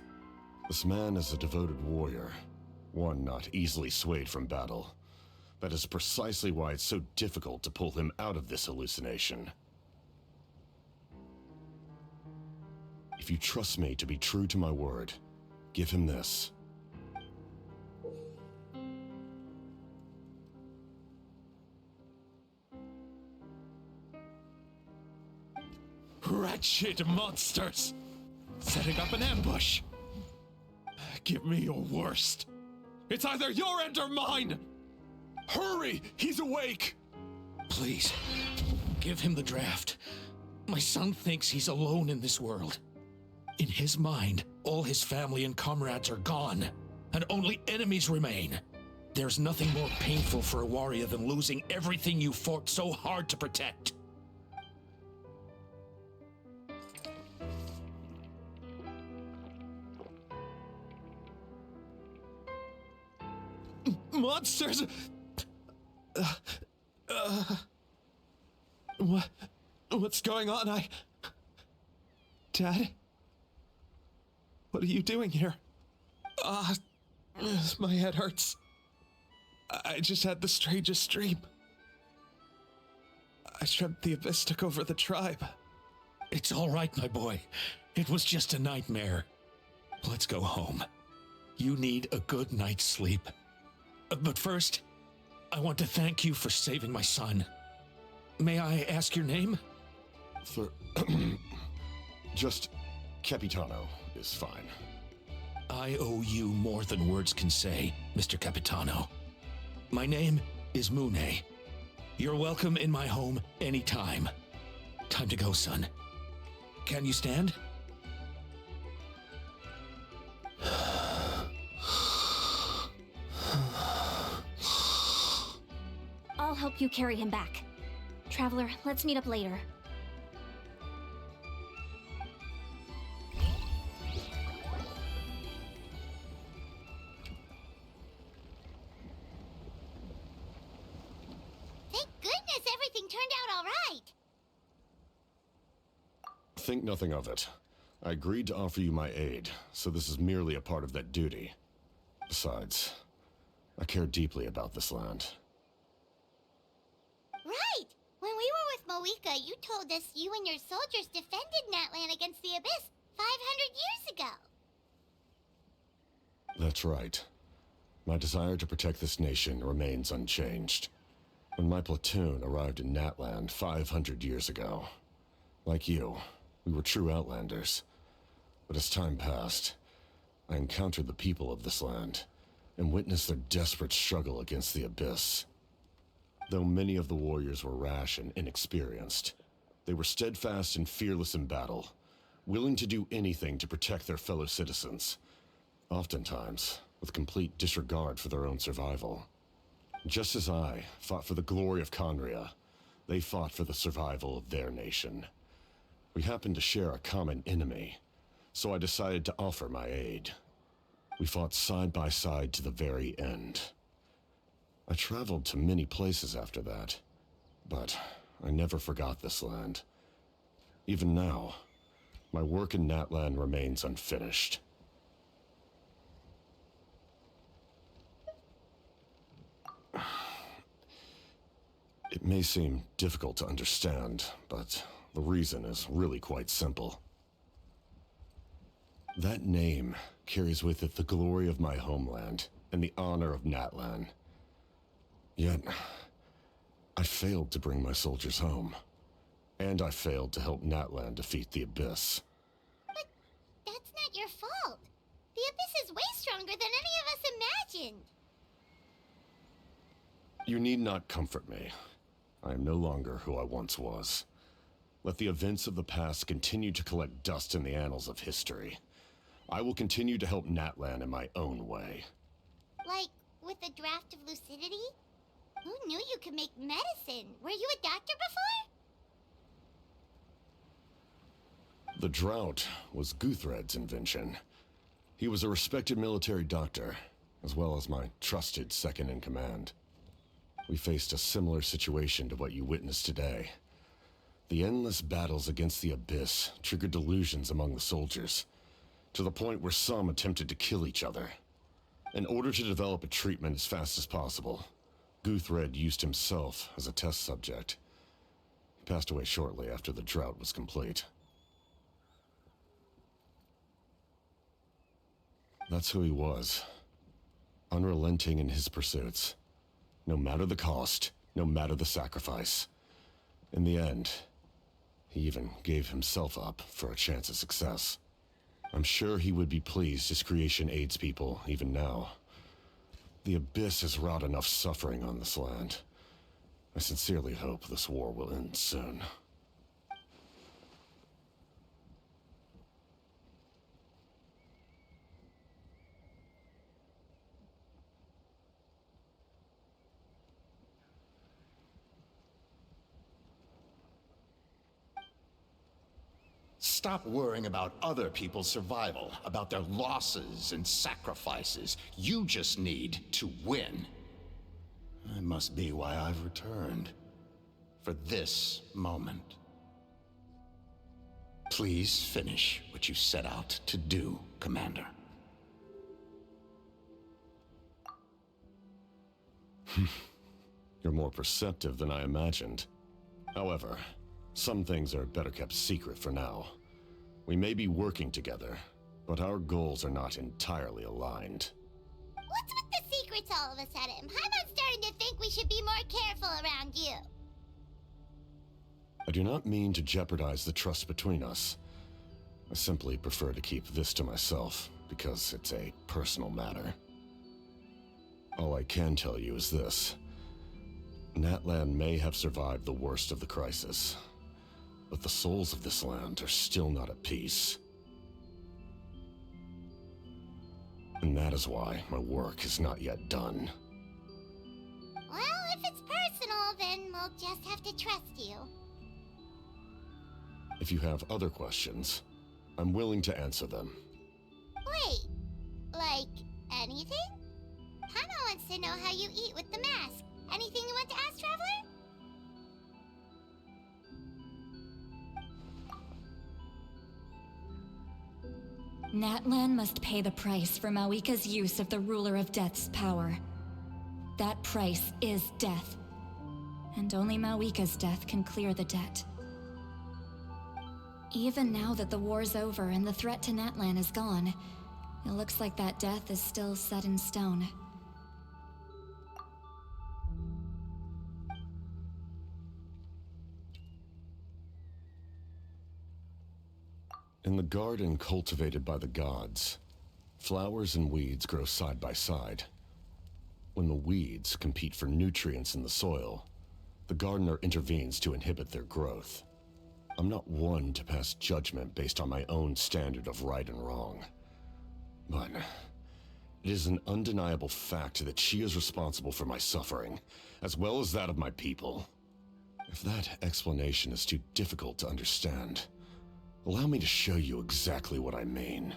This man is a devoted warrior, one not easily swayed from battle. That is precisely why it's so difficult to pull him out of this hallucination. If you trust me to be true to my word, give him this. Wretched monsters! Setting up an ambush! Give me your worst. It's either your end or mine! Hurry! He's awake! Please, give him the draft. My son thinks he's alone in this world. In his mind, all his family and comrades are gone, and only enemies remain. There's nothing more painful for a warrior than losing everything you fought so hard to protect. Monsters! What's going on? Dad? What are you doing here? My head hurts. I just had the strangest dream. I dreamt the Abyss took over the tribe. It's all right, my boy. It was just a nightmare. Let's go home. You need a good night's sleep. But first, I want to thank you for saving my son. May I ask your name? Just Capitano is fine. I owe you more than words can say, Mr. Capitano. My name is Mune. You're welcome in my home anytime. Time to go, son. Can you stand? I'll help you carry him back. Traveler, let's meet up later. Thank goodness everything turned out all right. Think nothing of it. I agreed to offer you my aid, so this is merely a part of that duty. Besides, I care deeply about this land. Right! When we were with Moika, you told us you and your soldiers defended Natlan against the Abyss 500 years ago. That's right. My desire to protect this nation remains unchanged. When my platoon arrived in Natlan 500 years ago, like you, we were true outlanders. But as time passed, I encountered the people of this land and witnessed their desperate struggle against the Abyss. Though many of the warriors were rash and inexperienced, they were steadfast and fearless in battle, willing to do anything to protect their fellow citizens, oftentimes with complete disregard for their own survival. Just as I fought for the glory of Conria, they fought for the survival of their nation. We happened to share a common enemy, so I decided to offer my aid. We fought side by side to the very end. I traveled to many places after that, but I never forgot this land. Even now, my work in Natlan remains unfinished. It may seem difficult to understand, but the reason is really quite simple. That name carries with it the glory of my homeland and the honor of Natlan. Yet, I failed to bring my soldiers home. And I failed to help Natlan defeat the Abyss. But that's not your fault. The Abyss is way stronger than any of us imagined. You need not comfort me. I am no longer who I once was. Let the events of the past continue to collect dust in the annals of history. I will continue to help Natlan in my own way. Like, with the draft of lucidity? Who knew you could make medicine? Were you a doctor before? The drought was Guthred's invention. He was a respected military doctor, as well as my trusted second-in-command. We faced a similar situation to what you witnessed today. The endless battles against the Abyss triggered delusions among the soldiers, to the point where some attempted to kill each other. In order to develop a treatment as fast as possible, Guthred used himself as a test subject. He passed away shortly after the drought was complete. That's who he was. Unrelenting in his pursuits. No matter the cost, no matter the sacrifice. In the end, he even gave himself up for a chance at success. I'm sure he would be pleased his creation aids people, even now. The Abyss has wrought enough suffering on this land. I sincerely hope this war will end soon. Stop worrying about other people's survival, about their losses and sacrifices. You just need to win. That must be why I've returned. For this moment. Please finish what you set out to do, Commander. You're more perceptive than I imagined. However, some things are better kept secret for now. We may be working together, but our goals are not entirely aligned. What's with the secrets all of a sudden? I'm starting to think we should be more careful around you. I do not mean to jeopardize the trust between us. I simply prefer to keep this to myself, because it's a personal matter. All I can tell you is this. Natlan may have survived the worst of the crisis, but the souls of this land are still not at peace. And that is why my work is not yet done. Well, if it's personal, then we'll just have to trust you. If you have other questions, I'm willing to answer them. Wait, like anything? Hana wants to know how you eat with the mask. Anything you want to ask, Traveler? Natlan must pay the price for Mawika's use of the Ruler of Death's power. That price is death. And only Mawika's death can clear the debt. Even now that the war's over and the threat to Natlan is gone, it looks like that death is still set in stone. In the garden cultivated by the gods, flowers and weeds grow side by side. When the weeds compete for nutrients in the soil, the gardener intervenes to inhibit their growth. I'm not one to pass judgment based on my own standard of right and wrong. But it is an undeniable fact that she is responsible for my suffering, as well as that of my people. If that explanation is too difficult to understand, allow me to show you exactly what I mean.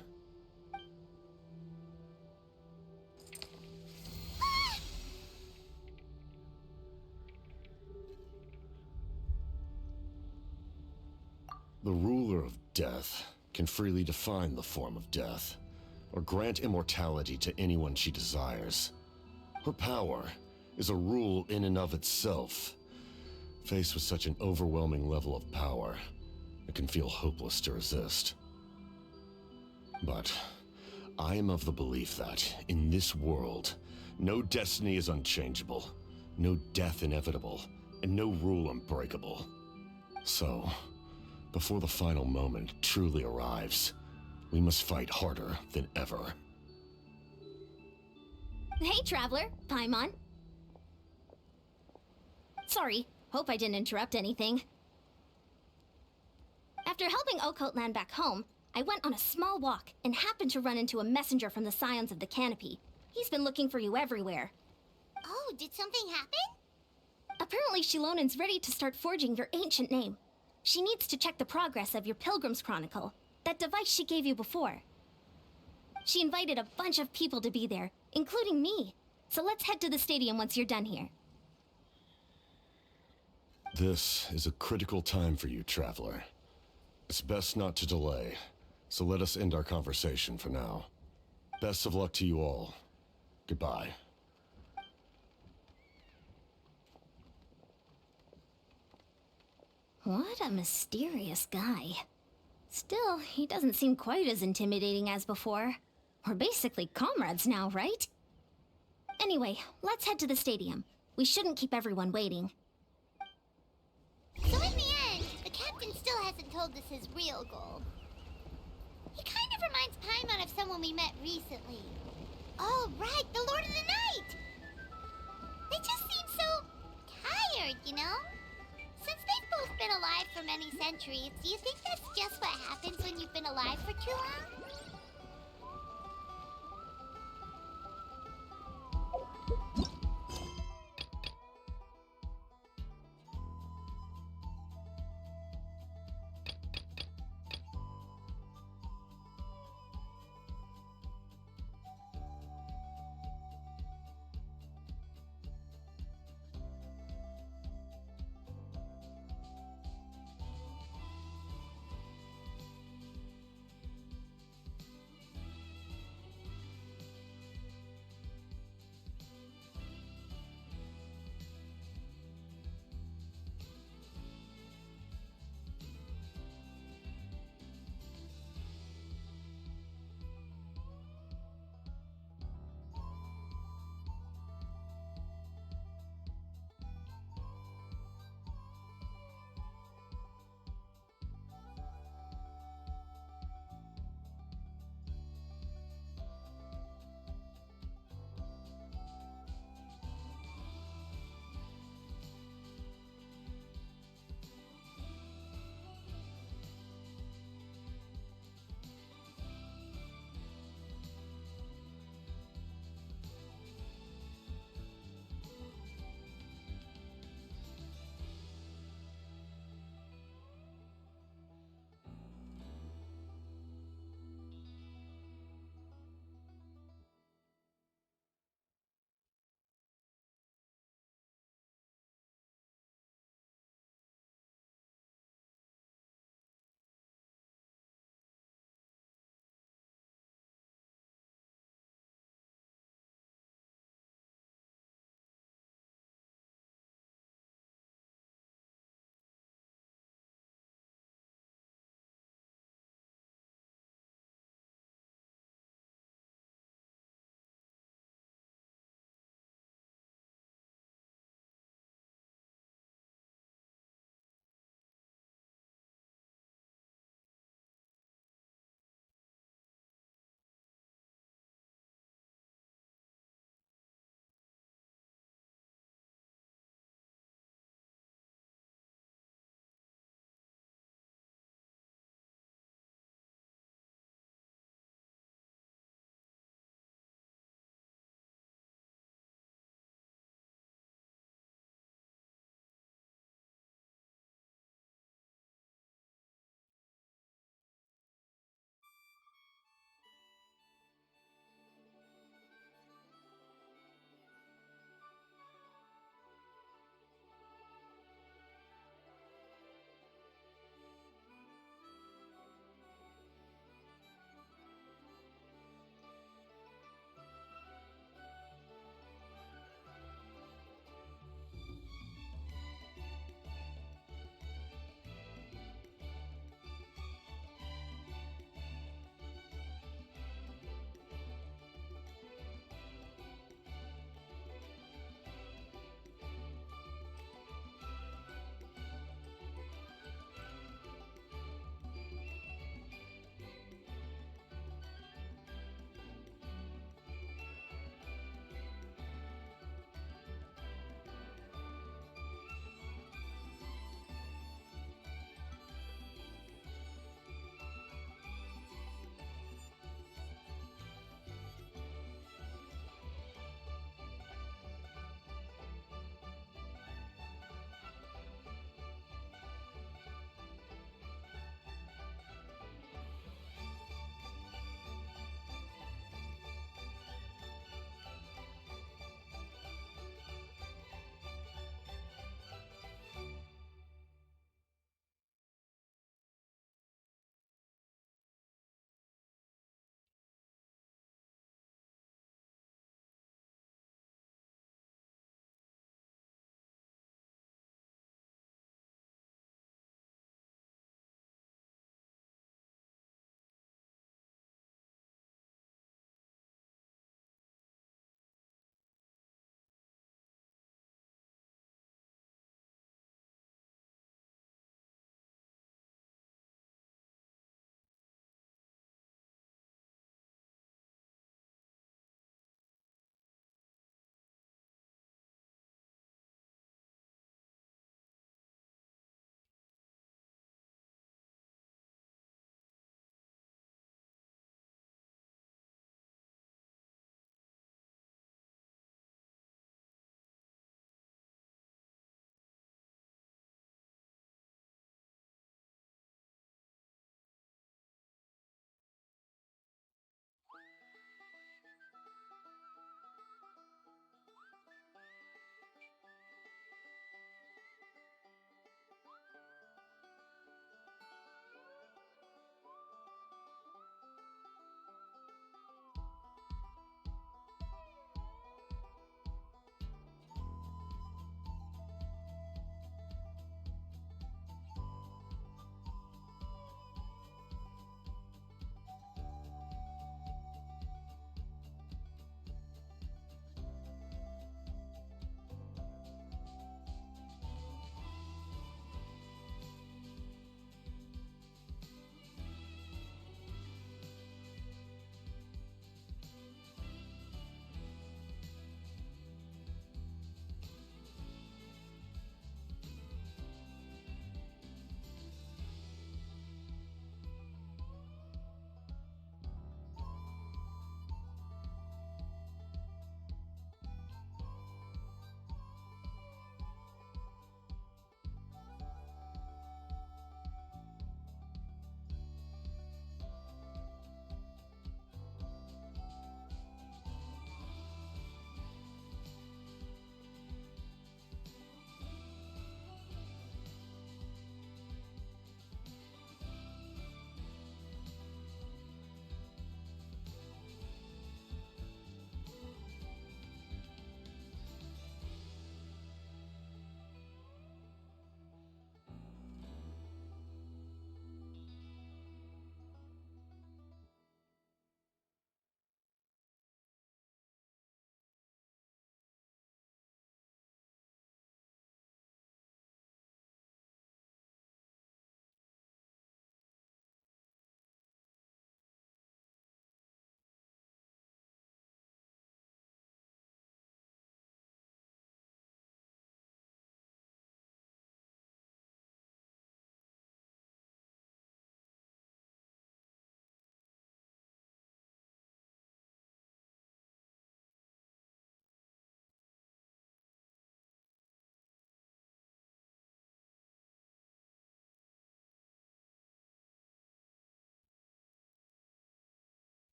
The ruler of death can freely define the form of death, or grant immortality to anyone she desires. Her power is a rule in and of itself. Faced with such an overwhelming level of power, it can feel hopeless to resist. But I am of the belief that, in this world, no destiny is unchangeable, no death inevitable, and no rule unbreakable. So, before the final moment truly arrives, we must fight harder than ever. Hey, Traveler. Paimon. Sorry, hope I didn't interrupt anything. After helping Okot land back home, I went on a small walk and happened to run into a messenger from the Scions of the Canopy. He's been looking for you everywhere. Oh, did something happen? Apparently Shilonen's ready to start forging your ancient name. She needs to check the progress of your Pilgrim's Chronicle, that device she gave you before. She invited a bunch of people to be there, including me. So let's head to the stadium once you're done here. This is a critical time for you, Traveler. It's best not to delay, so let us end our conversation for now. Best of luck to you all. Goodbye. What a mysterious guy. Still, he doesn't seem quite as intimidating as before. We're basically comrades now, right? Anyway, let's head to the stadium. We shouldn't keep everyone waiting. So in the end, the captain still hasn't told us his real goal. He kind of reminds Paimon of someone we met recently. Oh, right, the Lord of the Night! They just seem so tired, you know? Since they've both been alive for many centuries, do you think that's just what happens when you've been alive for too long?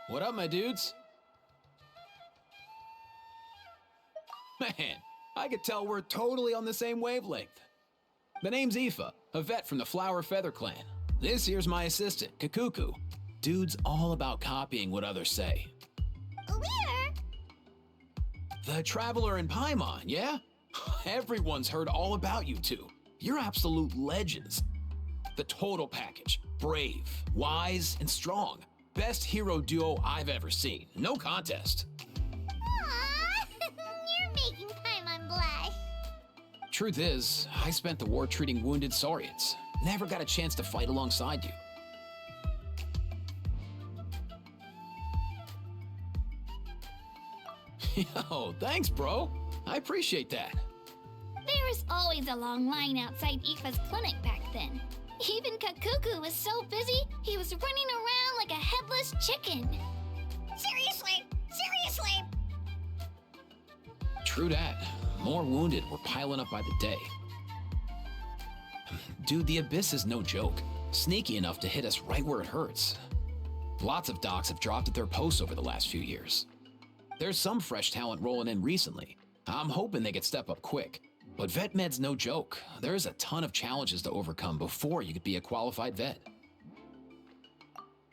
What up, my dudes? Man, I could tell we're totally on the same wavelength. The name's Aoife, a vet from the Flower Feather clan. This here's my assistant, Kakuku. Dude's all about copying what others say. Where? The Traveler in Paimon, yeah? Everyone's heard all about you two. You're absolute legends. The total package. Brave, wise, and strong. Best hero duo I've ever seen. No contest. Aww, you're making Paimon blush. Truth is, I spent the war treating wounded Saurians. Never got a chance to fight alongside you. Yo, thanks, bro. I appreciate that. There was always a long line outside Aoife's clinic back then. Even Kakuku was so busy, he was running around like a headless chicken. Seriously? Seriously? True that. More wounded were piling up by the day. Dude, the Abyss is no joke. Sneaky enough to hit us right where it hurts. Lots of docs have dropped at their posts over the last few years. There's some fresh talent rolling in recently. I'm hoping they could step up quick. But vet med's no joke. There's a ton of challenges to overcome before you could be a qualified vet.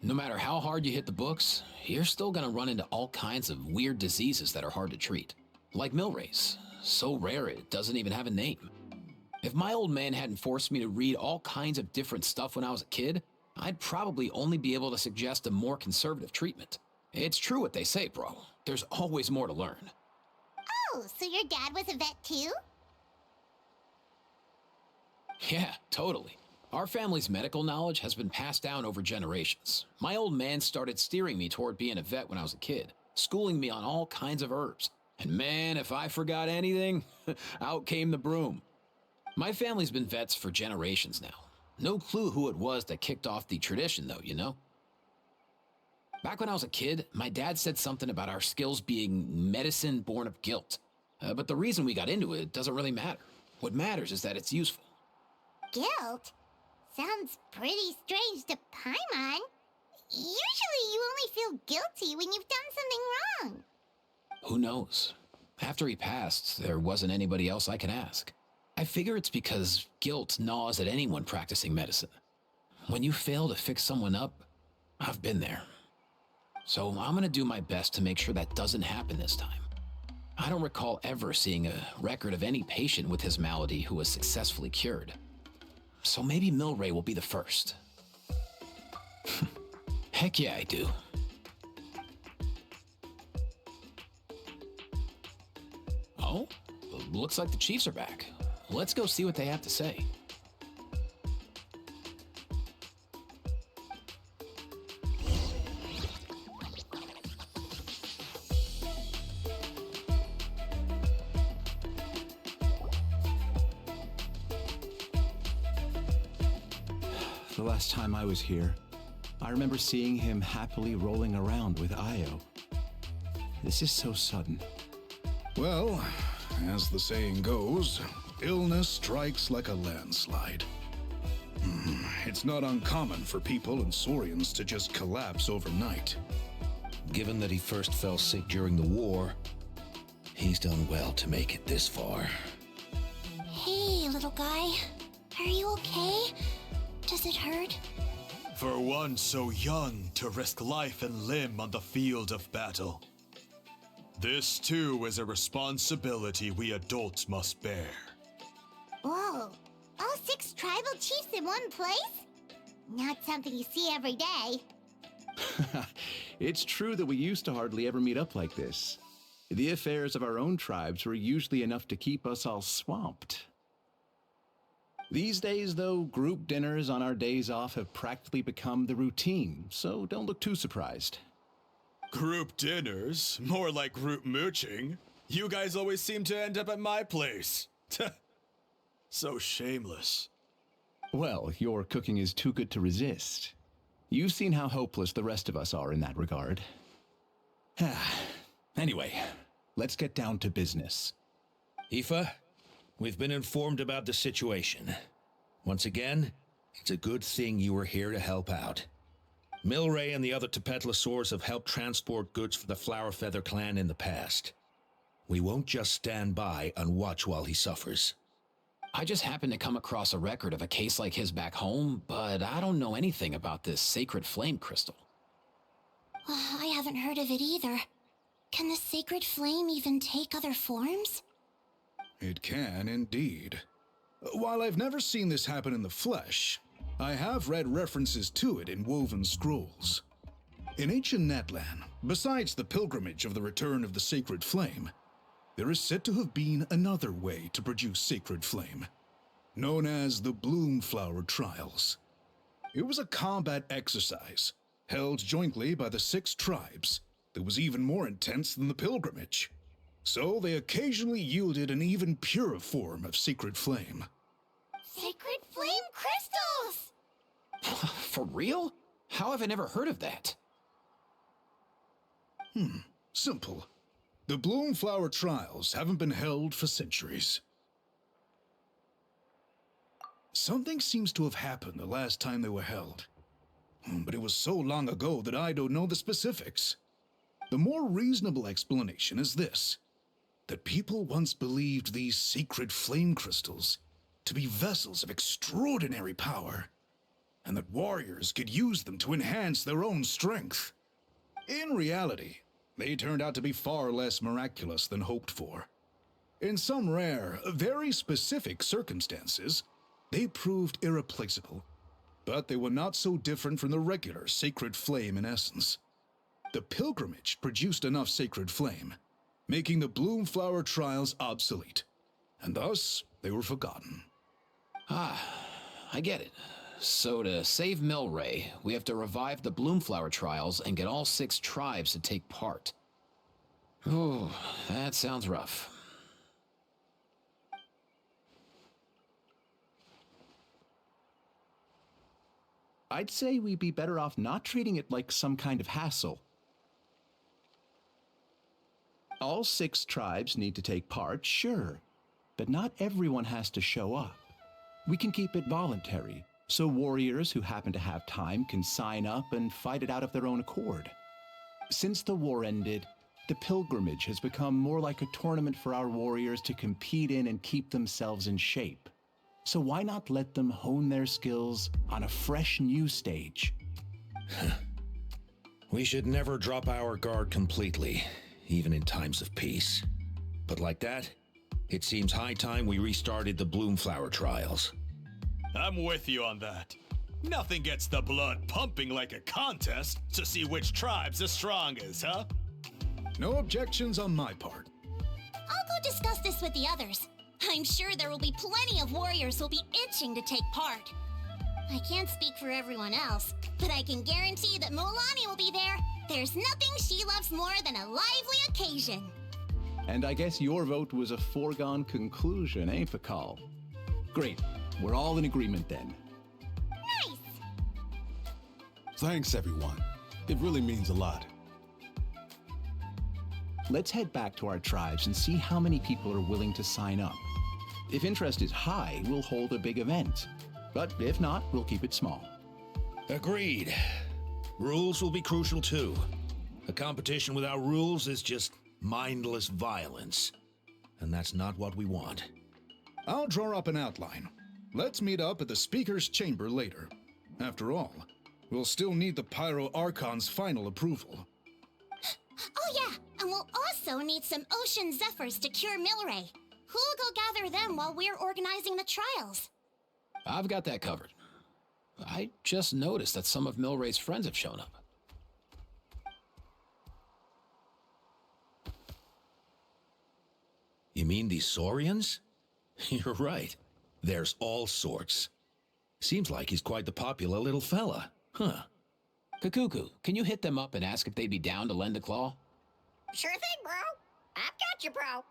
No matter how hard you hit the books, you're still gonna run into all kinds of weird diseases that are hard to treat. Like Millrace, so rare it doesn't even have a name. If my old man hadn't forced me to read all kinds of different stuff when I was a kid, I'd probably only be able to suggest a more conservative treatment. It's true what they say, bro. There's always more to learn. Oh, so your dad was a vet too? Yeah, totally. Our family's medical knowledge has been passed down over generations. My old man started steering me toward being a vet when I was a kid, schooling me on all kinds of herbs. And man, if I forgot anything, out came the broom. My family's been vets for generations now. No clue who it was that kicked off the tradition, though, you know? Back when I was a kid, my dad said something about our skills being medicine born of guilt. But the reason we got into it doesn't really matter. What matters is that it's useful. Guilt? Sounds pretty strange to Paimon. Usually you only feel guilty when you've done something wrong. Who knows? After he passed, there wasn't anybody else I could ask. I figure it's because guilt gnaws at anyone practicing medicine. When you fail to fix someone up, I've been there. So I'm gonna do my best to make sure that doesn't happen this time. I don't recall ever seeing a record of any patient with his malady who was successfully cured. So maybe Millray will be the first. Heck yeah, I do. Oh, looks like the Chiefs are back. Let's go see what they have to say. The last time I was here, I remember seeing him happily rolling around with Io. This is so sudden. Well, as the saying goes, illness strikes like a landslide. It's not uncommon for people and Saurians to just collapse overnight. Given that he first fell sick during the war, he's done well to make it this far. Hey, little guy. Are you okay? Does it hurt? For one so young to risk life and limb on the field of battle. This too is a responsibility we adults must bear. Whoa, all 6 tribal chiefs in one place? Not something you see every day. It's true that we used to hardly ever meet up like this. The affairs of our own tribes were usually enough to keep us all swamped. These days, though, group dinners on our days off have practically become the routine, so don't look too surprised. Group dinners? More like group mooching. You guys always seem to end up at my place. So shameless. Well, your cooking is too good to resist. You've seen how hopeless the rest of us are in that regard. Anyway, let's get down to business. Aoife, we've been informed about the situation. Once again, it's a good thing you were here to help out. Milray and the other Tepetlosaurs have helped transport goods for the Flower Feather clan in the past. We won't just stand by and watch while he suffers. I just happened to come across a record of a case like his back home, but I don't know anything about this sacred flame crystal. I haven't heard of it either. Can the sacred flame even take other forms? It can indeed. While I've never seen this happen in the flesh, I have read references to it in woven scrolls. In ancient Natlan, besides the pilgrimage of the return of the sacred flame, there is said to have been another way to produce sacred flame, known as the Bloomflower Trials. It was a combat exercise, held jointly by the 6 tribes, that was even more intense than the pilgrimage. So they occasionally yielded an even purer form of sacred flame. Sacred flame crystals! For real? How have I never heard of that? Simple. The Bloomflower Trials haven't been held for centuries. Something seems to have happened the last time they were held. But it was so long ago that I don't know the specifics. The more reasonable explanation is this: that people once believed these sacred flame crystals to be vessels of extraordinary power, and that warriors could use them to enhance their own strength. In reality, they turned out to be far less miraculous than hoped for. In some rare, very specific circumstances, they proved irreplaceable, but they were not so different from the regular sacred flame in essence. The pilgrimage produced enough sacred flame, making the Bloomflower Trials obsolete, and thus they were forgotten. Ah, I get it. So to save Milray, we have to revive the Bloomflower Trials and get all 6 tribes to take part. Ooh, that sounds rough. I'd say we'd be better off not treating it like some kind of hassle. All 6 tribes need to take part, sure, but not everyone has to show up. We can keep it voluntary, so warriors who happen to have time can sign up and fight it out of their own accord. Since the war ended, the pilgrimage has become more like a tournament for our warriors to compete in and keep themselves in shape. So why not let them hone their skills on a fresh new stage? We should never drop our guard completely, even in times of peace. But like that, it seems high time we restarted the Bloomflower Trials. I'm with you on that. Nothing gets the blood pumping like a contest to see which tribe's the strongest, huh? No objections on my part. I'll go discuss this with the others. I'm sure there will be plenty of warriors who'll be itching to take part. I can't speak for everyone else, but I can guarantee that Mulani will be there. There's nothing she loves more than a lively occasion. And I guess your vote was a foregone conclusion, eh, Pakal? Great. We're all in agreement then. Nice! Thanks, everyone. It really means a lot. Let's head back to our tribes and see how many people are willing to sign up. If interest is high, we'll hold a big event. But if not, we'll keep it small. Agreed. Rules will be crucial too. A competition without rules is just mindless violence. And that's not what we want. I'll draw up an outline. Let's meet up at the Speaker's Chamber later. After all, we'll still need the Pyro Archon's final approval. Oh yeah, and we'll also need some Ocean Zephyrs to cure Milray. Who'll go gather them while we're organizing the trials? I've got that covered. I just noticed that some of Milray's friends have shown up. You mean these Saurians? You're right. There's all sorts. Seems like he's quite the popular little fella, huh? Kakuku, can you hit them up and ask if they'd be down to lend a claw? Sure thing, bro. I've got you, bro.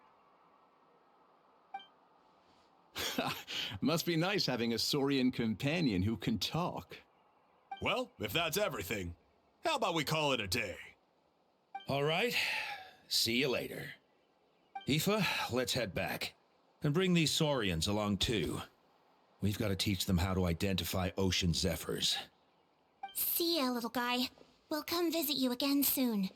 Must be nice having a Saurian companion who can talk. Well, if that's everything, how about we call it a day? All right. See you later. Aoife, let's head back. And bring these Saurians along too. We've got to teach them how to identify ocean zephyrs. See ya, little guy. We'll come visit you again soon.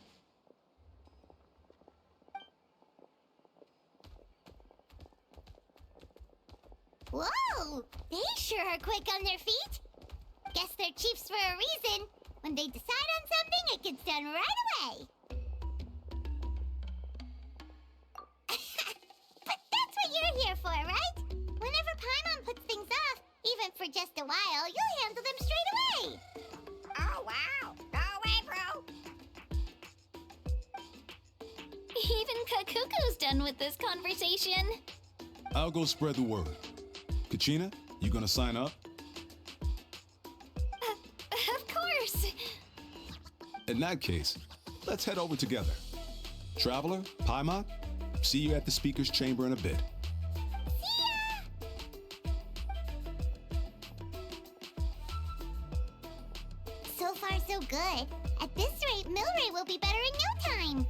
Whoa! They sure are quick on their feet. Guess they're chiefs for a reason. When they decide on something, it gets done right away. But that's what you're here for, right? Whenever Paimon puts things off, even for just a while, you'll handle them straight away. Oh, wow. Go away, bro. Even Kakuku's done with this conversation. I'll go spread the word. Kachina, you gonna sign up? Of course. In that case, let's head over together. Traveler, Paimon, see you at the speaker's chamber in a bit. So far, so good. At this rate, Milray will be better in no time.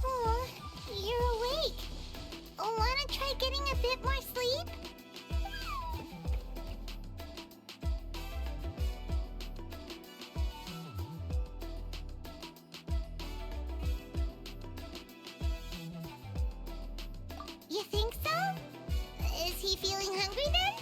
Oh, you're awake. Wanna try getting a bit more sleep? You think so? Is he feeling hungry then?